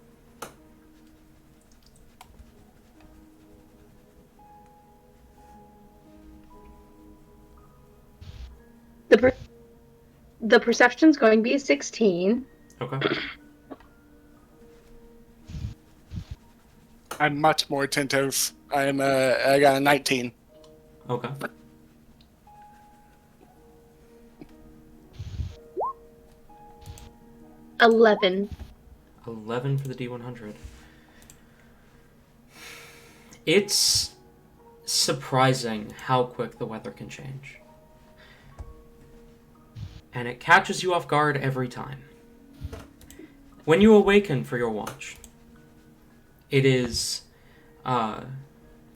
The perception's going to be a 16. Okay. I'm much more attentive. I got a 19. Okay. $11. 11 for the D100. It's surprising how quick the weather can change. And it catches you off guard every time. When you awaken for your watch, it is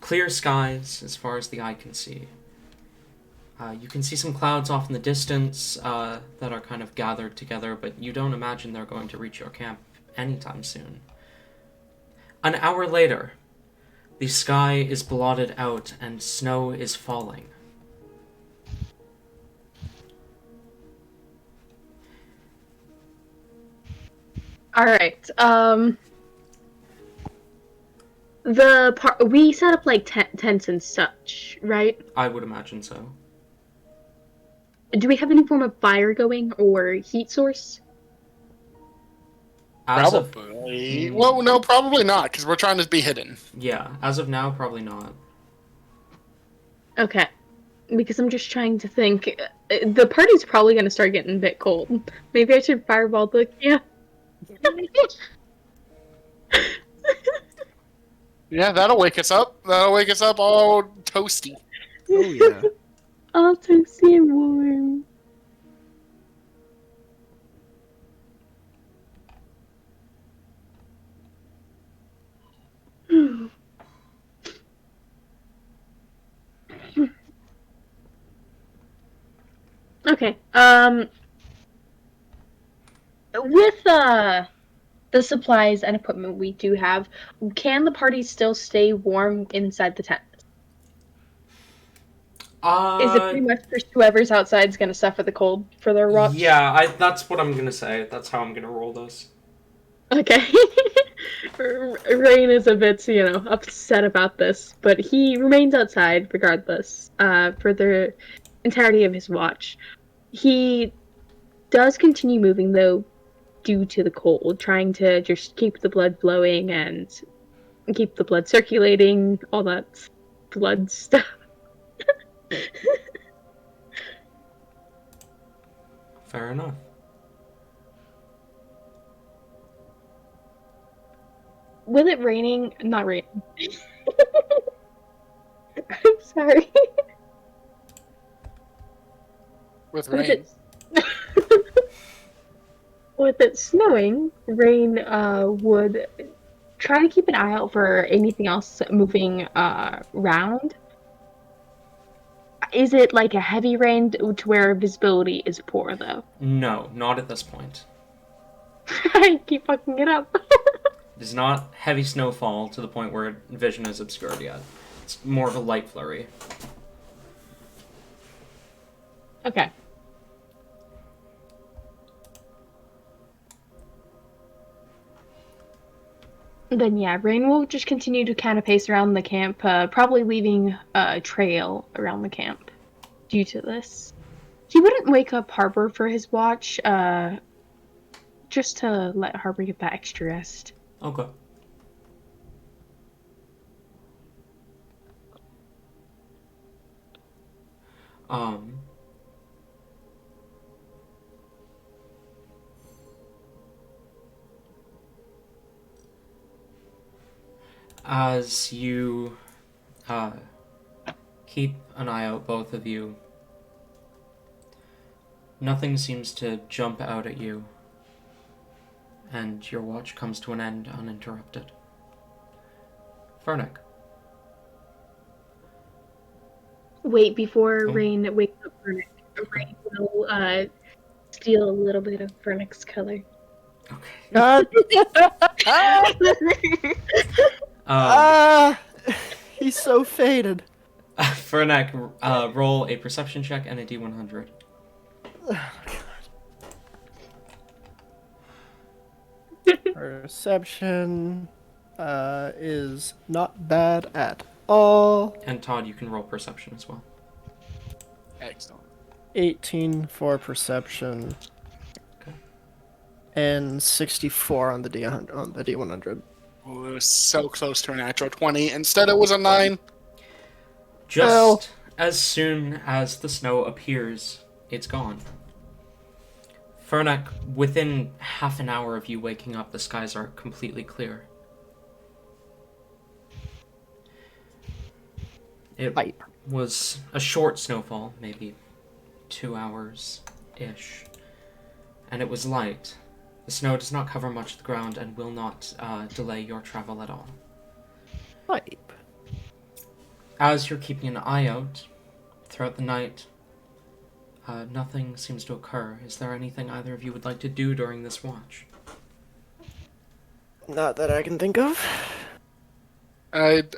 clear skies as far as the eye can see. You can see some clouds off in the distance that are kind of gathered together, but you don't imagine they're going to reach your camp anytime soon. An hour later, the sky is blotted out and snow is falling. All right. We set up like tents and such, right? I would imagine so. Do we have any form of fire going or heat source? As of, Probably. Well, no, probably not, because we're trying to be hidden. yeah, as of now, probably not. Okay. Because I'm just trying to think. The party's probably going to start getting a bit cold. Maybe I should fireball the... Yeah. Yeah, that'll wake us up. That'll wake us up all toasty. Oh yeah. All toasty and warm. Okay. With the supplies and equipment we do have, can the party still stay warm inside the tent? Is it pretty much just whoever's outside is gonna suffer the cold for their watch? Yeah, that's what I'm gonna say. That's how I'm gonna roll this. Okay. Rain is a bit, upset about this, but he remains outside regardless, for the entirety of his watch. He does continue moving, though, due to the cold, trying to just keep the blood flowing and keep the blood circulating, all that blood stuff. Fair enough. With it raining, not raining. I'm sorry. With rain. With it snowing, Rain would try to keep an eye out for anything else moving around. Is it like a heavy rain to where visibility is poor, though? No, not at this point. I keep fucking it up. It is not heavy snowfall to the point where vision is obscured yet. It's more of a light flurry. Okay. Then yeah, Rain will just continue to kind of pace around the camp, probably leaving a trail around the camp due to this. He wouldn't wake up Harbor for his watch, just to let Harbor get that extra rest. Okay. As you keep an eye out, both of you, nothing seems to jump out at you, and your watch comes to an end uninterrupted. Fernick. Wait, before Oh. Rain wakes up Fernick, Rain will steal a little bit of Fernick's color. Okay. He's so faded. Fernick, roll a perception check and a D100. Perception is not bad at all. And Todd, you can roll perception as well. Excellent. 18 for perception. Okay. And 64 on the D100. Oh, it was so close to a natural 20. Instead, it was a 9. Just Well. as soon as the snow appears, it's gone. Fernick, within half an hour of you waking up, the skies are completely clear. It Pipe. was a short snowfall, maybe 2 hours-ish, and it was light. The snow does not cover much of the ground and will not delay your travel at all. Pipe. As you're keeping an eye out throughout the night, nothing seems to occur. Is there anything either of you would like to do during this watch? Not that I can think of. I'd,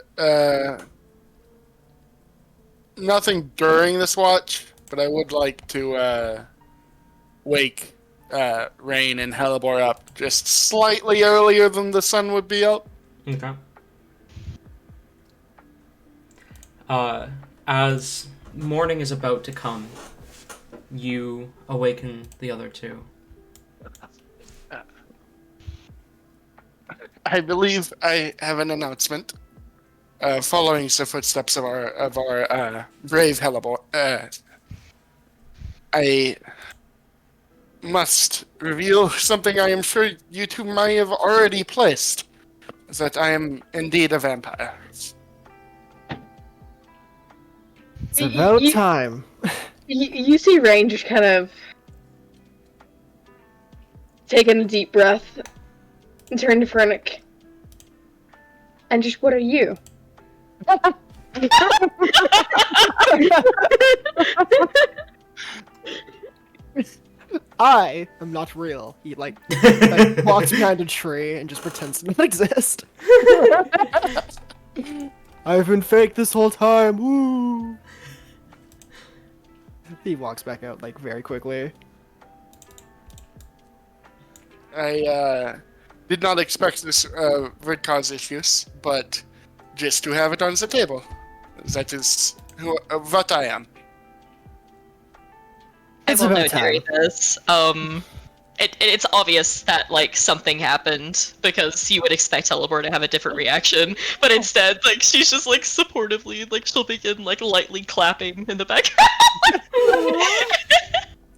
nothing during this watch, but I would like to, wake, Rain and Hellebore up just slightly earlier than the sun would be out. Okay. As morning is about to come, you awaken the other two. I believe I have an announcement. Following the footsteps of our brave Hellebore, I must reveal something I am sure you two may have already placed. that I am indeed a vampire. It's about You- time. You see Rain just kind of taking a deep breath and turn to Fernic. And just, what are you? I am not real. He like walks behind a tree and just pretends to not exist. I've been fake this whole time. Woo! He walks back out like very quickly. I did not expect this would cause issues, but just to have it on the table. That is what I am. It's I will about note during this. It's obvious that like something happened because you would expect Hellebore to have a different reaction, but instead, like she's just like supportively, like she'll begin like lightly clapping in the background.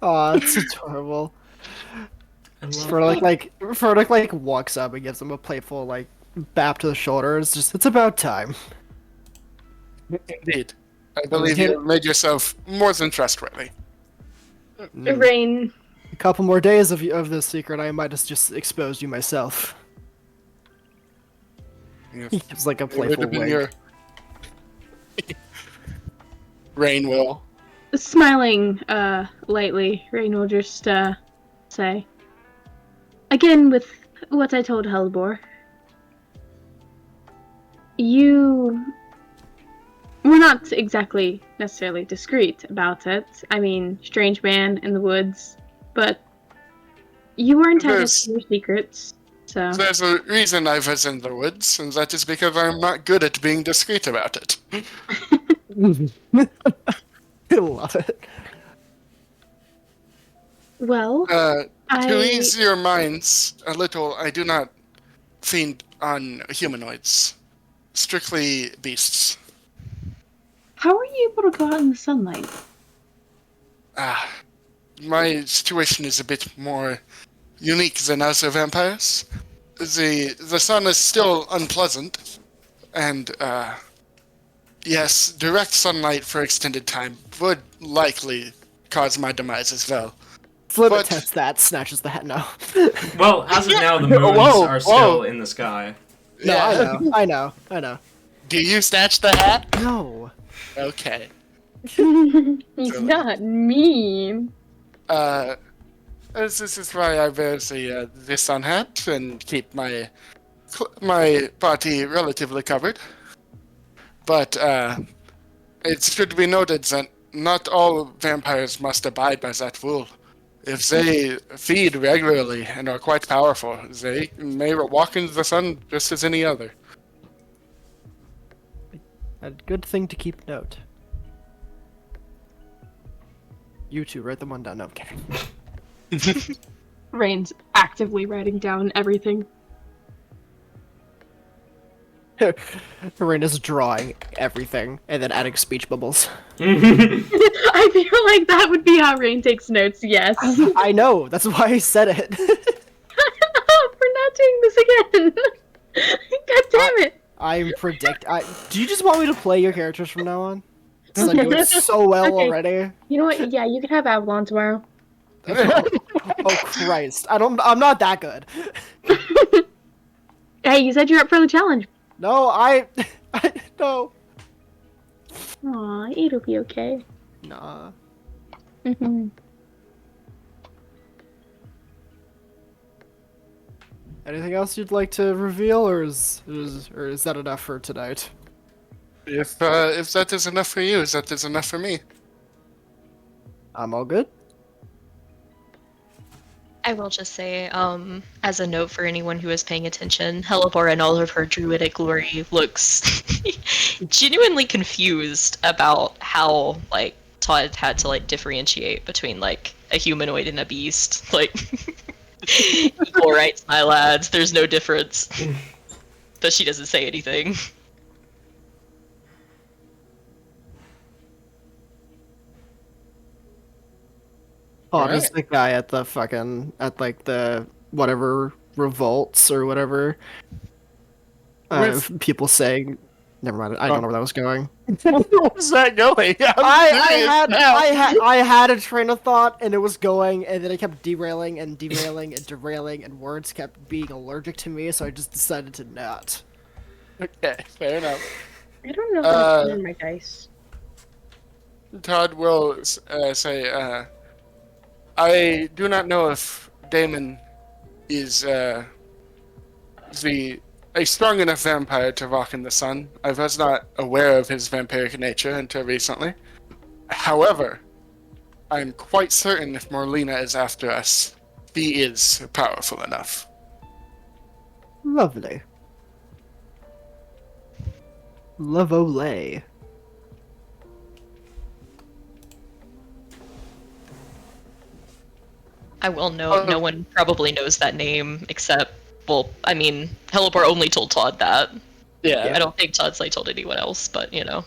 Aw, it's adorable. I love Furtick like walks up and gives him a playful like bap to the shoulder. It's about time. Indeed. I believe you made yourself more than trustworthy. Rain, A couple more days of this secret, I might have just exposed you myself. If He gives like a it would playful have been wink. your... Rain will. smiling lightly, Rain will just say, again with what I told Hellebore, you were not exactly necessarily discreet about it. I mean, strange man in the woods, but you were entitled There's- to your secrets, so... There's a reason I was in the woods, and that is because I'm not good at being discreet about it. I love it. Well, To I... ease your minds a little, I do not fiend on humanoids. Strictly beasts. How are you able to go out in the sunlight? My situation is a bit more unique than other vampires. The sun is still unpleasant, and yes, direct sunlight for extended time would likely cause my demise as well. Flip But- tests that, snatches the hat. No. Well, as of now, the moons Whoa, are whoa. still in the sky. No, Yeah. I know. Do you snatch the hat? No. Okay. He's not mean. This is why I wear the sun hat and keep my body relatively covered. But it should be noted that not all vampires must abide by that rule. If they feed regularly and are quite powerful, they may walk into the sun just as any other. A good thing to keep note. You two, write them one down. No, I'm kidding. Rain's actively writing down everything. Serena's drawing everything and then adding speech bubbles. I feel like that would be how Rain takes notes, yes. I know, that's why I said it. We're not doing this again. God damn it. Do you just want me to play your characters from now on? Since I do it so well Okay. already. You know what? Yeah, you can have Avalon tomorrow. Oh Christ. I'm not that good. Hey, you said you're up for the challenge. No, no. Aw, it'll be okay. Nah. Mhm. Anything else you'd like to reveal, or is that enough for tonight? If that is enough for you, that is enough for me. I'm all good. I will just say, as a note for anyone who is paying attention, Hellebore in all of her druidic glory looks genuinely confused about how, like, Todd had to, like, differentiate between, like, a humanoid and a beast. Like, equal rights, my lads, there's no difference. But she doesn't say anything. Oh, Alright. there's the guy at the whatever revolts or whatever. People saying, never mind. I don't know where that was going. Where was that going? I had a train of thought and it was going, and then it kept derailing and derailing and derailing, and words kept being allergic to me, so I just decided to not. Okay, fair enough. I don't know how to turn my dice. Todd will say, I do not know if Damon is a strong enough vampire to walk in the sun. I was not aware of his vampiric nature until recently. However, I'm quite certain if Morlina is after us, he is powerful enough. Lovely. Lovole. I will note, no one probably knows that name except, well, I mean, Hellebore only told Todd that. Yeah. I don't think Todd's like told anyone else, but you know.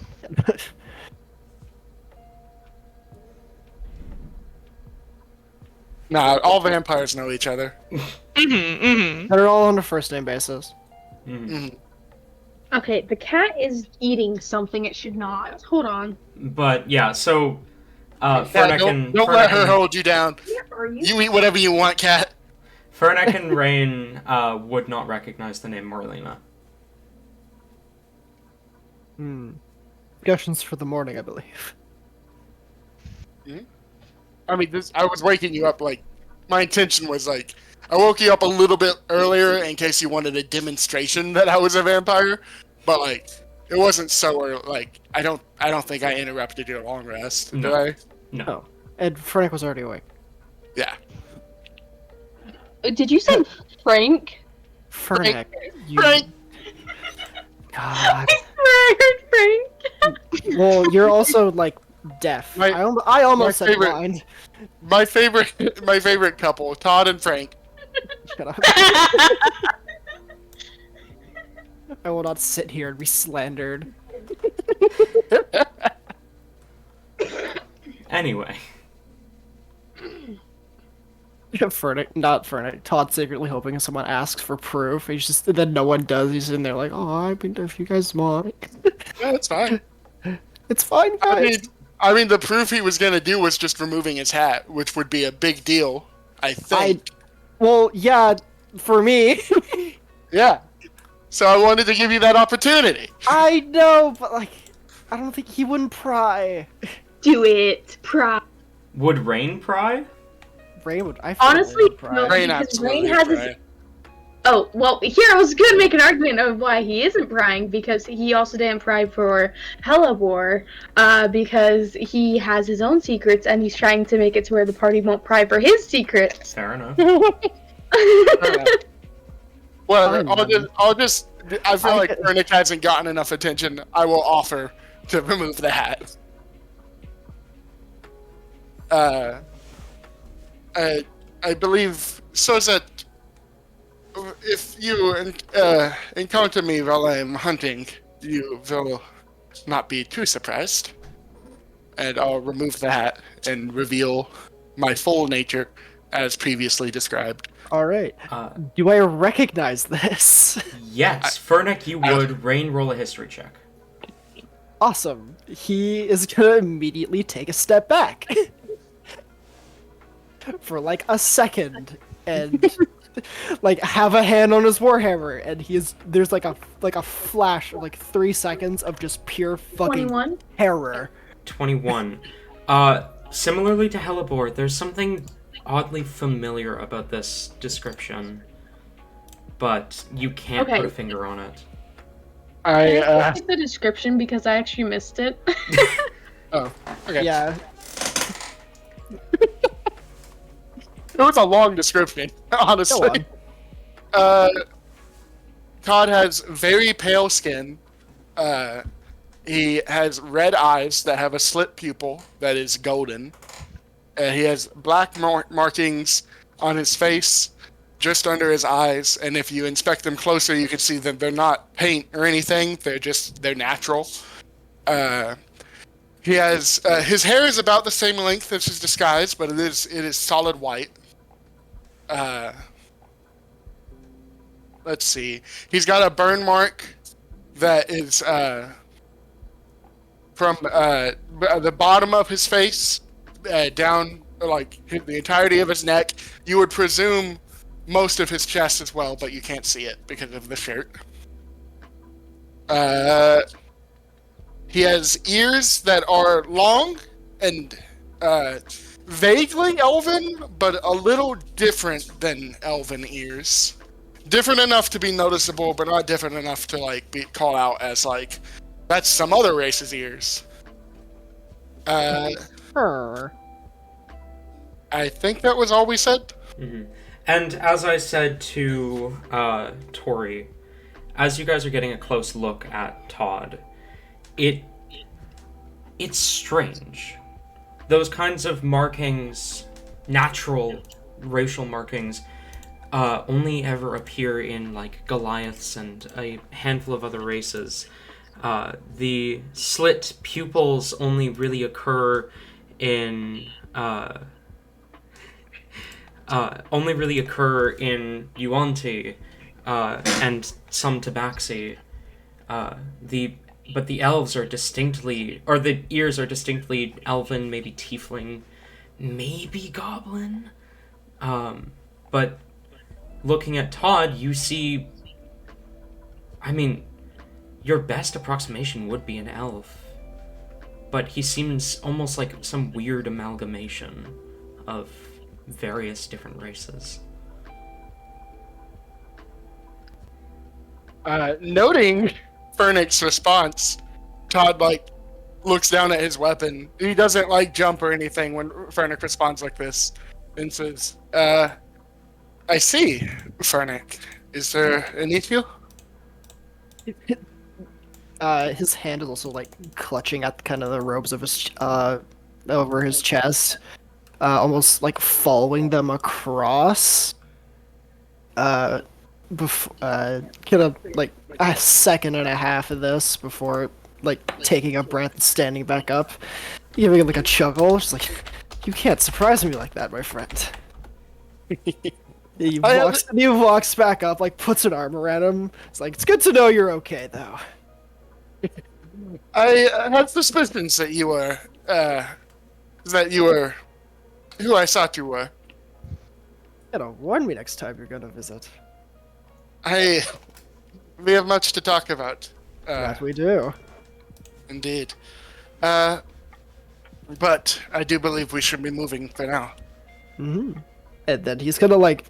Nah, all vampires know each other. They're all on a first name basis. Okay, the cat is eating something it should not. Hold on. But yeah, so Fernek Cat, and don't Fernek let her and- hold you down. Where are you? You eat whatever you want, cat. Fernek and Rain would not recognize the name Morlina. Discussions for the morning, I believe. I mean, I was waking you up, like, my intention was, like, I woke you up a little bit earlier in case you wanted a demonstration that I was a vampire, but, like, it wasn't so early, like, I don't think I interrupted your long rest, did No. I? No. Oh. And Frank was already awake. Yeah. Did you say Frank? Frank. Frank! God. I heard Frank. Well, you're also, like, deaf. My- I almost my said favorite- blind. My favorite couple, Todd and Frank. Shut up. I will not sit here and be slandered. Anyway. Not Fernick. Todd secretly hoping someone asks for proof. He's just, then no one does. He's in there like, oh, I mean, if you guys want, Yeah, it's fine. it's fine, guys. I mean, the proof he was gonna do was just removing his hat, which would be a big deal, I think. Well, yeah, for me. Yeah. So I wanted to give you that opportunity. I know, but like, I don't think he wouldn't pry. Do it, pry. Would Rain pry? Ray would. I feel like Ray Honestly, would pry. no. Rain Because absolutely. Rain has his- right? Oh, well, here I was gonna make an argument of why he isn't prying, because he also didn't pry for Hellebore, because he has his own secrets, and he's trying to make it to where the party won't pry for his secrets. Fair enough. Well, Fine, I'll just. I feel I like get- Vernick hasn't gotten enough attention. I will offer to remove the hat. I believe so that if you encounter me while I'm hunting, you will not be too surprised. And I'll remove the hat and reveal my full nature as previously described. All right. Uh, Do I recognize this? yes, Fernek, you would. Rain, roll a history check. Awesome. He is gonna immediately take a step back. For like a second, and like have a hand on his warhammer, and there's like a flash of like 3 seconds of just pure fucking 21? terror. 21. Similarly to Hellebore, there's something oddly familiar about this description, but you can't Okay. put a finger on it. Can I I get the description because I actually missed it? oh, okay. Yeah. It was a long description, honestly. Todd has very pale skin. He has red eyes that have a slit pupil that is golden. And he has black markings on his face, just under his eyes. And if you inspect them closer, you can see that they're not paint or anything. They're natural. He has his hair is about the same length as his disguise, but it is solid white. let's see. He's got a burn mark that is from the bottom of his face down, like the entirety of his neck. You would presume most of his chest as well, but you can't see it because of the shirt. He has ears that are long and vaguely elven, but a little different than elven ears. Different enough to be noticeable, but not different enough to like be called out as like that's some other race's ears. Her. I think that was all we said. Mm-hmm. And as I said to Tori, as you guys are getting a close look at Todd, it's strange. Those kinds of markings, natural racial markings, only ever appear in like Goliaths and a handful of other races. The slit pupils only really occur in Yuan-Ti, and some Tabaxi. But the elves are distinctly, or the ears are distinctly elven, maybe tiefling, maybe goblin. But looking at Todd, you see, I mean, your best approximation would be an elf. But he seems almost like some weird amalgamation of various different races. Noting Fernix's response, Todd like looks down at his weapon. He doesn't like jump or anything when Fernix responds like this, and says, "I see, Fernix. Is there an issue?" His hand is also like clutching at kind of the robes of his over his chest, almost like following them across. Kind of like a second and a half of this before like taking a breath and standing back up, giving like a chuckle. Just like, you can't surprise me like that, my friend. He walks back up, like puts an arm around him. It's like, it's good to know you're okay though. I had suspicions that you were who I thought you were. You gotta warn me next time you're gonna visit. We have much to talk about. That we do. Indeed. But I do believe we should be moving for now. Mm-hmm. And then he's gonna like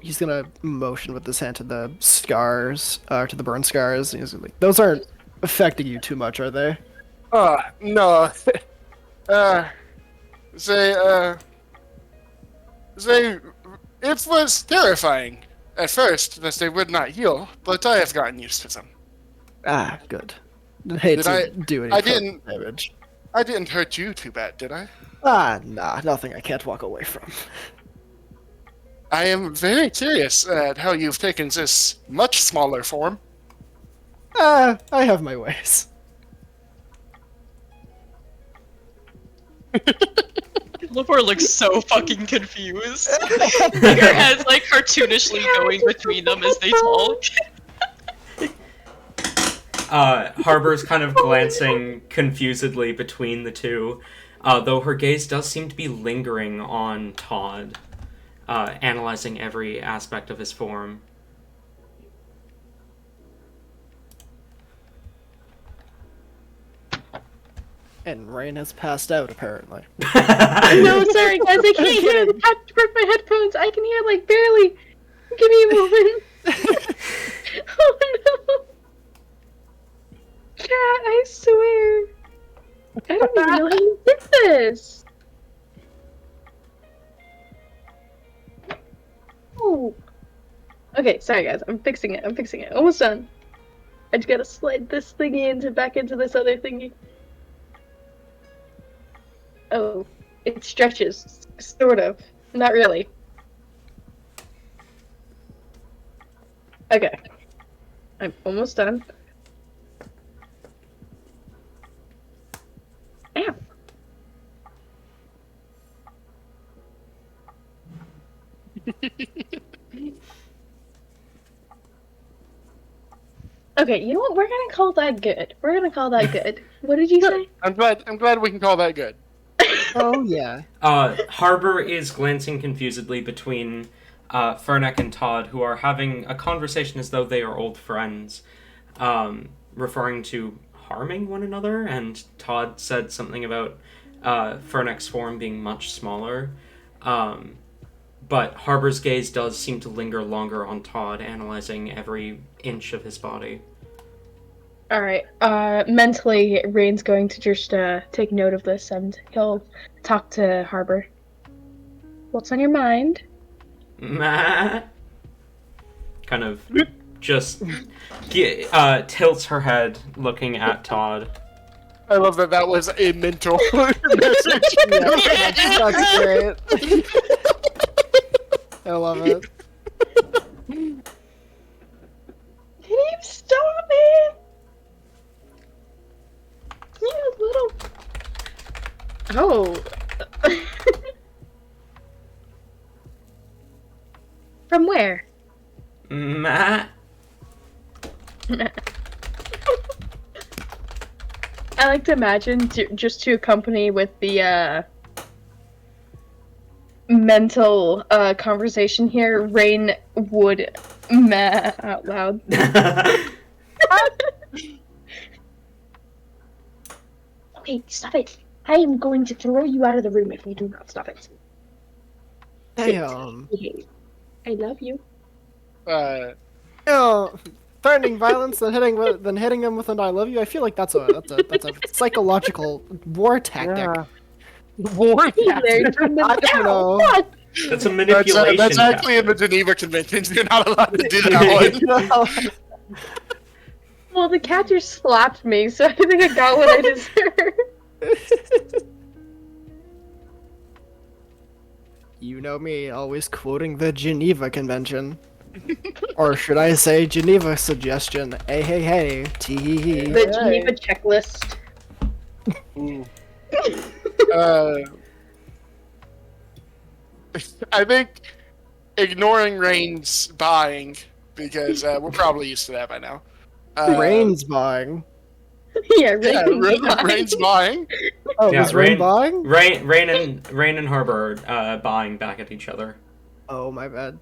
he's gonna motion with his hand to the scars, to the burn scars. And he's like, those aren't affecting you too much, are they? No. It was terrifying at first that they would not heal, but I have gotten used to them. Ah, good. Hate to do any damage. I didn't hurt you too bad, did I? Ah, nah, nothing I can't walk away from. I am very curious at how you've taken this much smaller form. I have my ways. Hellebore looks so fucking confused. Like her head's like cartoonishly going between them as they talk. Harbor's kind of glancing confusedly between the two, though her gaze does seem to be lingering on Todd, analyzing every aspect of his form. And Rain has passed out, apparently. No, sorry guys, I can't hear. I have to break my headphones. I can hear like barely. Give me a moment. Oh no. Cat, I swear. I don't even know how you did this. Oh. Okay, sorry guys. I'm fixing it. Almost done. I just gotta slide this thingy back into this other thingy. Oh, it stretches. Sort of. Not really. Okay. I'm almost done. Ow. Okay, you know what? We're gonna call that good. We're gonna call that good. What did you say? I'm glad we can call that good. Oh yeah. Harbor is glancing confusedly between Fernek and Todd, who are having a conversation as though they are old friends, referring to harming one another, and Todd said something about Fernek's form being much smaller. But Harbor's gaze does seem to linger longer on Todd, analyzing every inch of his body. Alright, mentally, Rain's going to just, take note of this, and he'll talk to Harbor. What's on your mind? Kind of just tilts her head, looking at Todd. I love that was a mental message. That's great. I love it. Can you stop it? You little... Oh. From where? Matt. I like to imagine just to accompany with the mental conversation here, Rain would meh out loud. Okay, stop it. I am going to throw you out of the room if you do not stop it. Damn. I love you. Threatening violence, then hitting him with an "I love you." I feel like that's a psychological war tactic. Yeah. War tactic. I don't know. That's a manipulation. That's actually in the Geneva Conventions. You're not allowed to do that one. Well, the cat just slapped me, so I think I got what I deserved. You know me, always quoting the Geneva Convention. Or should I say Geneva suggestion? Hey, hey, hey, tee. The Geneva checklist. I think ignoring Rain's buying, because we're probably used to that by now. Rain's buying. Yeah, Rain's buying. Oh, Yeah, was Rain buying? Rain and Harbor are buying back at each other. Oh, my bad.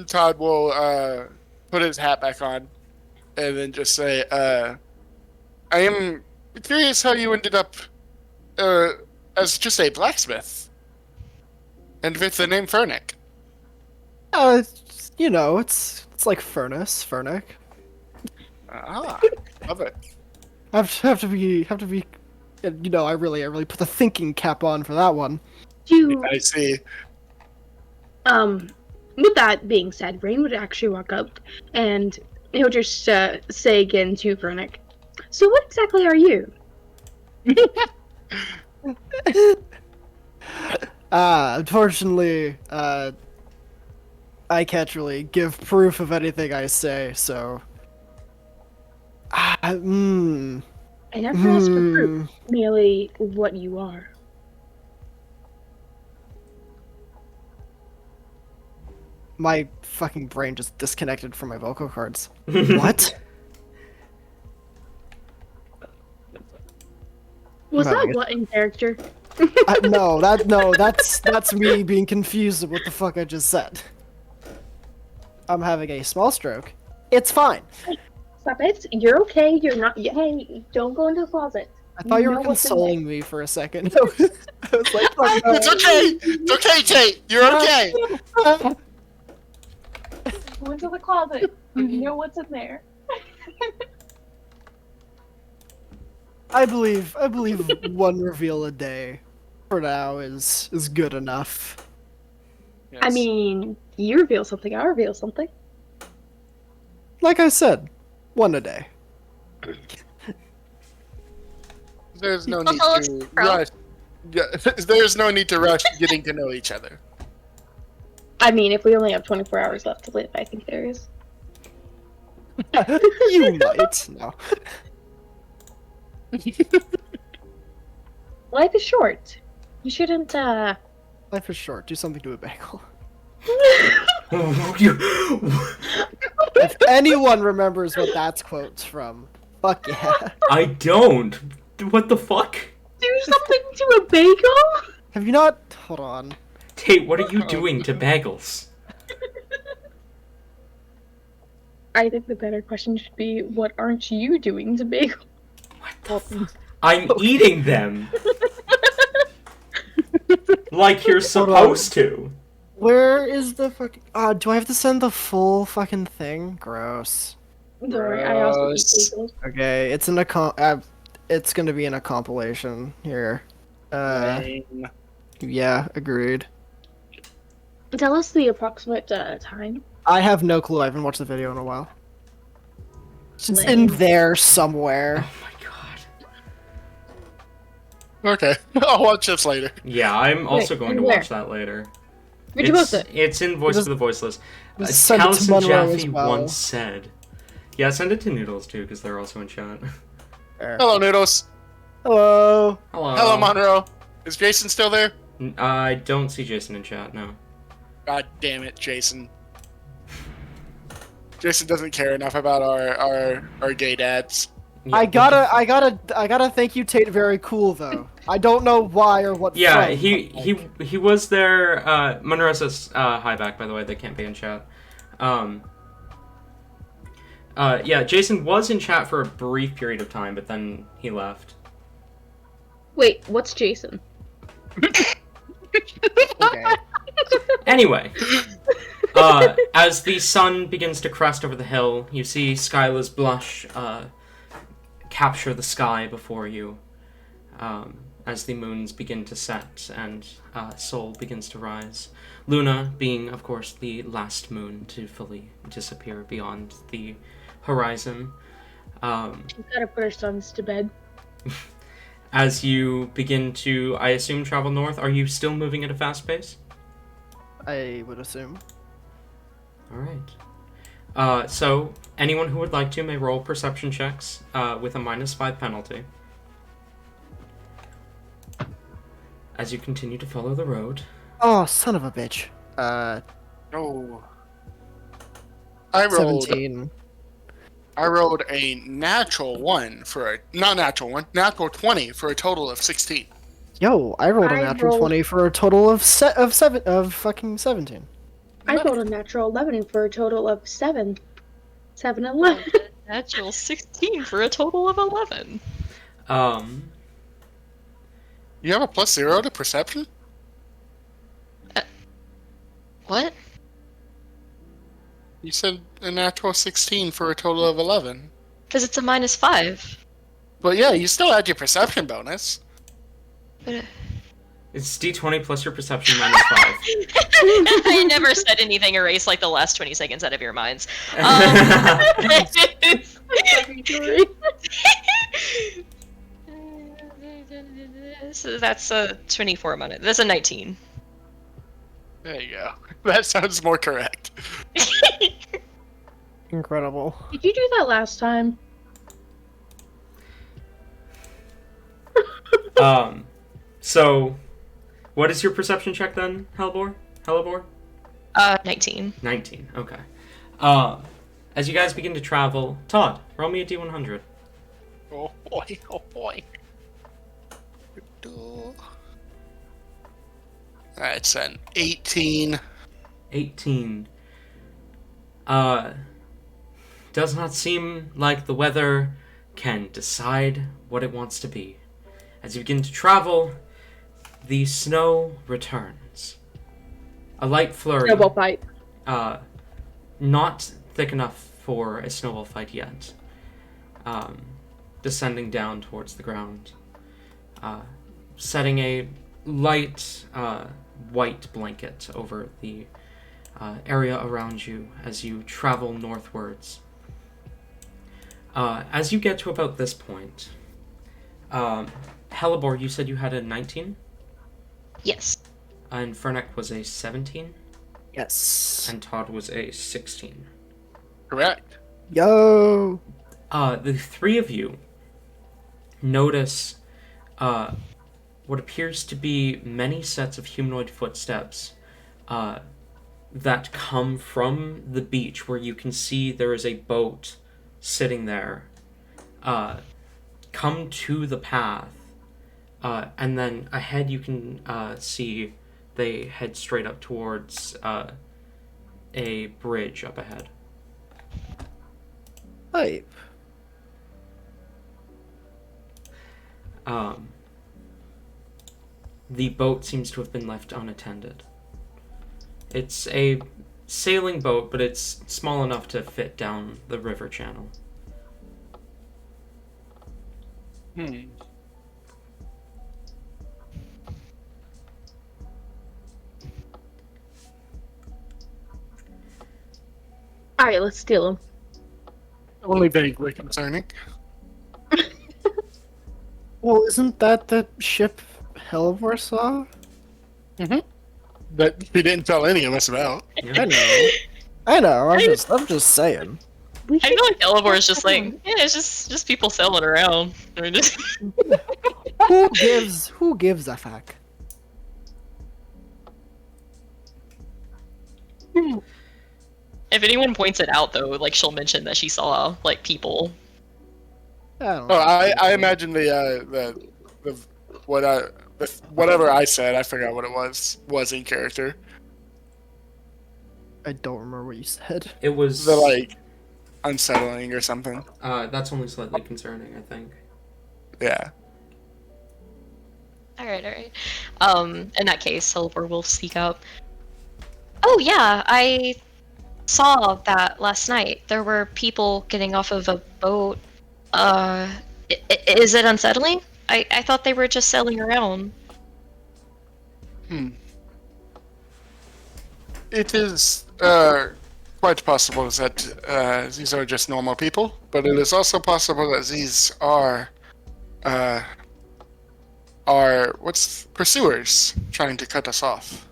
Todd will put his hat back on and then just say, I am curious how you ended up as just a blacksmith and with the name Fernek. You know, it's like furnace, Fernek. Ah, love it. Have to be. You know, I really put the thinking cap on for that one. I see. With that being said, Rain would actually walk up and he'll just say again to Vernick, so what exactly are you? Unfortunately, I can't really give proof of anything I say, so... I never asked for proof, merely what you are. My fucking brain just disconnected from my vocal cords. What? Was No, that what in character? No, that's me being confused with what the fuck I just said. I'm having a small stroke. It's fine. Stop it. You're okay. You're not. Hey, don't go into the closet. I thought you were know what's in consoling me for a second. I was like, oh, no. It's okay! It's okay, Tate! You're okay! Go into the closet. You know what's in there. I believe one reveal a day for now is good enough. Yes. I mean, you reveal something, I reveal something. Like I said, one a day. There's no Well, need tell us, to bro. rush. Yeah, there's no need to rush getting to know each other. I mean, if we only have 24 hours left to live, I think there is. You might. No. Life is short. You shouldn't, Life is short. Do something to a bagel. If anyone remembers what that's quotes from, fuck yeah. I don't. What the fuck? Do something to a bagel? Have you not? Hold on. Tate, what are you doing to bagels? I think the better question should be, what aren't you doing to bagel? What the fuck? I'm eating them. Like you're supposed to. Where is the fucking? Do I have to send the full fucking thing? Gross. Don't worry, I also eat Gross. bagels. Okay, it's in it's gonna be in a compilation here. Lame. Yeah, agreed. Tell us the approximate time. I have no clue. I haven't watched the video in a while. It's Lame. in there somewhere. Oh my god. Okay, I'll watch this later. Yeah, I'm also Wait, going to and where? watch that later. Where'd you post it? It's in Voice Just- of the Voiceless. just send it to Taliesin Monroe as Jaffe well. once said. Yeah, send it to Noodles too, because they're also in chat. There. Hello, Noodles. Hello. Hello. Hello, Monroe. Is Jason still there? I don't see Jason in chat, no. God damn it, Jason. Jason doesn't care enough about our gay dads. Yeah, I gotta thank you, Tate. Very cool though. I don't know why or what. Yeah, from, he was there. Monroe says hi back, by the way. They can't be in chat. Yeah, Jason was in chat for a brief period of time, but then he left. Wait, what's Jason? Okay. Anyway, as the sun begins to crest over the hill, you see Skyla's blush capture the sky before you, as the moons begin to set and Sol begins to rise. Luna being, of course, the last moon to fully disappear beyond the horizon. She's gotta put her sons to bed. As you begin to, I assume, travel north, are you still moving at a fast pace? I would assume. Alright. So, anyone who would like to may roll perception checks with a -5 penalty. As you continue to follow the road. Oh, son of a bitch. Oh. I rolled 17. a natural 20 for a total of 16. Yo, I rolled a I natural rolled- 20 for a total of fucking 17. I rolled a natural 11 for a total of 7. 7 and 11. Natural 16 for a total of 11. You have a +0 to perception? What? You said a natural 16 for a total of 11. Because it's a -5. But yeah, you still had your perception bonus. But, It's d20 plus your perception -5. I never said anything erase like the last 20 seconds out of your minds. So that's a 24 minute. That's a 19. There you go. That sounds more correct. Incredible. Did you do that last time? So, what is your perception check then, Hellebore? 19. 19, okay. As you guys begin to travel, Todd, roll me a d100. Oh boy, oh boy. That's an 18. 18. Does not seem like the weather can decide what it wants to be. As you begin to travel, the snow returns. A light flurry. Snowball fight. Not thick enough for a snowball fight yet. Descending down towards the ground. Setting a light white blanket over the area around you as you travel northwards. As you get to about this point, Hellebore, you said you had a 19? Yes. And Fernek was a 17? Yes. And Todd was a 16. Correct. Yo. The three of you notice what appears to be many sets of humanoid footsteps that come from the beach where you can see there is a boat sitting there come to the path, and then ahead you can see they head straight up towards a bridge up ahead. Hype. The boat seems to have been left unattended. It's a sailing boat, but it's small enough to fit down the river channel. Alright, let's steal him. Only vaguely concerning. Well, isn't that the ship Hellebore saw? That he didn't tell any of us about. I know. I know. I'm just saying. We I should feel like Hellebore is just like, Come yeah, it's just people sailing around. I mean, just Who gives a fuck? if anyone points it out though, like she'll mention that she saw like people. I don't Oh, know. I imagine whatever I said, I forgot what it was in character. I don't remember what you said. It was The like unsettling or something. that's only slightly concerning, I think. Yeah. Alright. In that case, Hellebore will speak up. Oh yeah, I saw that last night. There were people getting off of a boat. Is it unsettling? I thought they were just sailing around. It is quite possible that these are just normal people, but it is also possible that these are pursuers trying to cut us off.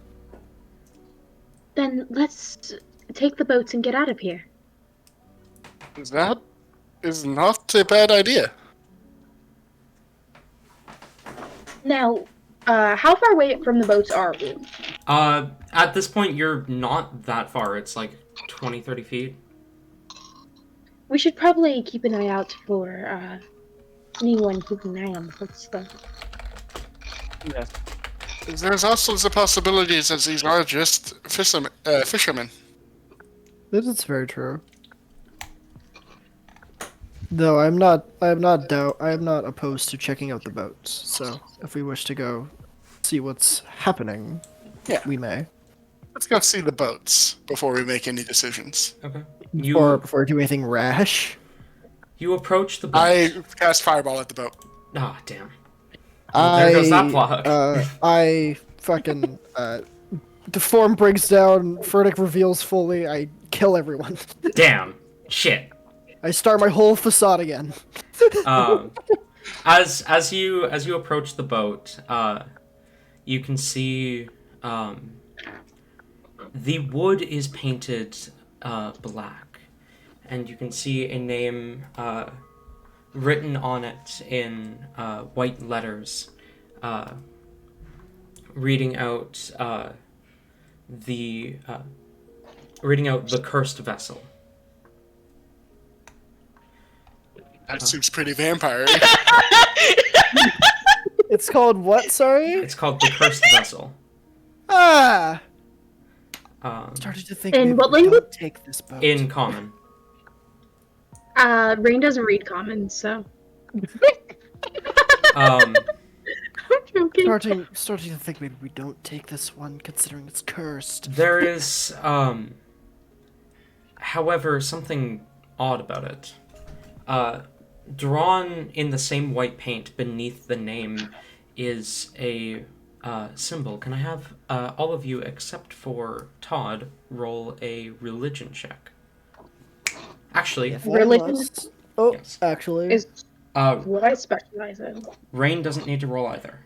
Then let's take the boats and get out of here. That is not a bad idea. Now, how far away from the boats are we? At this point, you're not that far. It's like 20, 30 feet. We should probably keep an eye out for anyone keeping an eye on the boats, though. Yes. There's also the possibility that these are just fishermen. This is very true. Though I'm not opposed to checking out the boats. So if we wish to go see what's happening, Yeah. we may. Let's go see the boats before we make any decisions. Okay. Or before we do anything rash. You approach the boat. I cast fireball at the boat. Ah, damn. There goes that plot hook. I fucking the form breaks down. Furtick reveals fully. I kill everyone. Damn. Shit. I start my whole facade again. As you approach the boat, you can see the wood is painted black, and you can see a name written on it in white letters, reading out the cursed vessel. That seems pretty vampire. It's called what? Sorry. It's called the cursed vessel. Ah. Started to think. In maybe what we don't language? Take this boat. In common. Rain doesn't read common, so. Um, I'm joking. Starting to think maybe we don't take this one, considering it's cursed. there is, however, something odd about it. Drawn in the same white paint beneath the name is a symbol. Can I have all of you, except for Todd, roll a religion check? Actually, If I Religion? must- Oh, Yes. actually. Is uh, what I specialize in. Rain doesn't need to roll either.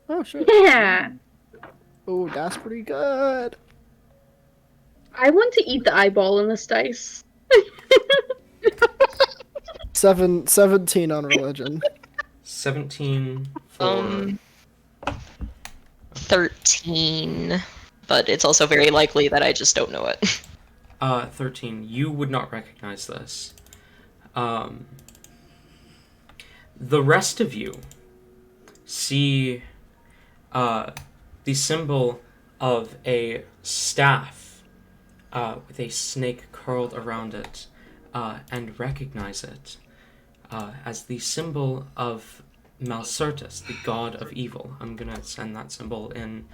Oh shit. Yeah. Oh, that's pretty good. I want to eat the eyeball in this dice. 17 on religion. 17 for... 13 but it's also very likely that I just don't know it. 13. You would not recognize this. The rest of you see the symbol of a staff with a snake curled around it, and recognize it as the symbol of Malcertus, the god of evil. I'm gonna send that symbol in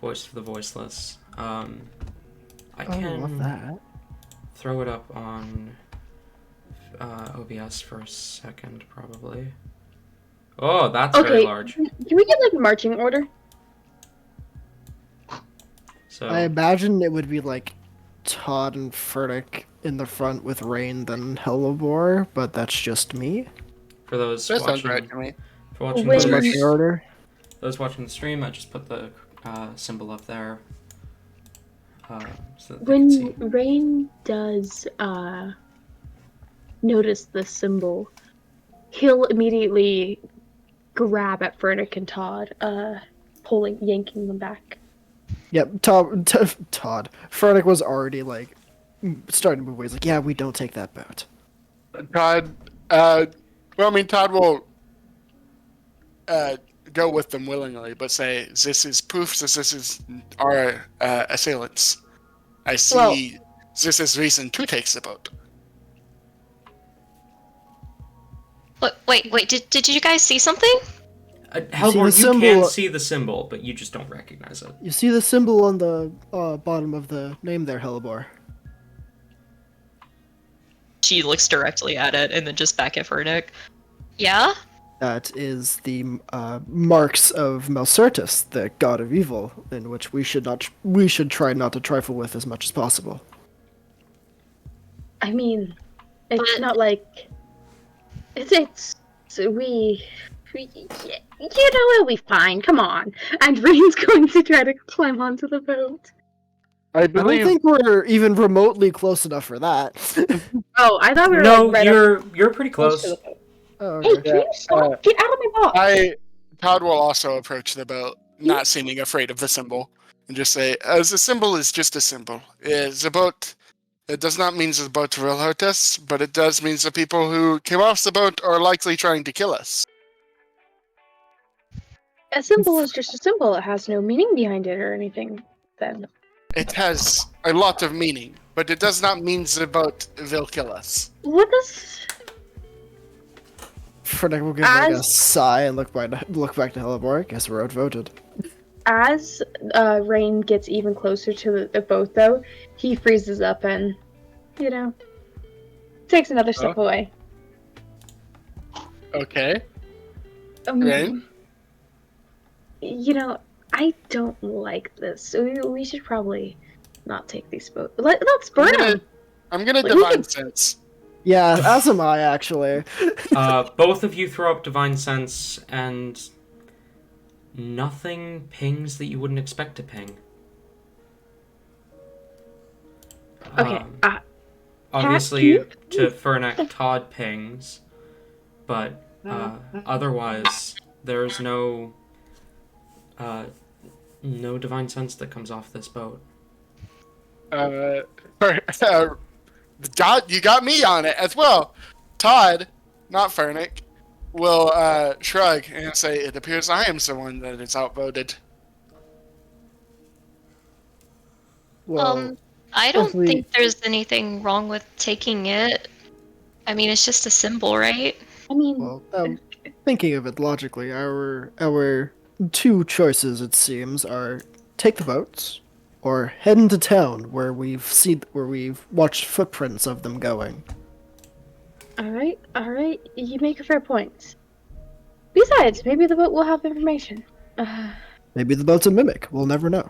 Voice for the Voiceless. I can that. throw it up on OBS for a second, probably. Oh, that's very Okay, large. can we get like marching order? So I imagine it would be like Todd and Furtick in the front with Rain, then Hellebore, but that's just me. for those That sounds watching, right to me. for watching When- What's the, marching order? those watching the stream, I just put the symbol up there. So that they can see. When Rain does notice the symbol, he'll immediately grab at Furnick and Todd, yanking them back. Yep, Todd. Furtick was already like starting to move away. He's like, yeah, we don't take that boat. Todd, Todd will go with them willingly, but say, this is proof that this is our assailants. I see this is reason to take the boat. Wait, did you guys see something? Hellebore, the you can symbol- see the symbol, but you just don't recognize it. You see the symbol on the bottom of the name there, Hellebore. She looks directly at it and then just back at Furnick. Yeah? That is the marks of Malcertus, the god of evil, in which we should try not to trifle with as much as possible. I mean, it's But- not like we it'll be fine. Come on. And Rain's going to try to climb onto the boat. I I don't think we're even remotely close enough for that. Oh, I thought we were No, like, right up you're pretty close close. to the boat. Oh, Hey, okay. can you stop? Get out of my box! Todd will also approach the boat, not seeming afraid of the symbol, and just say, the symbol is just a symbol. The boat, it does not mean the boat will hurt us, but it does mean the people who came off the boat are likely trying to kill us. A symbol is just a symbol. It has no meaning behind it or anything. Then It has a lot of meaning, but it does not mean the boat will kill us. what does? Furtick will give like a As- sigh and look back to Hellebore. Guess we're outvoted. As Rain gets even closer to the boat, though, he freezes up and, takes another step away. Okay. Rain? I don't like this. We should probably not take these boats. Let's burn them. I'm gonna Like, we divine can- sense. Yeah, as am I actually. Both of you throw up Divine Sense, and nothing pings that you wouldn't expect to ping. Okay. Obviously, Cat, to Furnick, Todd pings, but otherwise, there's no Divine Sense that comes off this boat. Todd, you got me on it as well. Todd, not Furnick, will shrug and say, "It appears I am the one that is outvoted." Well, I don't definitely- think there's anything wrong with taking it. I mean, it's just a symbol, right? I mean, well, thinking of it logically, our two choices, it seems, are take the boats or head into town where we've watched footprints of them going. all right. You make a fair point. Besides, maybe the boat will have information. Maybe the boat's a mimic. We'll never know.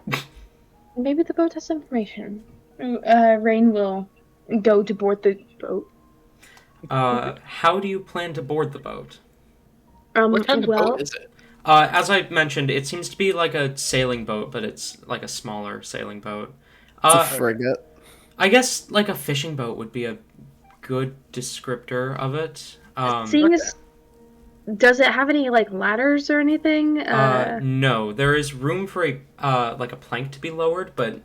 Maybe the boat has information. Rain will go to board the boat. How do you plan to board the boat? What kind of well, boat is it? As I mentioned, it seems to be like a sailing boat, but it's like a smaller sailing boat. It's a frigate. I guess like a fishing boat would be a good descriptor of it. seeing as Does it have any like ladders or anything? No, there is room for a like a plank to be lowered, but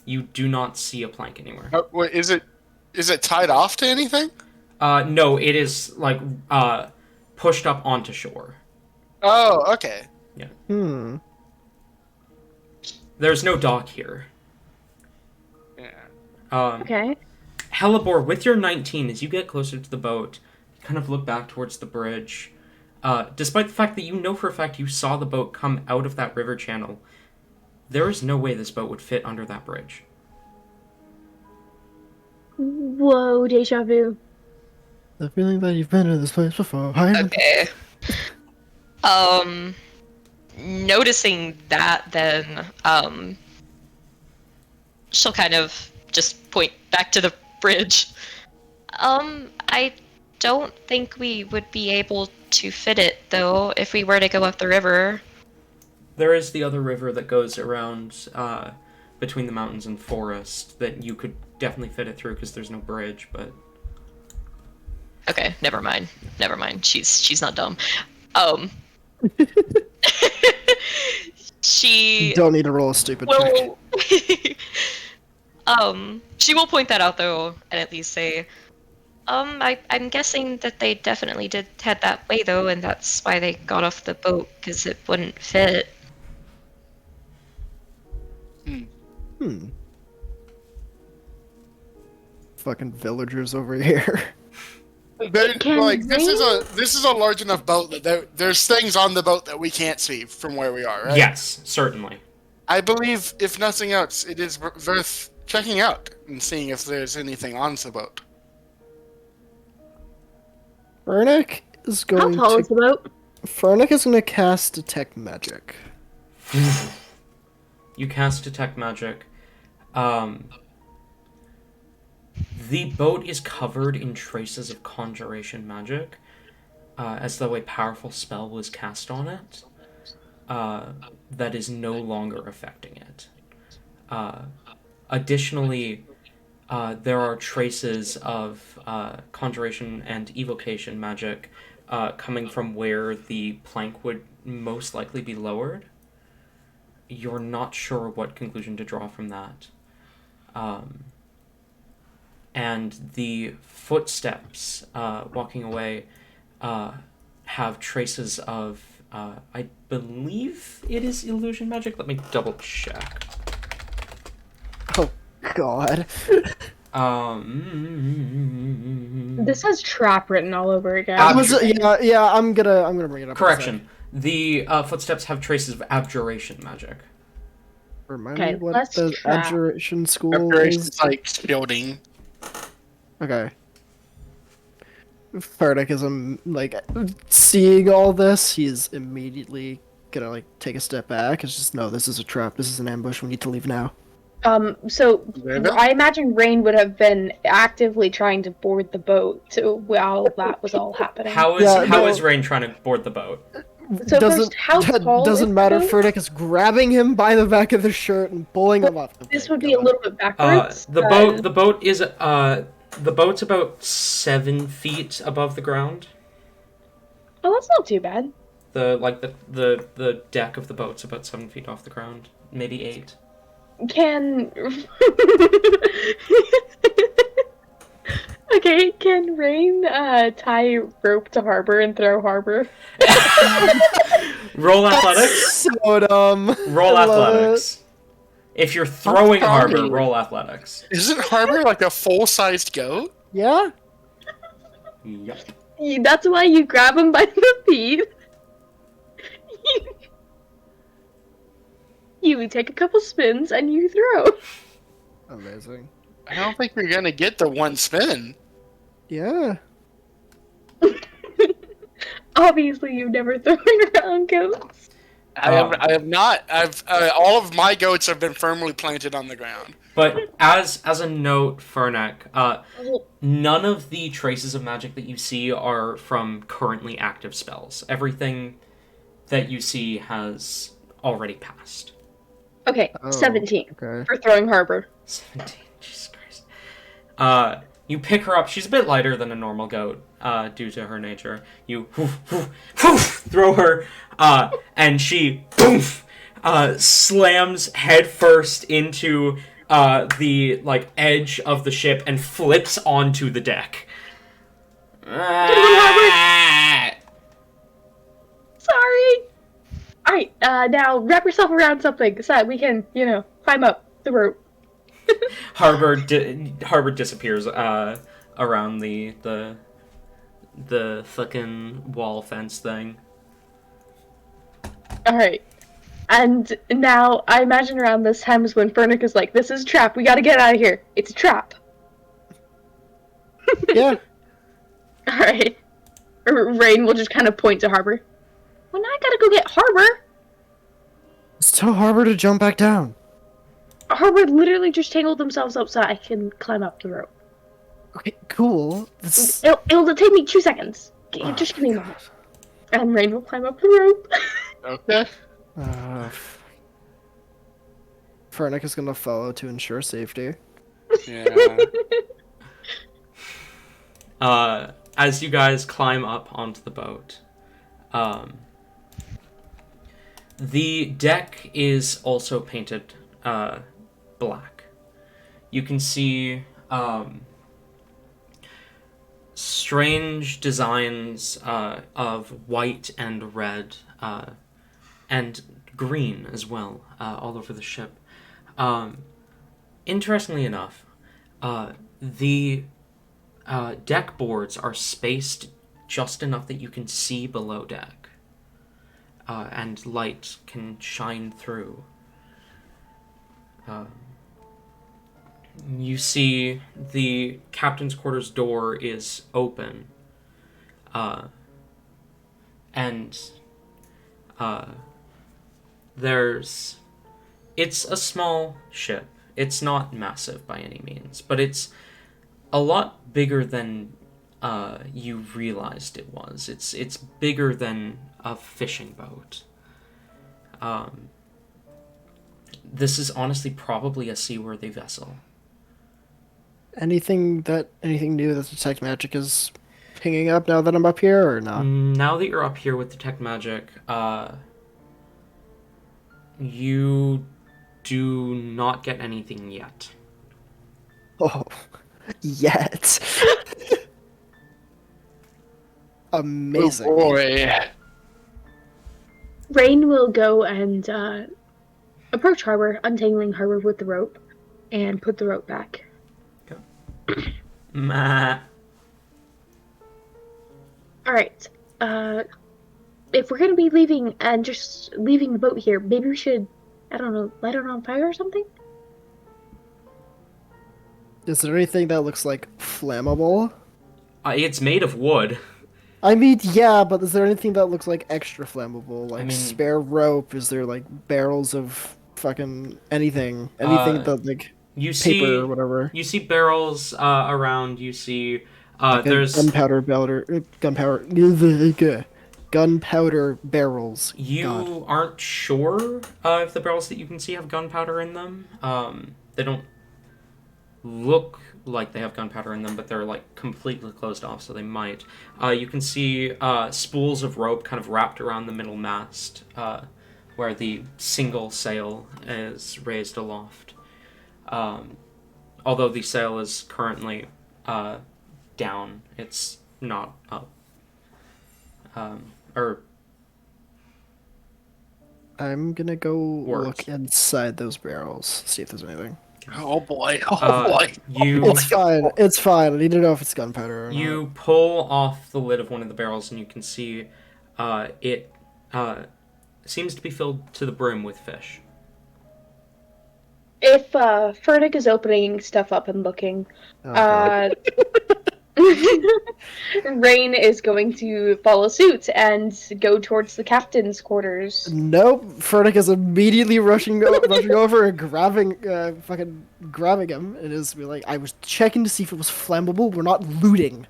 you do not see a plank anywhere. Wait, is it tied off to anything? No, it is like pushed up onto shore. Oh, okay. Hmm. There's no dock here. Yeah. Okay. Hellebore, with your 19, as you get closer to the boat, you kind of look back towards the bridge. Despite the fact that you know for a fact you saw the boat come out of that river channel, there is no way this boat would fit under that bridge. Whoa, deja vu. The feeling that you've been in this place before. Okay. Noticing that, then, she'll kind of just point back to the bridge. I don't think we would be able to fit it, though, if we were to go up the river. There is the other river that goes around between the mountains and forest that you could definitely fit it through because there's no bridge, but... Okay, never mind. Never mind. She's not dumb. She You don't need to roll a stupid check. will. She will point that out though, and at least say, I'm guessing that they definitely did head that way though, and that's why they got off the boat because it wouldn't fit. Hmm. Fucking villagers over here. This is a large enough boat that there's things on the boat that we can't see from where we are, right? Yes, certainly. I believe, if nothing else, it is worth checking out and seeing if there's anything on the boat. Fernick is How going tall is to... the boat? Fernick is going to cast Detect Magic. You cast Detect Magic. The boat is covered in traces of conjuration magic, as though a powerful spell was cast on it, that is no longer affecting it. Additionally, there are traces of conjuration and evocation magic coming from where the plank would most likely be lowered. You're not sure what conclusion to draw from that. And the footsteps walking away have traces of, I believe it is illusion magic. Let me double check. Oh, God. This has trap written all over again. Yeah, I'm gonna bring it up. Correction. The footsteps have traces of abjuration magic. Remind Okay, me what let's the try. abjuration school Preparations is. like shielding. Okay. Ferdic is like seeing all this. He's immediately gonna like take a step back. It's just no. This is a trap. This is an ambush. We need to leave now. So Maybe? I imagine Rain would have been actively trying to board the boat while that was all happening. How is Rain trying to board the boat? So first, how tall doesn't is matter. the boat? Ferdic is grabbing him by the back of the shirt and pulling him up. This would be a little bit backwards. The boat's about 7 feet above the ground. Oh, that's not too bad. The deck of the boat's about 7 feet off the ground, maybe 8. Can okay? Can Rain tie rope to Harbor and throw Harbor? Roll athletics. So dumb. Roll I love athletics. If you're throwing Harbor. Harbor, roll athletics. Isn't Harbor like a full-sized goat? Yeah. Yep. That's why you grab him by the feet. You take a couple spins and you throw. Amazing. I don't think you're gonna get the one spin. Yeah. Obviously, you've never thrown around goats. I have not. All of my goats have been firmly planted on the ground. But as a note, Fernek, none of the traces of magic that you see are from currently active spells. Everything that you see has already passed. Okay, Oh, 17 okay. for throwing Harbor. 17, Jesus Christ. You pick her up. She's a bit lighter than a normal goat, due to her nature. You throw her, and she slams headfirst into the like edge of the ship and flips onto the deck. Sorry. All right. Now wrap yourself around something so that we can, climb up the rope. Harbor disappears around the fucking wall fence thing. All right. And now I imagine around this time is when Fernic is like, "This is a trap. We got to get out of here. It's a trap." Yeah. All right. Rain will just kind of point to Harbor. Well, now I gotta go get Harbor. It's too Harbor to jump back down. Harbor literally just tangled themselves up so I can climb up the rope. Okay, cool. This... It'll take me 2 seconds. Just give me a moment. And Rain will climb up the rope. Okay. Fernic is gonna follow to ensure safety. Yeah. As you guys climb up onto the boat, the deck is also painted black. You can see strange designs of white and red and green as well all over the ship. Interestingly enough, the deck boards are spaced just enough that you can see below deck, and light can shine through. You see the captain's quarters door is open, and it's a small ship. It's not massive by any means, but it's a lot bigger than you realized it was. It's bigger than a fishing boat. This is honestly probably a seaworthy vessel. Anything new that detect magic is pinging up now that I'm up here, or not? Now that you're up here with detect magic, you do not get anything yet. Oh, yet. Amazing. Oh boy. Rain will go and approach Harbor, untangling Harbor with the rope, and put the rope back. Meh. Alright. If we're gonna be leaving and just leaving the boat here, maybe we should, I don't know, light it on fire or something? Is there anything that looks like flammable? It's made of wood. I mean, yeah, but is there anything that looks like extra flammable? Like I mean- spare rope? Is there like barrels of fucking anything? Anything that like You paper see, or whatever? you see barrels around. You see, there's gunpowder barrels. You God. aren't sure if the barrels that you can see have gunpowder in them. They don't look like they have gunpowder in them, but they're like completely closed off, so they might. You can see spools of rope kind of wrapped around the middle mast, where the single sail is raised aloft. Although the sail is currently down, it's not up. I'm gonna go Works. look inside those barrels, see if there's anything. Oh boy. Oh boy. It's fine. It's fine. I need to know if it's gunpowder or not. You pull off the lid of one of the barrels, and you can see it seems to be filled to the brim with fish. If Fernic is opening stuff up and looking, Oh, God. Rain is going to follow suit and go towards the captain's quarters. Nope. Fernic is immediately rushing over and grabbing him, and is be like, "I was checking to see if it was flammable. We're not looting."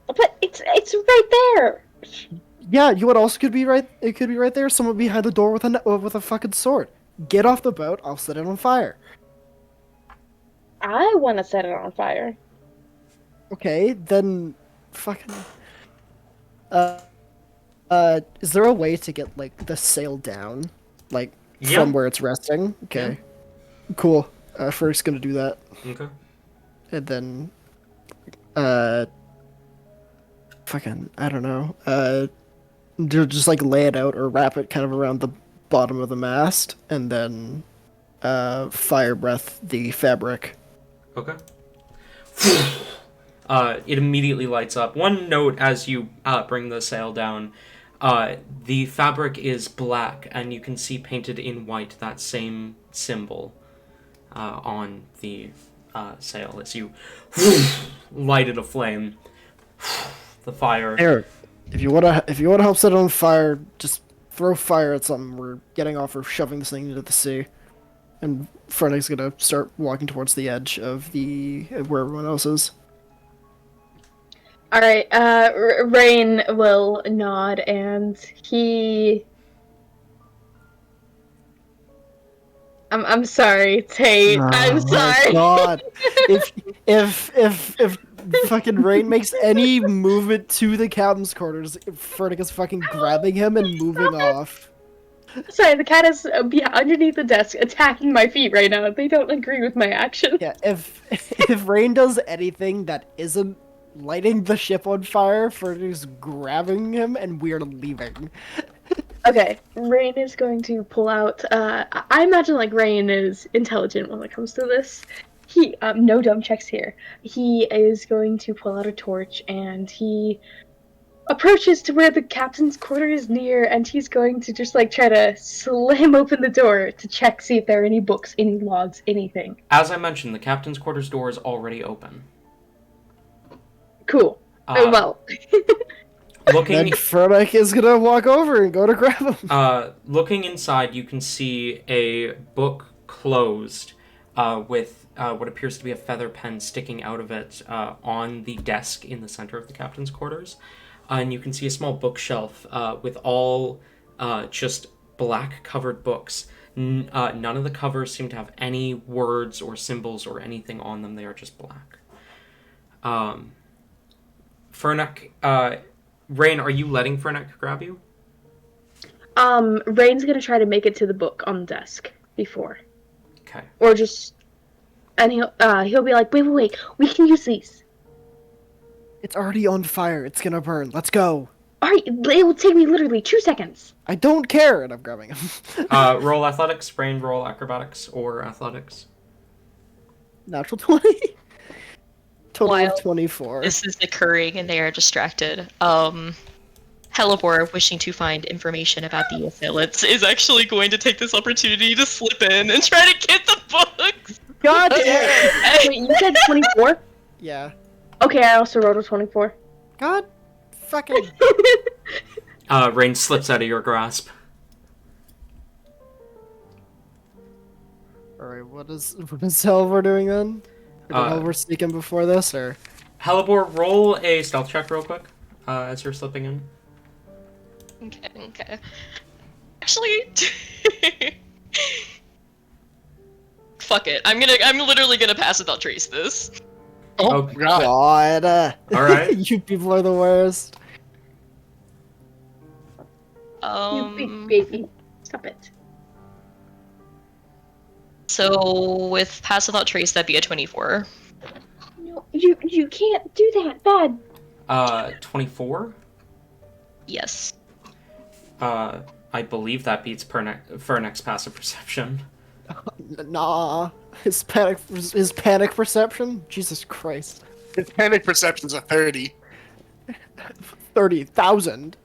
But it's right there. Yeah, you would also could be right. It could be right there. Someone behind the door with a fucking sword. Get off the boat. I'll set it on fire. I want to set it on fire. Okay, then fucking. Is there a way to get like the sail down, like Yeah. from where it's resting? Okay, cool. First gonna do that, Okay. and then, fucking, I don't know. Just like lay it out or wrap it kind of around the bottom of the mast, and then, fire breath the fabric. Okay. It immediately lights up. One note as you bring the sail down, the fabric is black, and you can see painted in white that same symbol on the sail as you light it aflame. The fire. Eric, if you wanna help set it on fire, just throw fire at something. We're getting off. We're shoving this thing into the sea, and Frennic's gonna start walking towards the edge of the where everyone else is. All right. Rain will nod, and he. I'm sorry, Tate. I'm sorry. God, if fucking Rain makes any movement to the captain's quarters, Frennic is fucking grabbing him and moving off. Sorry, the cat is underneath the desk, attacking my feet right now. They don't agree with my action. Yeah, if Rain does anything that isn't lighting the ship on fire, Frennic's grabbing him and we're leaving. Okay, Rain is going to pull out. I imagine like Rain is intelligent when it comes to this. He no dumb checks here. He is going to pull out a torch and he approaches to where the captain's quarter is near, and he's going to just like try to slam open the door to check, see if there are any books, any logs, anything. As I mentioned, the captain's quarters door is already open. Cool. Well. Looking, Then Frennic is gonna walk over and go to grab him. looking inside, you can see a book closed, with what appears to be a feather pen sticking out of it on the desk in the center of the captain's quarters. And you can see a small bookshelf with all just black covered books. None of the covers seem to have any words or symbols or anything on them. They are just black. Frennic, Rain, are you letting Frennic grab you? Rain's gonna try to make it to the book on the desk before. Okay. Or just, and he'll be like, wait, we can use these. It's already on fire. It's gonna burn. Let's go. Alright, it will take me literally 2 seconds. I don't care, and I'm grabbing him. Roll athletics, Rain, roll acrobatics, or athletics. Natural 20. Total While of 24. This is occurring and they are distracted. Hellebore, wishing to find information about the assailants, Is actually going to take this opportunity to slip in and try to get the books. God damn! Wait, you said 24? Yeah. Okay, I also rolled a 24. God fucking... Rain slips out of your grasp. Alright, what is Hellebore doing then? Or did Hellebore sneak in before this, or? Hellebore, roll a stealth check real quick as you're slipping in. Okay. Actually, fuck it. I'm literally gonna pass without trace this. Oh, Okay. God. God. Alright. You people are the worst. You big baby. Stop it. So with pass without trace, that'd be a 24. No, you can't do that. Bad. 24? Yes. I believe that beats Fernic's passive perception. Nah. His panic perception? Jesus Christ. His panic perception's a 30. 30,000.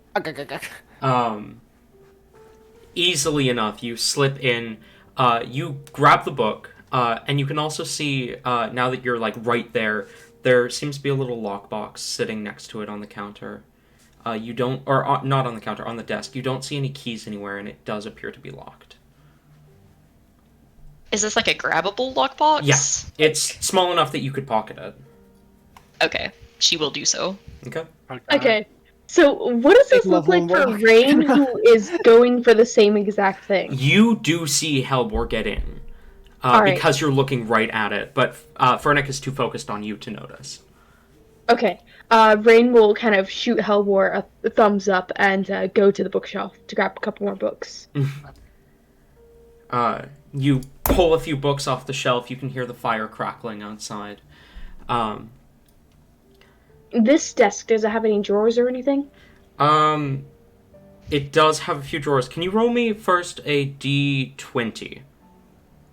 Easily enough, you slip in, you grab the book, and you can also see, now that you're, like, right there, there seems to be a little lockbox sitting next to it on the counter. You don't, or not on the counter, on the desk. You don't see any keys anywhere, and it does appear to be locked. Is this like a grabbable lockbox? Yeah, it's small enough that you could pocket it. Okay, she will do so. Okay. Okay. So what does this look like for Rain, who is going for the same exact thing? You do see Hellebore get in. Alright. because you're looking right at it, but Fernick is too focused on you to notice. Okay. Rain will kind of shoot Hellebore a thumbs up and go to the bookshelf to grab a couple more books. You pull a few books off the shelf. You can hear the fire crackling outside. This desk, does it have any drawers or anything? It does have a few drawers. Can you roll me first a D20?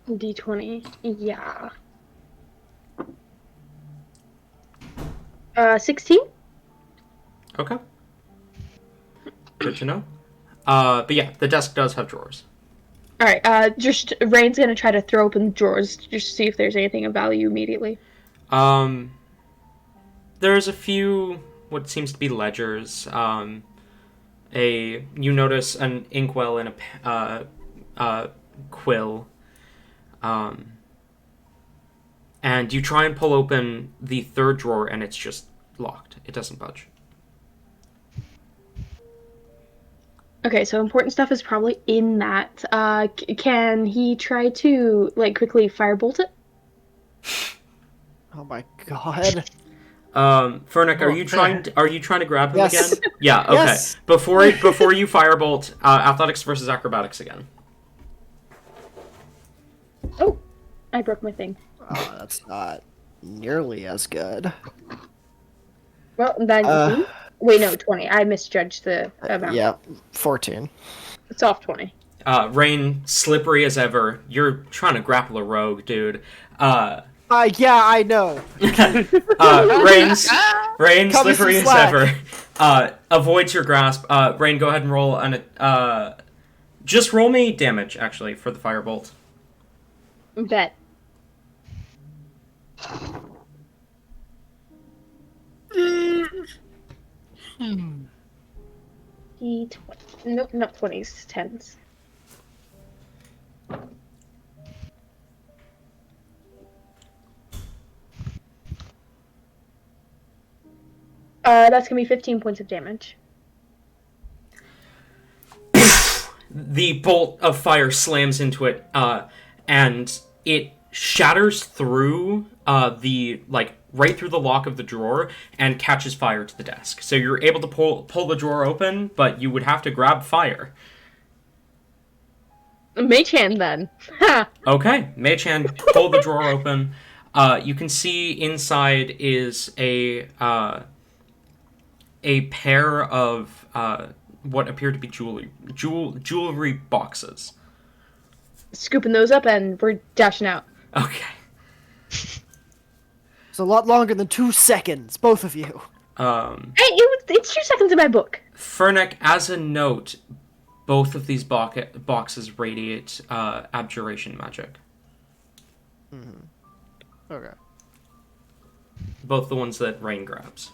D20. Yeah. 16? Okay. Good to know. But yeah, the desk does have drawers. Alright, just Rain's gonna try to throw open the drawers just to see if there's anything of value immediately. There's a few what seems to be ledgers. You notice an inkwell and a quill. And you try and pull open the third drawer, and it's just locked. It doesn't budge. Okay, so important stuff is probably in that. Can he try to, like, quickly firebolt it? Oh my god. Fernick, are you trying to grab him Yes. again? Yeah, okay. Yes. Before you firebolt, athletics versus acrobatics again. Oh, I broke my thing. Oh, that's not nearly as good. Well, then, wait, no, 20. I misjudged the amount. Yeah, 14. It's off 20. Rain, slippery as ever. You're trying to grapple a rogue, dude. Yeah, I know. Rain, Cut me slippery some as slack. ever. Avoids your grasp. Rain, go ahead and roll just roll me damage, actually, for the firebolt. Bet. D20. Nope, not 20s, 10s. That's gonna be 15 points of damage. The bolt of fire slams into it, and it shatters through right through the lock of the drawer and catches fire to the desk. So you're able to pull the drawer open, but you would have to grab fire. Mage hand then. Ha! Okay, Mage Hand, pull the drawer open. You can see inside is a pair of what appear to be jewelry boxes. Scooping those up and we're dashing out. Okay. It's a lot longer than 2 seconds, both of you. Hey, it's 2 seconds in my book. Fernick, as a note, both of these boxes radiate abjuration magic. Okay. Both the ones that Rain grabs.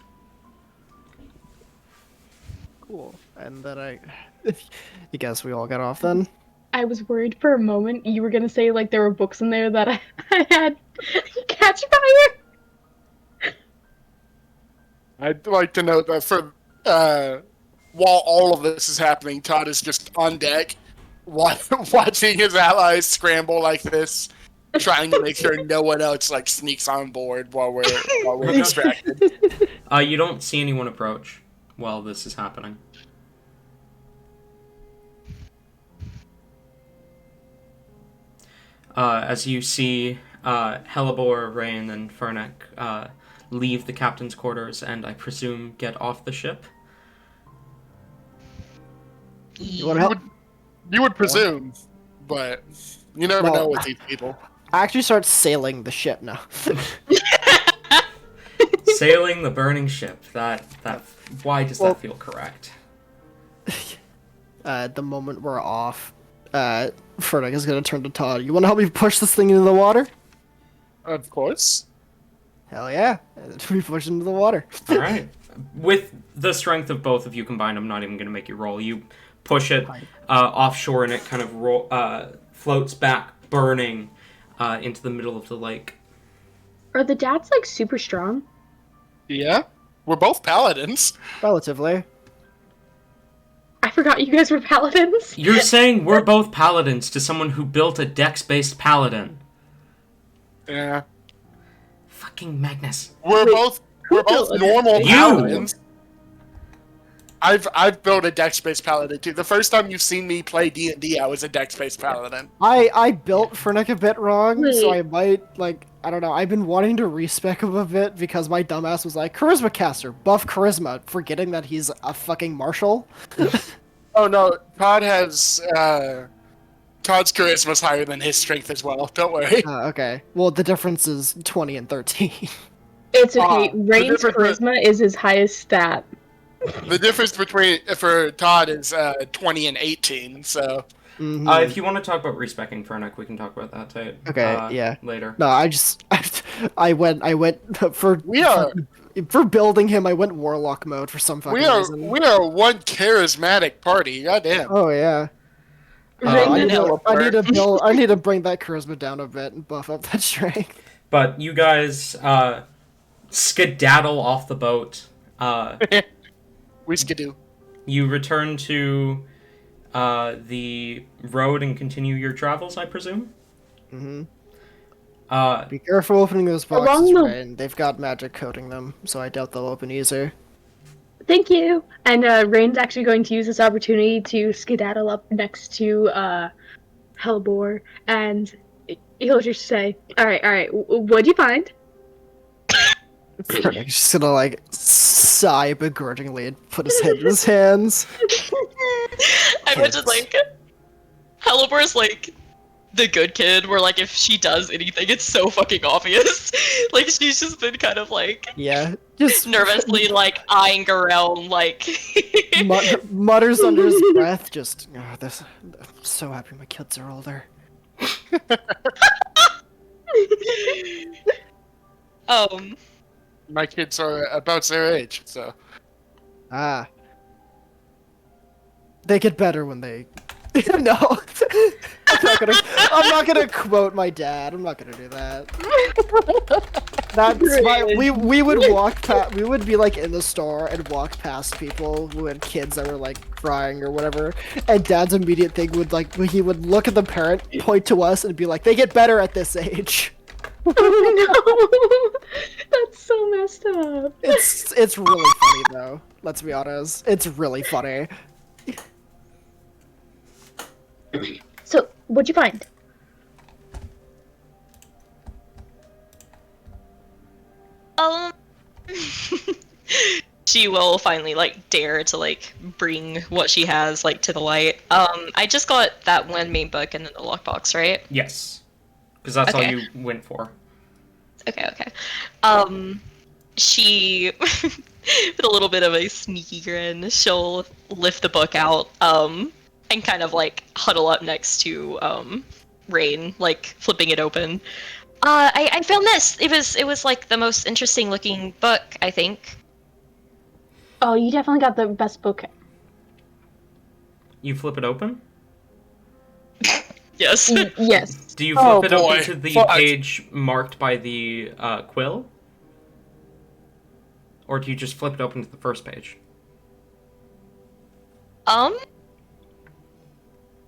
Cool. And then you guess we all got off then? I was worried for a moment you were gonna say like there were books in there that I had catch fire. I'd like to note that while all of this is happening, Todd is just on deck, watching his allies scramble like this, trying to make sure no one else like sneaks on board while we're distracted. You don't see anyone approach while this is happening. As you see Hellebore, Rain, and Fernick leave the captain's quarters and I presume get off the ship. You want help? You would presume, but you never No. know with these people. I actually start sailing the ship now. Sailing the burning ship. Why does that feel correct? At the moment we're off, Fernick is gonna turn to Todd. You wanna help me push this thing into the water? Of course. Hell yeah. We push it into the water. All right. With the strength of both of you combined, I'm not even going to make you roll. You push it offshore, and it kind of floats back, burning into the middle of the lake. Are the dads like super strong? Yeah, we're both paladins. Relatively. I forgot you guys were paladins. You're saying we're both paladins to someone who built a dex-based paladin. Yeah. Fucking Magnus. We're Wait, both who built a normal Dex-based paladins. I've built a dex-based paladin too. The first time you've seen me play D&D, I was a dex-based paladin. I built Fernick a bit wrong, so Wait. I might, like, I don't know, I've been wanting to respec him a bit because my dumbass was like, Charisma caster, buff charisma, forgetting that he's a fucking marshal. Oh no, Todd's charisma's higher than his strength as well. Don't worry. Okay. Well, the difference is 20 and 13. It's okay. The Rain's difference- charisma is his highest stat. The difference for Todd is 20 and 18. So Mhm. If you want to talk about respecking Fernick, we can talk about that too. Okay, yeah. Later. No, I went for for building him. I went warlock mode for some fucking reason. we are one charismatic party. Goddamn. Oh yeah. Rain I and need to build. I need to bring that charisma down a bit and buff up that strength. But you guys skedaddle off the boat. We skidoo. You return to the road and continue your travels, I presume? Mm-hmm. Be careful opening those boxes, Along the- Rain. They've got magic coating them, so I doubt they'll open easier. Thank you. And Rain's actually going to use this opportunity to skedaddle up next to Hellebore, and he'll just say, "All right, what'd you find?" Fernick's just gonna like sigh begrudgingly and put his head in his hands. I imagine like Hellebore's like the good kid, where like if she does anything, it's so fucking obvious. Like she's just been kind of like Yeah, just nervously like eyeing around, like. mutters under his breath. Just, oh, this. I'm so happy my kids are older. My kids are about their age, so. Ah. They get better when they. No. I'm not gonna quote my dad. I'm not gonna do that. That's my. We would walk past. We would be like in the store and walk past people who had kids that were like crying or whatever. And Dad's immediate thing would like he would look at the parent, point to us, and be like, "They get better at this age." Oh no, that's so messed up. It's really funny though. Let's be honest. It's really funny. So, what'd you find? She will finally like dare to like bring what she has like to the light. I just got that one main book and then the lockbox, right? Yes. Because that's Okay. all you went for. Okay. She with a little bit of a sneaky grin, she'll lift the book out, and kind of like huddle up next to Rain, like flipping it open. I found this. It was like the most interesting looking book, I think. Oh, you definitely got the best book. You flip it open? Yes. Yes. Do you flip it boy. open to the Fuck. page marked by the quill? Or do you just flip it open to the first page? I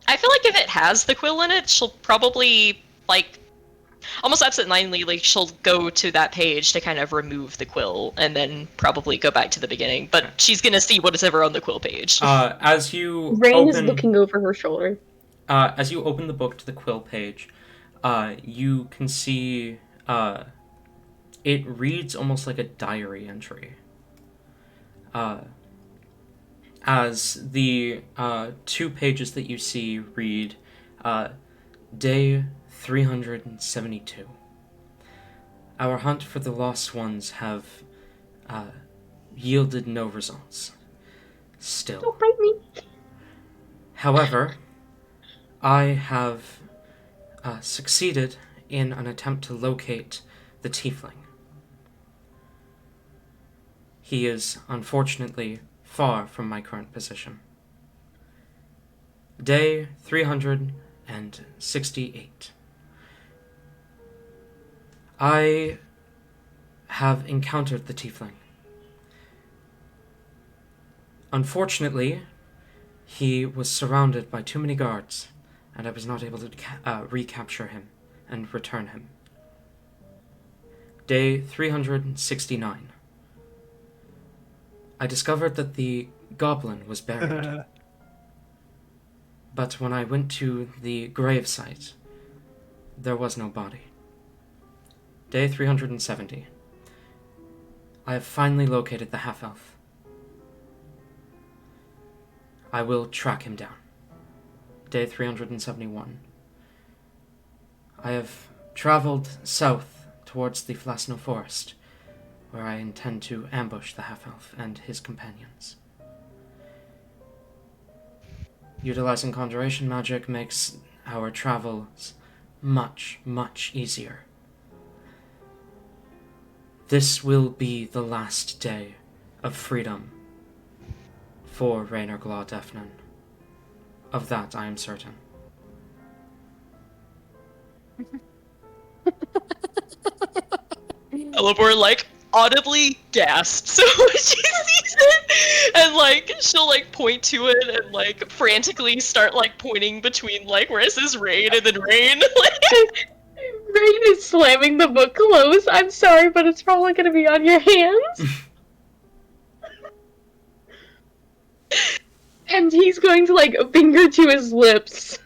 feel like if it has the quill in it, she'll probably like almost absentmindedly, like she'll go to that page to kind of remove the quill and then probably go back to the beginning. But she's gonna see what is ever on the quill page. As you Rain is open, looking over her shoulder. as you open the book to the quill page, you can see it reads almost like a diary entry. As the 2 pages that you see read, Day 372. Our hunt for the lost ones have yielded no results. Still. Don't bite me. However, I have succeeded in an attempt to locate the tiefling. He is, unfortunately, far from my current position. Day 368. I have encountered the tiefling. Unfortunately, he was surrounded by too many guards, and I was not able to recapture him and return him. Day 369. I discovered that the goblin was buried. But when I went to the grave site, there was no body. Day 370. I have finally located the half-elf. I will track him down. Day 371. I have traveled south towards the Flasno Forest, where I intend to ambush the half-elf and his companions. Utilizing conjuration magic makes our travels much, much easier. This will be the last day of freedom for Raynor Glaw Defnan. Of that I am certain. Hellebore, like, audibly gasped so she sees it, and, like, she'll, like, point to it and, like, frantically start, like, pointing between, like, where it says Rain and then Rain. Rain is slamming the book close. I'm sorry, but it's probably gonna be on your hands. And he's going to, like, finger to his lips,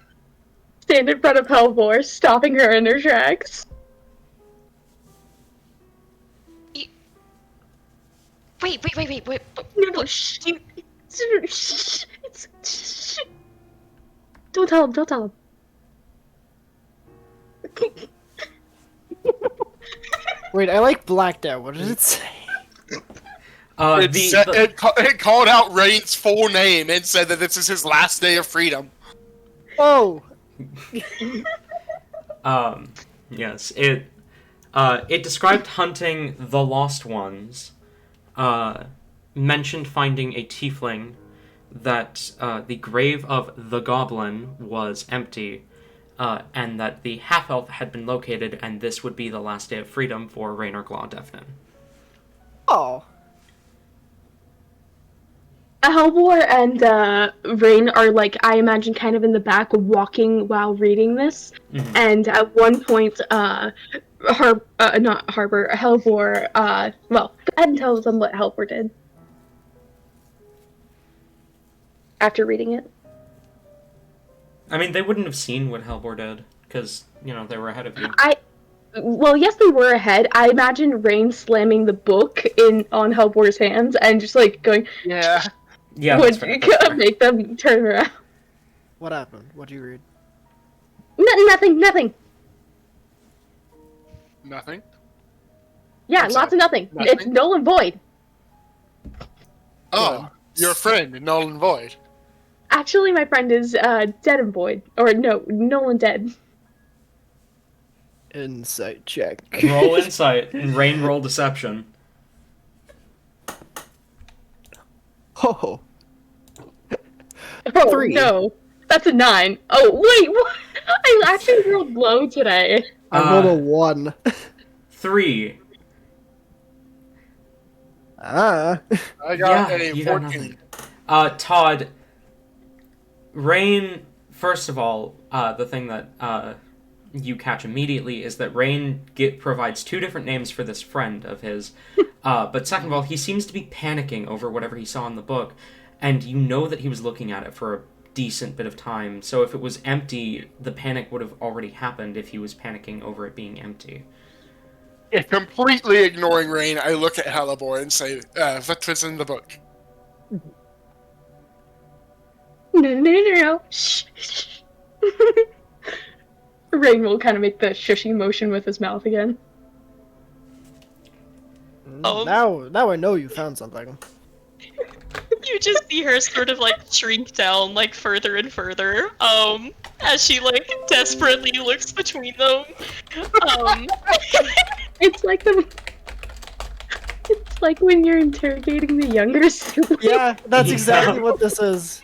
stand in front of Hellebore, stopping her in her tracks. Wait. No, shh. Shh. Don't tell him. Wait, I like blacked out. What did it say? It called out Rain's full name and said that this is his last day of freedom. Oh! Yes, it described hunting the Lost Ones, mentioned finding a tiefling, that the grave of the goblin was empty, and that the half-elf had been located, and this would be the last day of freedom for Raynor Glaw Defnan. Oh. Hellebore and Rain are, like, I imagine, kind of in the back, walking while reading this. Mm-hmm. And at one point, Hellebore, well, go ahead and tell them what Hellebore did. After reading it. I mean, they wouldn't have seen what Hellebore did, because, you know, they were ahead of you. Well, yes, they were ahead. I imagine Rain slamming the book on Hellebore's hands and just, like, going... Yeah. Yeah, would that's fair. make them turn around. What happened? What did you read? Nothing. Nothing? Yeah, What's lots that? of nothing. Nothing? It's null and void. Oh, your friend, Null and Void. Actually, my friend is dead and void. Or no, null and dead. Insight check. Roll insight, and Rain roll deception. Oh. Oh, 3. no. That's a 9. Oh, wait, what? I actually rolled low today. I rolled a 1. 3. Ah. I got Yeah, a you got 14. nothing. Todd, Rain, first of all, the thing that you catch immediately is that Rain provides 2 different names for this friend of his. But second of all, he seems to be panicking over whatever he saw in the book, and you know that he was looking at it for a decent bit of time, so if it was empty, the panic would have already happened if he was panicking over it being empty. Yeah, completely ignoring Rain, I look at Hellebore and say, what was in the book? No. Shh. Rain will kind of make the shushy motion with his mouth again. Now I know you found something. You just see her sort of, like, shrink down, like, further and further, as she, like, desperately looks between them. It's like when you're interrogating the younger sibling. Yeah, that's exactly what this is.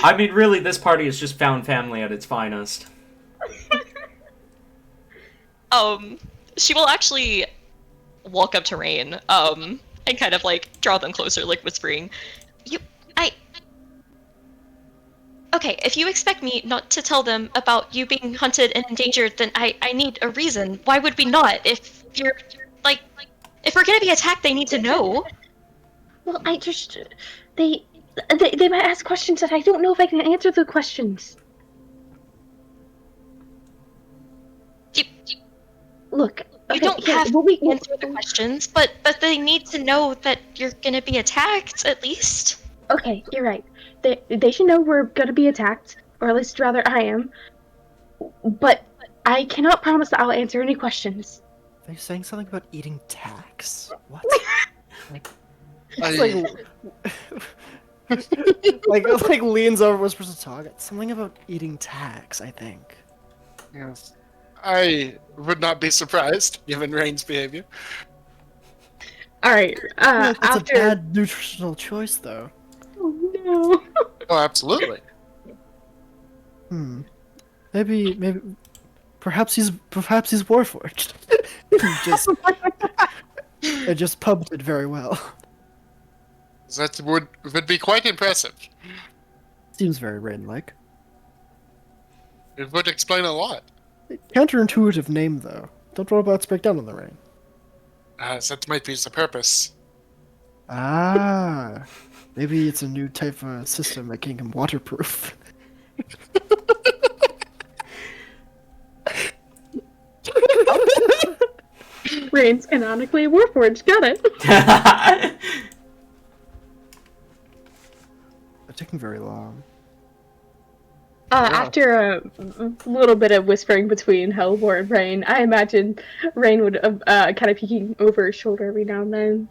I mean, really, this party is just found family at its finest. She will actually walk up to Rain, and kind of, like, draw them closer, like, whispering, Okay, if you expect me not to tell them about you being hunted and endangered, then I need a reason. Why would we not? If you're, like, if we're gonna be attacked, they need to know. Well, they might ask questions that I don't know if I can answer the questions. You, Look, you okay, don't here, have what we to answer the questions, but they need to know that you're gonna be attacked, at least. Okay, you're right. They should know we're gonna be attacked, or at least rather I am. But I cannot promise that I'll answer any questions. Are you saying something about eating tax? What? I, like leans over, whispers to Target. Something about eating tax, I think. yes. I would not be surprised, given Rain's behavior. All right. I feel like that's After. a bad nutritional choice, though. Oh no. Oh, absolutely. Maybe, perhaps he's warforged. It just pumped it very well. That would be quite impressive. Seems very Rain-like. It would explain a lot. Counterintuitive name, though. Don't robots break down on the Rain? That might be the purpose. Ah, maybe it's a new type of system making him waterproof. Rain's canonically a Warforged. Got it. They're taking very long. After a little bit of whispering between Hellebore and Rain, I imagine Rain would kind of peeking over his shoulder every now and then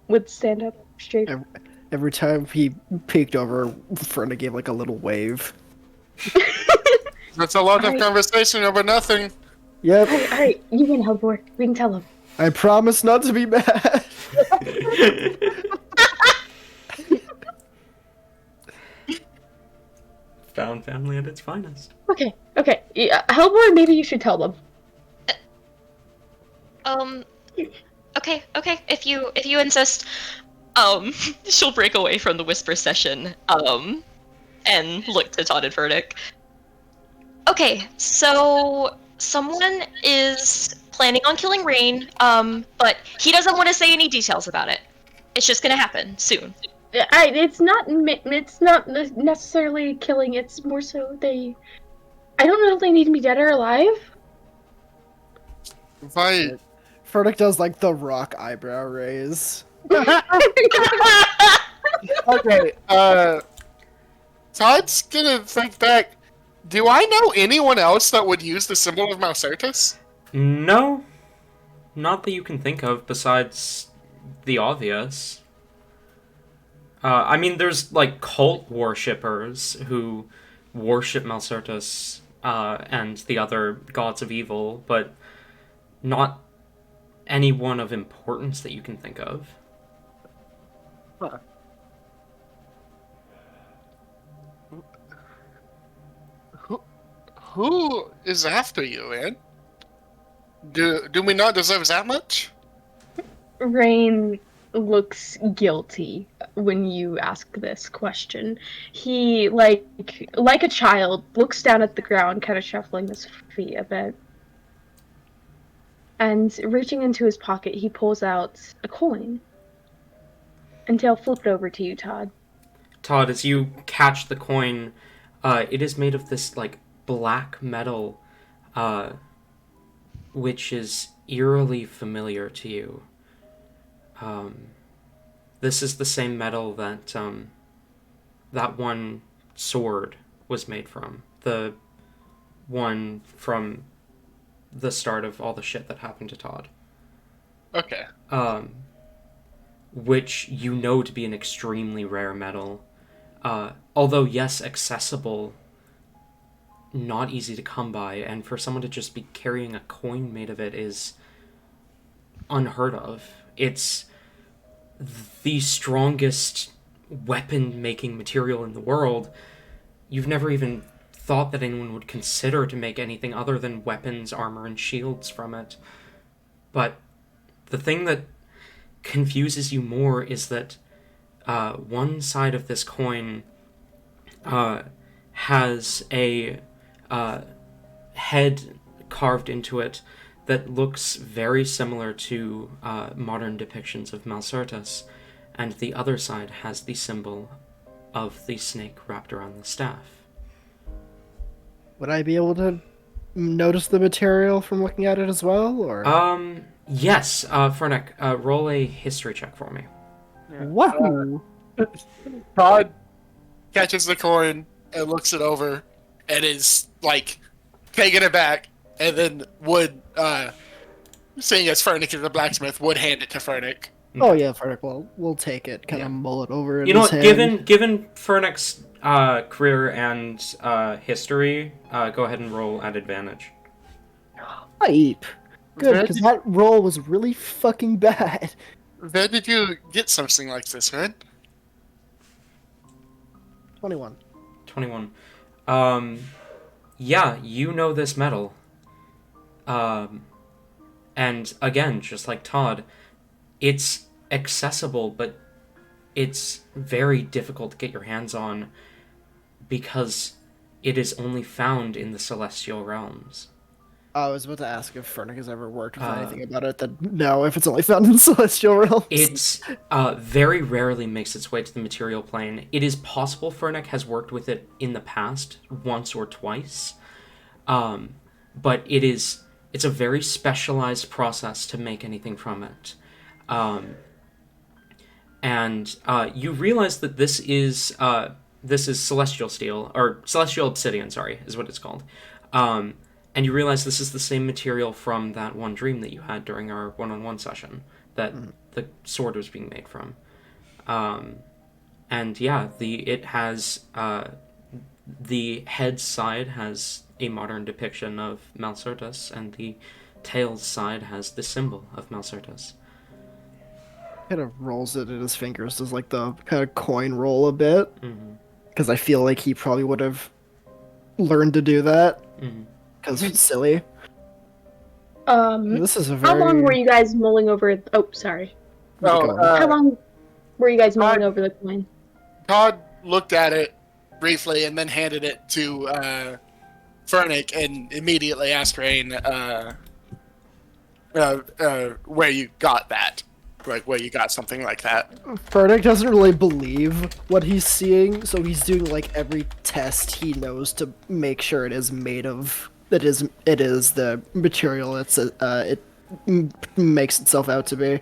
would stand up straight. Every time he peeked over, Ferna gave like a little wave. That's a lot of Alright. conversation over nothing. Yep, Alright, you win, Hellebore. We can tell him. I promise not to be mad. Found family at its finest. Okay. Yeah, Hellebore, maybe you should tell them. Okay, if you insist. She'll break away from the whisper session, and look to Todd and Verdict. Okay, so someone is planning on killing Rain, but he doesn't want to say any details about it. It's just gonna happen soon. It's not necessarily killing. It's more so I don't know if they need to be dead or alive. If I Ferdic does like the rock eyebrow raise. okay, Todd's gonna think back. Do I know anyone else that would use the symbol of Malcertus? No, not that you can think of besides the obvious. I mean, there's like cult worshippers who worship Malcertus and the other gods of evil, but not anyone of importance that you can think of. Huh. Who is after you, Ed? Do we not deserve that much? Rain looks guilty when you ask this question. He, like a child, looks down at the ground, kind of shuffling his feet a bit. And reaching into his pocket, he pulls out a coin. And he'll flip it over to you, Todd. Todd, as you catch the coin, it is made of this like black metal, which is eerily familiar to you. This is the same metal that that one sword was made from. The one from the start of all the shit that happened to Todd. Okay. Which you know to be an extremely rare metal. Although, yes, accessible, not easy to come by, and for someone to just be carrying a coin made of it is unheard of. It's the strongest weapon-making material in the world. You've never even thought that anyone would consider to make anything other than weapons, armor, and shields from it. But the thing that confuses you more is that one side of this coin has a head carved into it that looks very similar to modern depictions of Malcertus, and the other side has the symbol of the snake wrapped around the staff. Would I be able to notice the material from looking at it as well, or? Yes, Fernick, roll a history check for me. Wahoo! Todd catches the coin and looks it over and is like taking it back, and then would, seeing as Fernick is a blacksmith, would hand it to Fernick. Oh yeah, Fernick, we'll take it. Kind Yeah. of mull it over in You know his what? hand. Given Fernick's career and history, go ahead and roll at advantage. Hype. Good, Where because did- that roll was really fucking bad. Where did you get something like this, man? 21. 21. Yeah, you know this metal. And again, just like Todd, it's accessible, but it's very difficult to get your hands on because it is only found in the celestial realms. I was about to ask if Fernick has ever worked with anything about it. Then no, if it's only found in the Celestial Realms. It's very rarely makes its way to the material plane. It is possible Fernick has worked with it in the past, once or twice, but it's a very specialized process to make anything from it. And you realize that this is celestial steel, or celestial obsidian, sorry, is what it's called. And you realize this is the same material from that one dream that you had during our one-on-one session that the sword was being made from. And yeah, it has the head side has a modern depiction of Malcertus, and the tail side has the symbol of Malcertus. Kind of rolls it in his fingers, does like the kind of coin roll a bit. Mm-hmm. Because I feel like he probably would have learned to do that. Mm-hmm. Because it's silly. Um, This is a how very... long were you guys mulling over? Oh, sorry. Oh, How long were you guys mulling over the coin? Todd looked at it briefly and then handed it to Fernick and immediately asked Rain where you got that. Like, where you got something like that. Fernick doesn't really believe what he's seeing, so he's doing like every test he knows to make sure it is made of... It is the material it makes itself out to be.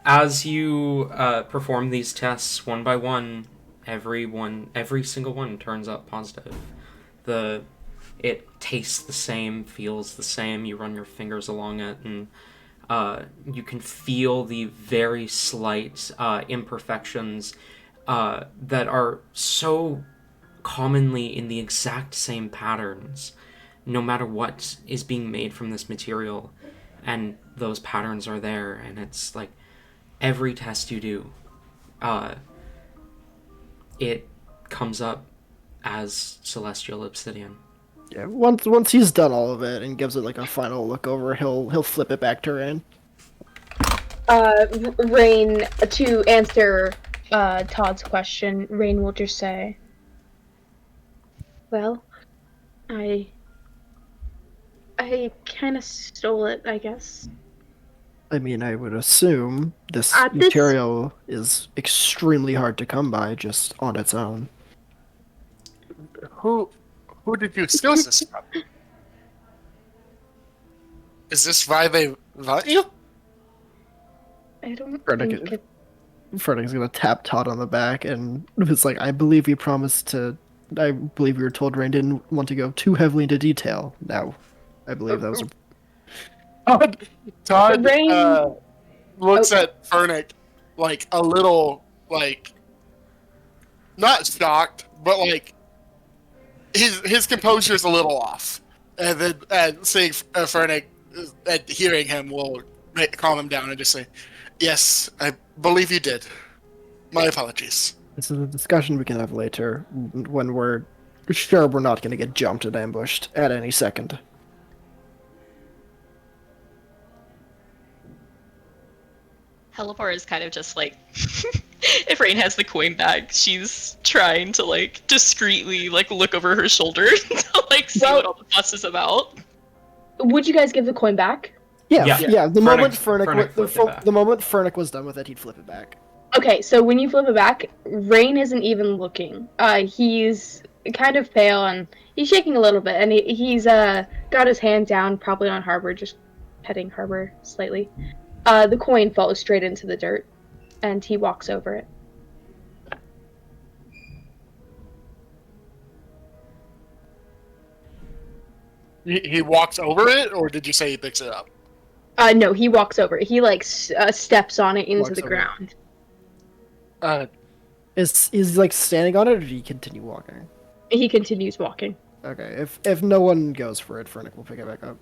As you perform these tests one by one, every single one turns up positive. It tastes the same, feels the same. You run your fingers along it, and you can feel the very slight imperfections that are so commonly in the exact same patterns, no matter what is being made from this material, and those patterns are there, and it's like every test you do, it comes up as celestial obsidian. Yeah, once he's done all of it and gives it like a final look over, he'll flip it back to Rain. Rain, to answer Todd's question, Rain will just say, well, I kind of stole it, I guess. I mean, I would assume this This- material is extremely hard to come by just on its own. Who did you steal this from? Is this why they want you? I don't Fernick, think it... Fernick's gonna tap Todd on the back, and it's like, I believe we were told Rain didn't want to go too heavily into detail. Now, I believe that was Todd Rain- looks at Fernick like a little, like, not shocked, but like his composure is a little off, and then seeing Fernick and hearing him will calm him down and just say, "Yes, I believe you did. My apologies." This is a discussion we can have later when we're sure we're not going to get jumped and ambushed at any second. Hellebore is kind of just like if Rain has the coin back, she's trying to like discreetly like look over her shoulder to like see Well- what all the fuss is about. Would you guys give the coin back? Yeah, Yeah. yeah. The moment Fernic Fernic, flipped it back. the moment Fernic was done with it, he'd flip it back. Okay, so when you flip it back, Rain isn't even looking. He's kind of pale and he's shaking a little bit, and he's got his hand down, probably on Harbor, just petting Harbor slightly. The coin falls straight into the dirt, and he walks over it. He walks over it, or did you say he picks it up? No, he walks over it. He like steps on it into Walks the over it. ground. Is like standing on it, or do you continue walking? He continues walking. Okay, if no one goes for it, Fernic will pick it back up.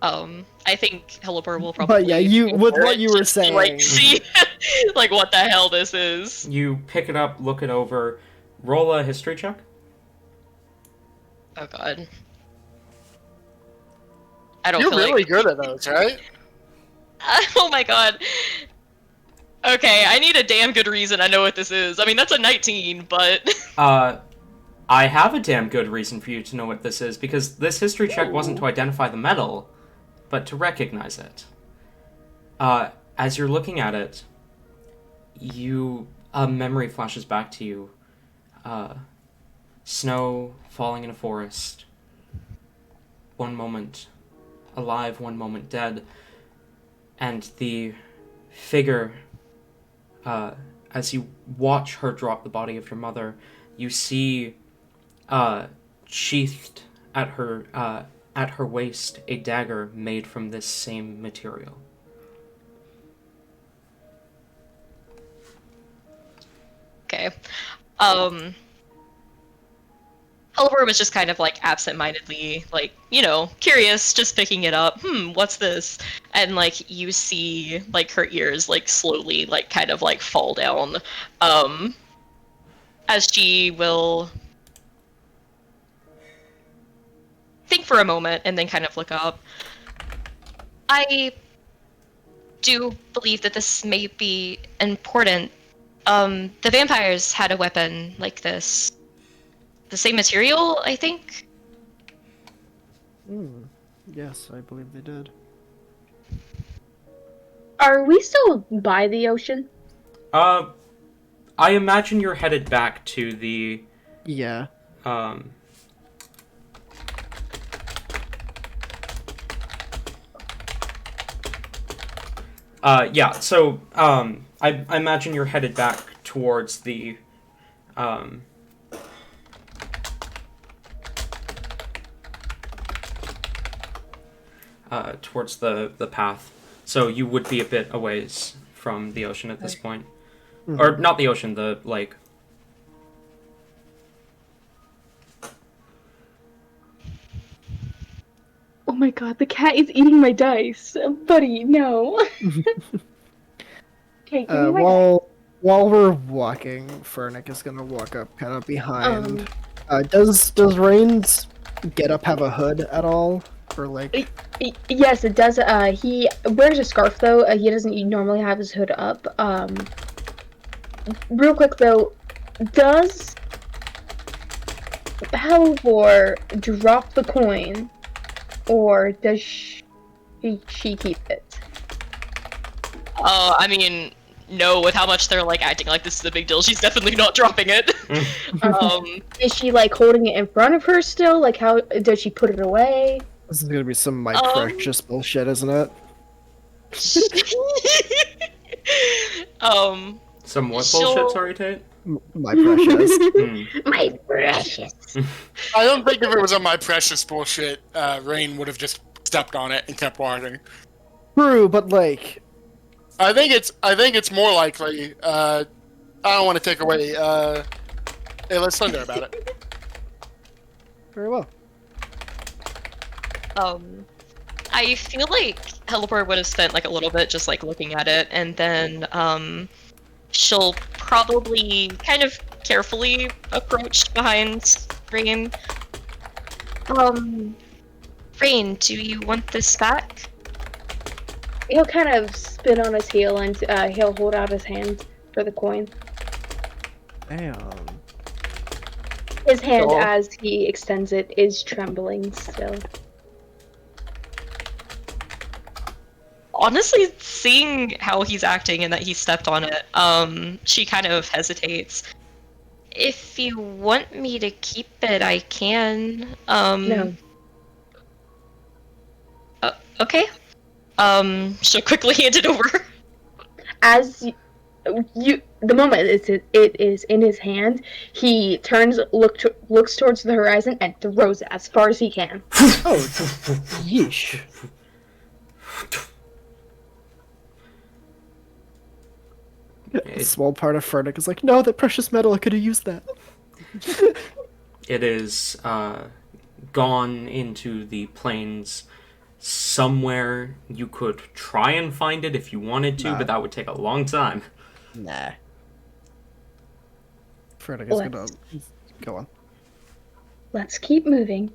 I think Hellebore will probably. But yeah, you with for what it you were just to, saying. like see, like what the hell this is. You pick it up, look it over, roll a history check. Oh god. I don't You're feel really like. good at those, right? Oh my god. Okay, I need a damn good reason I know what this is. I mean, that's a 19, but... I have a damn good reason for you to know what this is, because this history check wasn't to identify the metal, but to recognize it. As you're looking at it, a memory flashes back to you. Snow falling in a forest. One moment alive, one moment dead. And the figure, as you watch her drop the body of your mother, you see sheathed at her waist a dagger made from this same material. Okay. Hellebore was just kind of like absent-mindedly, like, you know, curious, just picking it up. What's this? And like you see like her ears like slowly like kind of like fall down. As she will think for a moment and then kind of look up. I do believe that this may be important. The vampires had a weapon like this. The same material, I think? Yes, I believe they did. Are we still by the ocean? I imagine you're headed back to the, Yeah. yeah, so, I imagine you're headed back towards the, towards the path. So you would be a bit a ways from the ocean at this point. Mhm. Or, not the ocean, the lake. Oh my god, the cat is eating my dice. Buddy, no. Okay, give me my While we're walking, Fernic is gonna walk up kind of behind. Does Rain's get up have a hood at all? Or like Yes, it does. He wears a scarf though. He doesn't normally have his hood up. Real quick though, does Hellebore drop the coin, or does she keep it? I mean, no, with how much they're like acting like this is a big deal, she's definitely not dropping it. Is she like holding it in front of her still? Like how does she put it away? this is gonna be some my precious bullshit, isn't it? Some what She'll- bullshit, sorry, Tate? My precious. My precious. I don't think if it was on my precious bullshit, Rain would have just stepped on it and kept walking. True, but like I think it's more likely. I don't want to take away. Hey, let's thunder about it. very well. I feel like Hellebore would have spent like a little bit just like looking at it, and then she'll probably kind of carefully approach behind Rain. Rain, do you want this back? He'll kind of spin on his heel and he'll hold out his hand. for the coin. Damn. His hand, So- as he extends it, is trembling still. Honestly, seeing how he's acting and that he stepped on it, she kind of hesitates. If you want me to keep it, I can. No. Okay. She'll quickly hand it over. As the moment it is in his hand, he turns, looks towards the horizon, and throws it as far as he can. Oh, yeesh. A small part of Fernic is like, no, that precious metal, I could have used that. It is gone into the plains somewhere. You could try and find it if you wanted to, Nah. but that would take a long time. Nah. Fernic is gonna go on. Let's keep moving.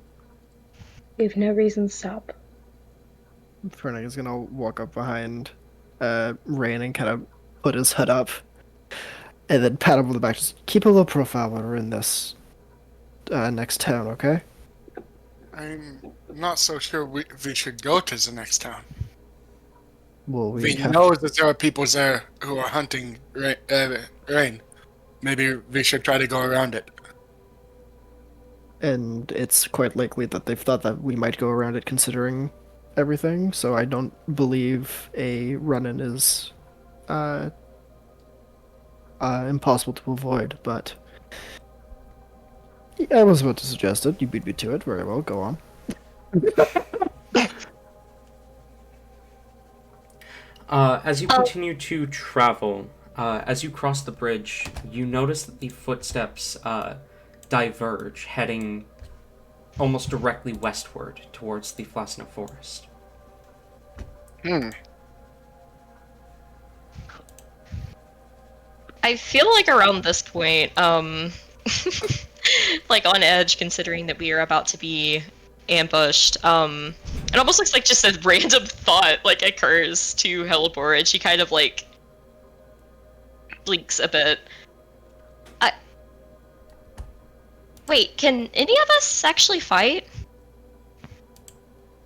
We have no reason to stop. Fernic is gonna walk up behind Rain and kind of put his hood up, and then pat him on the back. Just keep a low profile when we're in this next town, okay? I'm not so sure we should go to the next town. Well, We have know that there are people there who are hunting rain. Maybe we should try to go around it. and it's quite likely that they've thought that we might go around it considering everything, so I don't believe a run-in is impossible to avoid, but I was about to suggest it. You beat me to it. Very well, go on. As you continue to travel, as you cross the bridge, you notice that the footsteps diverge, heading almost directly westward towards the Flasna Forest. I feel like around this point, like on edge, considering that we are about to be ambushed. It almost looks like just a random thought like occurs to Hellebore, and she kind of like blinks a bit. Wait, can any of us actually fight?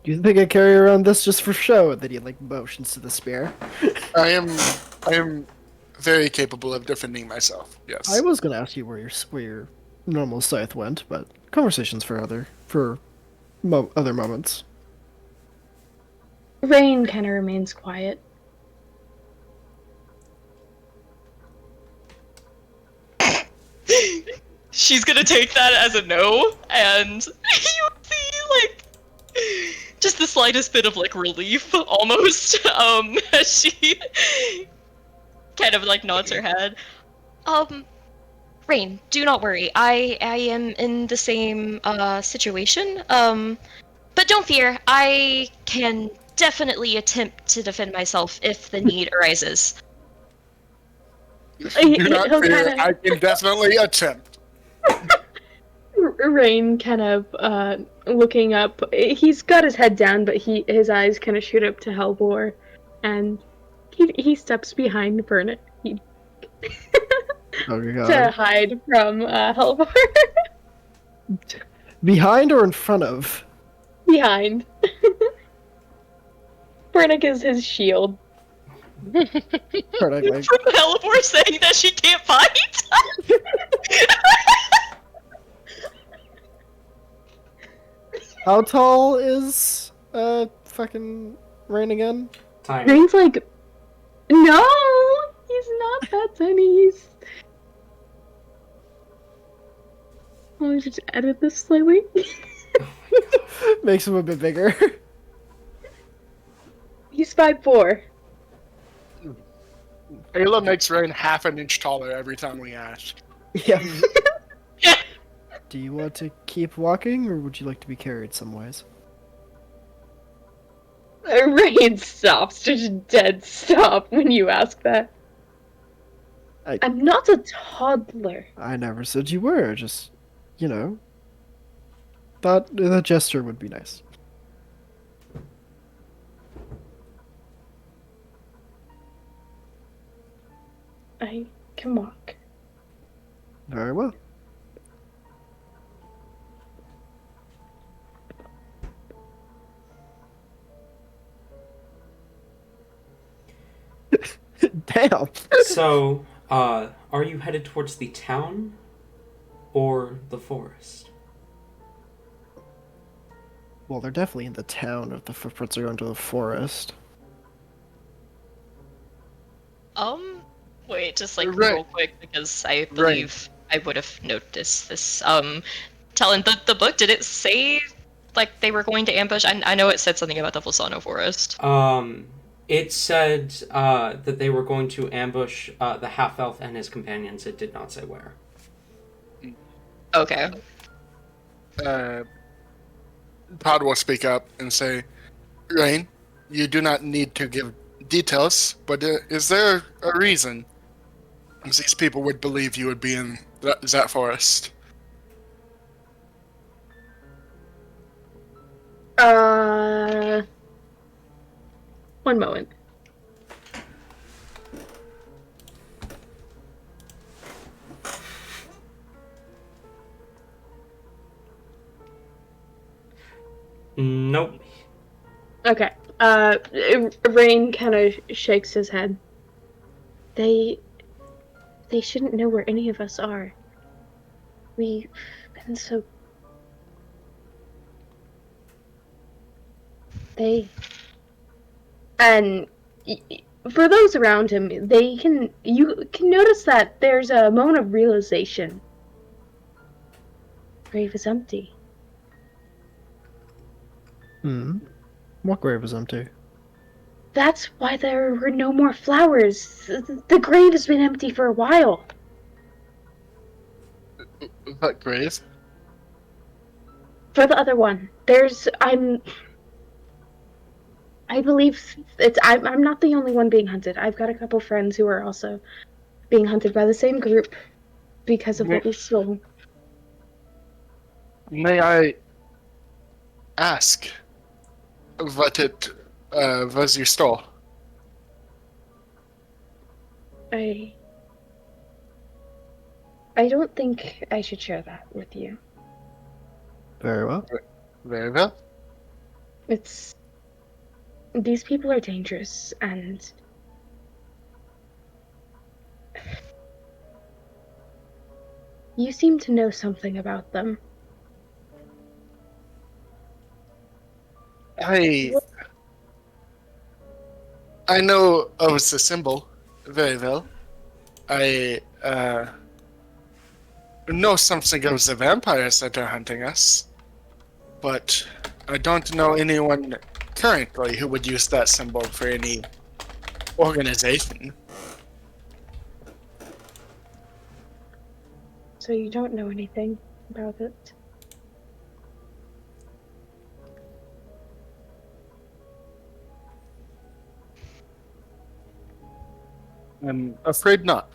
Do you think I carry around this just for show? And then he like motions to the spear. I am very capable of defending myself. Yes. I was gonna ask you where your normal scythe went, but conversations for other moments. Rain kind of remains quiet. She's gonna take that as a no, and you see like just the slightest bit of like relief almost as she kind of like nods her head. Rain, do not worry. I am in the same situation. But don't fear. I can definitely attempt to defend myself if the need arises. Do not He'll fear, kinda- I can definitely attempt. Rain kind of looking up. He's got his head down, but his eyes kind of shoot up to Hellebore, and he steps behind Vernon Oh my to god. hide from Hellebore. Behind or in front of? Behind. Vernick is his shield. Fernic, like, From Hellebore saying that she can't fight. how tall is fucking Rain again? Tiny. Rain's like, no, he's not that tiny. He's... Let me just edit this slightly. Makes him a bit bigger. He's 5'4". Ayla makes Rain half an inch taller every time we ask. Yeah. Do you want to keep walking, or would you like to be carried some ways? Rain stops, just dead stop when you ask that. I'm not a toddler. I never said you were, just, you know, thought the gesture would be nice. can walk. Very well. Damn. So, are you headed towards the town or the forest? Well, they're definitely in the town if the footprints are going to the forest. Wait, just like Right. real quick because I believe I would have noticed this. Talon, the book, did it say like they were going to ambush? I know it said something about the Fulsano Forest. It said that they were going to ambush the half-elf and his companions. It did not say where. Okay. Todd will speak up and say, Rain, you do not need to give details, but is there a reason these people would believe you would be in that forest? One moment. Nope. Okay. Rain kind of shakes his head. They shouldn't know where any of us are. We've been so... And for those around him, you can notice that there's a moment of realization. Grave is empty. What grave is empty? That's why there were no more flowers. The grave has been empty for a while. That grave? For the other one, I believe I'm not the only one being hunted. I've got a couple friends who are also being hunted by the same group because of what we stole. May I ask what it was you stole? I don't think I should share that with you. Very well. Very well. These people are dangerous, and you seem to know something about them. I know of the symbol very well. I know something of the vampires that are hunting us, but I don't know anyone currently who would use that symbol for any organization. So you don't know anything about it? I'm afraid not.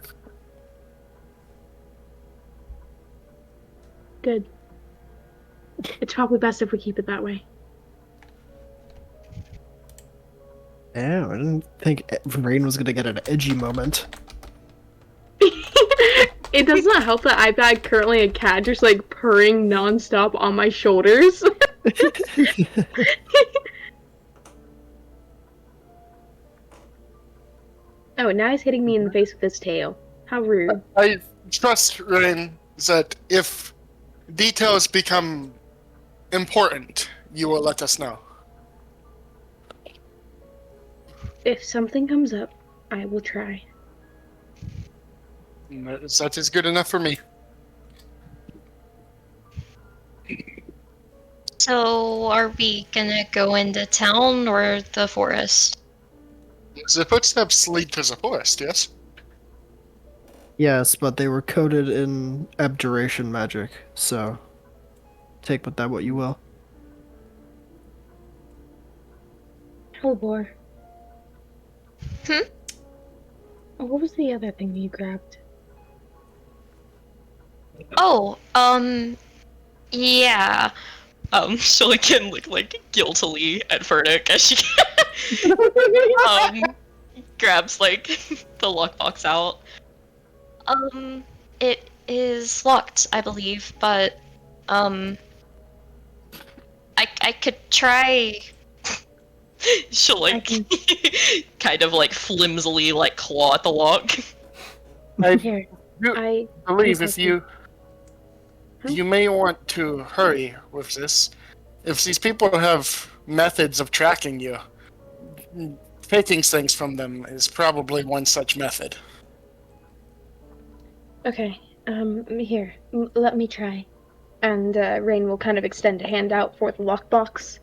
Good. It's probably best if we keep it that way. Yeah, I didn't think Rain was gonna get an edgy moment. It does not help that I've had currently a cat just like purring nonstop on my shoulders. Oh, now he's hitting me in the face with his tail. How rude. I trust, Rain, that if details become important, you will let us know. If something comes up, I will try. That is good enough for me. So, are we gonna go into town or the forest? The footsteps lead to the forest, yes? Yes, but they were coated in abjuration magic, so take with that what you will. Hellebore. Hmm? What was the other thing you grabbed? Oh, yeah. She'll again look like guiltily at Furnick as she grabs like the luck box out. It is locked, I believe, but I could try. She'll like can- kind of like flimsily like claw at the lock. I Here, do I believe can if you Huh? you may want to hurry with this. If these people have methods of tracking you, taking things from them is probably one such method. Okay. Here. Let me try. And Rain will kind of extend a hand out for the lockbox.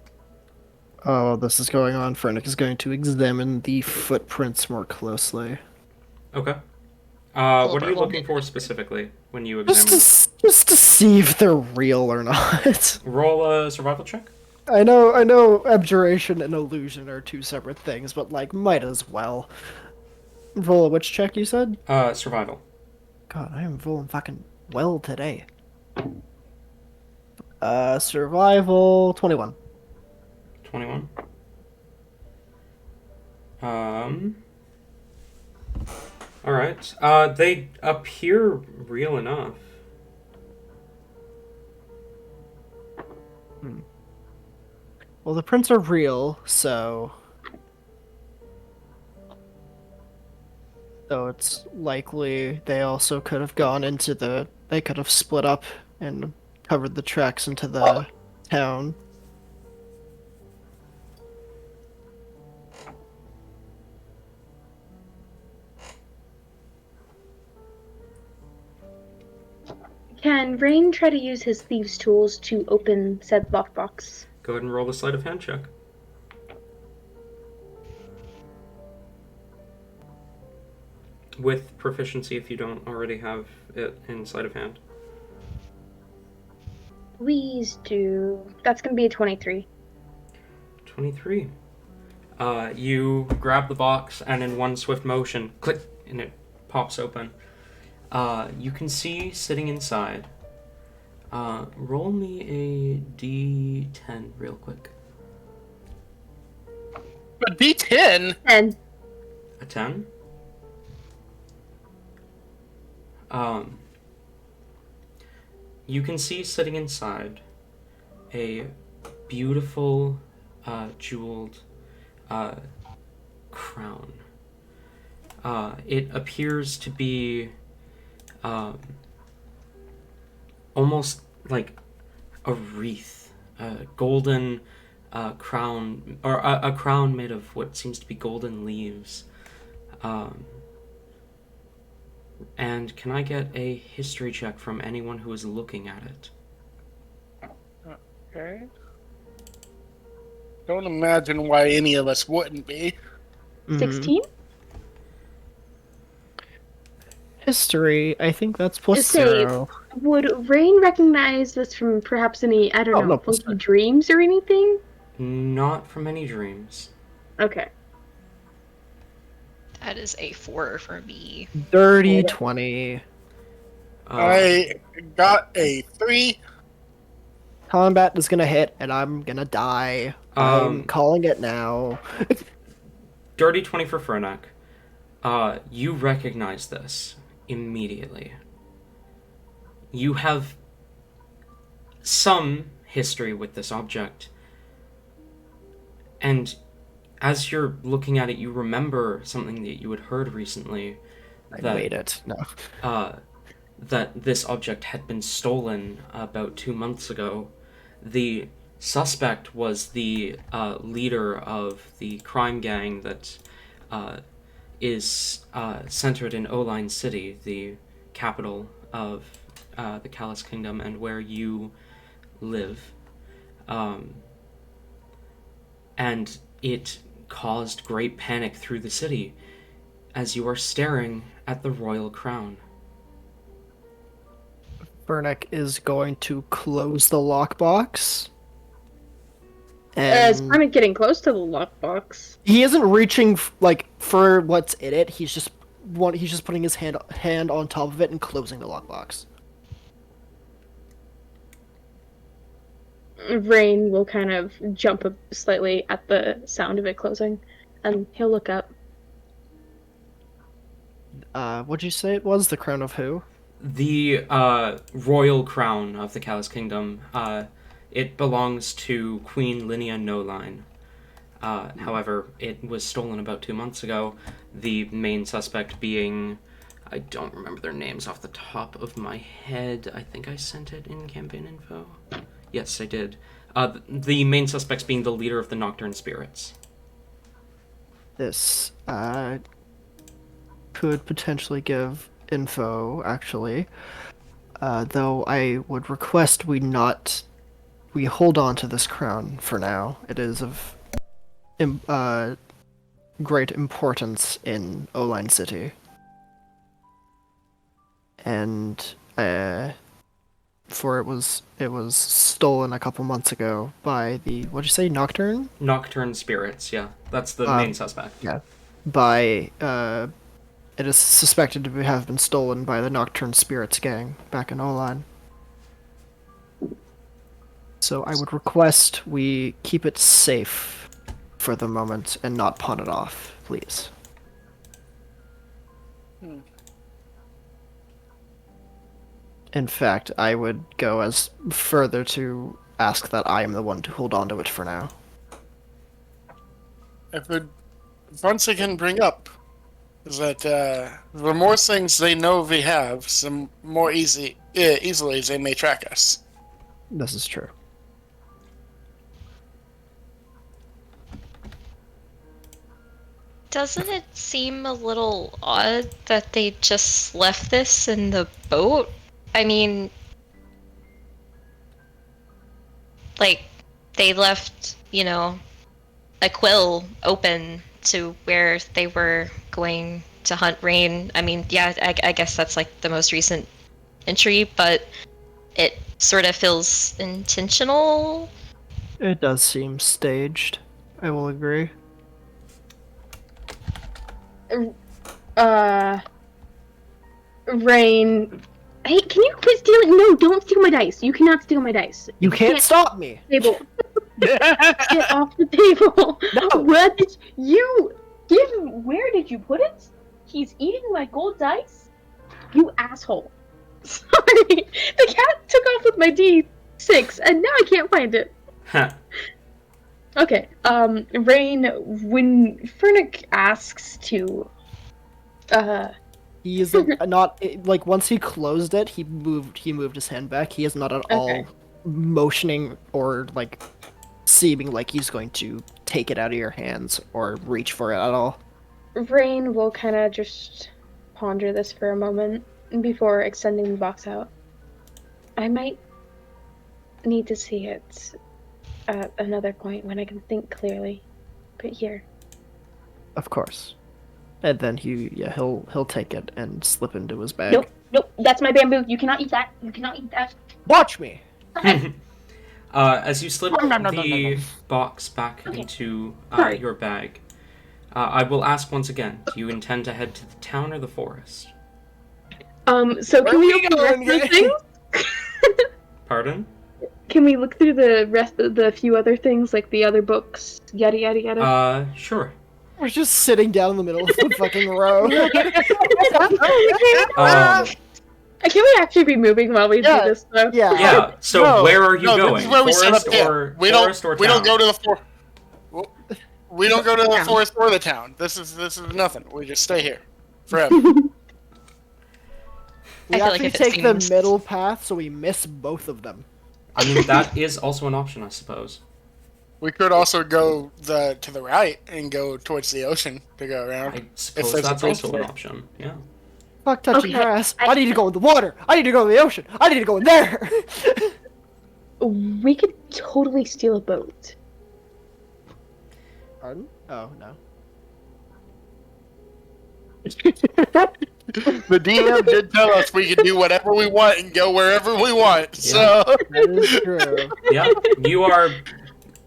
Oh, this is going on. Fernick is going to examine the footprints more closely. Okay. What are you Hellebore will looking for specifically when you Just examine? just to see if they're real or not. Roll a survival check. I know abjuration and illusion are two separate things, but like might as well. Roll a which check you said? Survival. God, I am rolling fucking well today. Survival 21. 21. Alright. They appear real enough. Well, the prints are real, so it's likely they also could have gone into they could have split up and covered the tracks into the town. Can Rain try to use his thieves' tools to open said lockbox? Go ahead and roll the sleight of hand check. With proficiency if you don't already have it in sleight of hand. Please do. That's gonna be a 23. 23. You grab the box and in one swift motion, click, and it pops open. You can see sitting inside. Roll me a d10 real quick. But D10? And A 10? You can see sitting inside a beautiful jeweled crown. It appears to be almost like a wreath, a golden crown, or a crown made of what seems to be golden leaves. And can I get a history check from anyone who is looking at it? Okay. Don't imagine why any of us wouldn't be. 16? History, I think that's plus Just say- 0. Would Rain recognize this from perhaps any, I don't Oh, know, no, funky dreams or anything? Not from any dreams. Okay. That is a 4 for me. Dirty 20. I got a 3. Combat is gonna hit, and I'm gonna die. I'm calling it now. Dirty 20 for Fernak. You recognize this immediately. You have some history with this object. And as you're looking at it, you remember something that you had heard recently. I made it. No. That this object had been stolen about 2 months ago. The suspect was the leader of the crime gang that is centered in Oline City, the capital of the Callus Kingdom, and where you live. And it caused great panic through the city as you are staring at the royal crown. Bernick is going to close the lockbox. Is And Permit getting close to the lockbox? he isn't reaching for what's in it. He's just putting his hand on top of it and closing the lockbox. Rain will kind of jump up slightly at the sound of it closing, and he'll look up. What'd you say it was? The crown of who? The royal crown of the Callus Kingdom. It belongs to Queen Linnea Noline. However, it was stolen about 2 months ago. The main suspect being, I don't remember their names off the top of my head. I think I sent it in campaign info. Yes, I did. The main suspects being the leader of the Nocturne Spirits. This could potentially give info, actually. Though I would request we hold on to this crown for now. It is of great importance in Oline City. And for it was stolen a couple months ago by the, what'd you say, Nocturne? Nocturne Spirits, yeah. That's the main suspect. Yeah. By it is suspected to have been stolen by the Nocturne Spirits gang back in Oline. So I would request we keep it safe for the moment and not pawn it off, please. In fact, I would go as further to ask that I am the one to hold on to it for now. I would once again bring up is that the more things they know we have, the more easily they may track us. This is true. Doesn't it seem a little odd that they just left this in the boat? I mean, like, they left, a quill open to where they were going to hunt Rain. I mean, yeah, I guess that's like the most recent entry, but it sort of feels intentional. It does seem staged. I will agree. Rain. Hey, can you quit stealing? No, don't steal my dice. You cannot steal my dice. You can't stop me! Table. Get off the table. No. What did you give? Where did you put it? He's eating my gold dice. You asshole. Sorry, the cat took off with my D6, and now I can't find it. Huh. Okay. Rain. When Fernick asks to, He is not like once he closed it, he moved his hand back. He is not at all motioning or like seeming like he's going to take it out of your hands or reach for it at all. Rain will kind of just ponder this for a moment before extending the box out. I might need to see it at another point when I can think clearly. But here. Of course. And then he'll take it and slip into his bag. Nope, that's my bamboo. You cannot eat that. You cannot eat that. Watch me. As you slip the box back into your bag, I will ask once again, do you intend to head to the town or the forest? So can we open the rest of the things? Pardon? Can we look through the rest of the few other things, like the other books, yada yada yada? Sure. We're just sitting down in the middle of the fucking row. Can we actually be moving while we do this, though? Yeah. So where are you going? This is where we set up We don't go to the We don't go to the forest or the town. This is nothing. We just stay here forever. We actually take the middle path, so we miss both of them. I mean, that is also an option, I suppose. We could also go to the right and go towards the ocean to go around. I suppose that's also an option, yeah. Fuck touching grass. I need to go in the water. I need to go in the ocean. I need to go in there. We could totally steal a boat. Pardon? Oh, no. The DM did tell us we could do whatever we want and go wherever we want, so... That is true. Yeah, you are...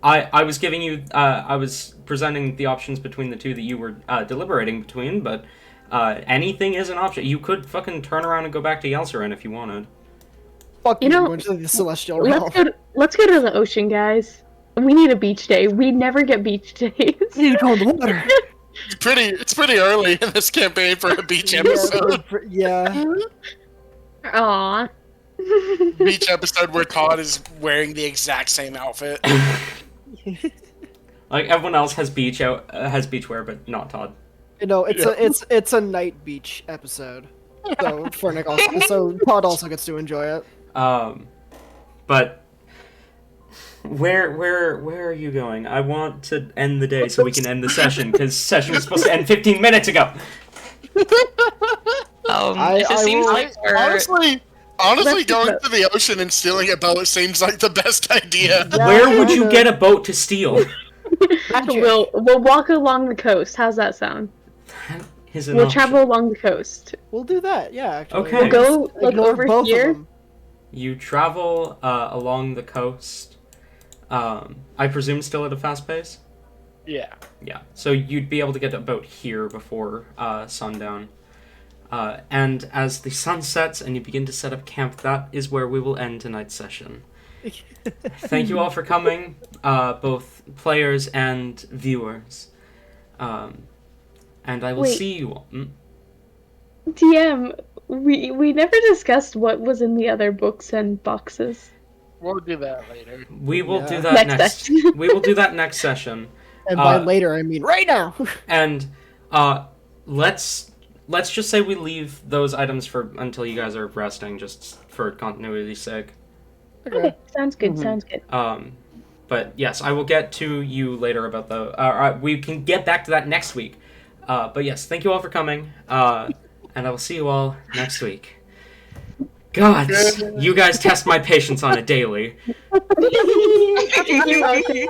I was giving you... I was presenting the options between the two that you were deliberating between, but anything is an option. You could fucking turn around and go back to Yelsarin if you wanted. Fuck you, going to the Celestial Realm. Let's go to the ocean, guys. We need a beach day. We never get beach days. We need to go in the water. It's pretty early in this campaign for a beach episode. Yeah. Aw. Beach episode where Todd is wearing the exact same outfit. Like everyone else has beachwear, but not Todd. It's a night beach episode. So for Nick also, so Todd also gets to enjoy it. But where are you going? I want to end the day so we can end the session because session was supposed to end 15 minutes ago. It just seems like we're... Honestly, going to the ocean and stealing a boat seems like the best idea. Yeah, Where would you get a boat to steal? We'll walk along the coast. How's that sound? Is an We'll option. travel along the coast. We'll do that. Yeah. Actually. Okay. We'll go like Ignore over both of here. them. You travel along the coast. I presume still at a fast pace? Yeah. Yeah. So you'd be able to get a boat here before sundown. And as the sun sets and you begin to set up camp, that is where we will end tonight's session. Thank you all for coming, both players and viewers. And I will Wait. see you all. DM, we never discussed what was in the other books and boxes. We'll do that later. We will Yeah. do that Next next. session. We will do that next session. And by Uh, later, I mean right now. And let's just say we leave those items for until you guys are resting, just for continuity's sake. Okay, sounds good. Mhm. Sounds good. But yes, I will get to you later about the. We can get back to that next week. But yes, thank you all for coming. And I will see you all next week. God, you guys test my patience on it daily. You're welcome.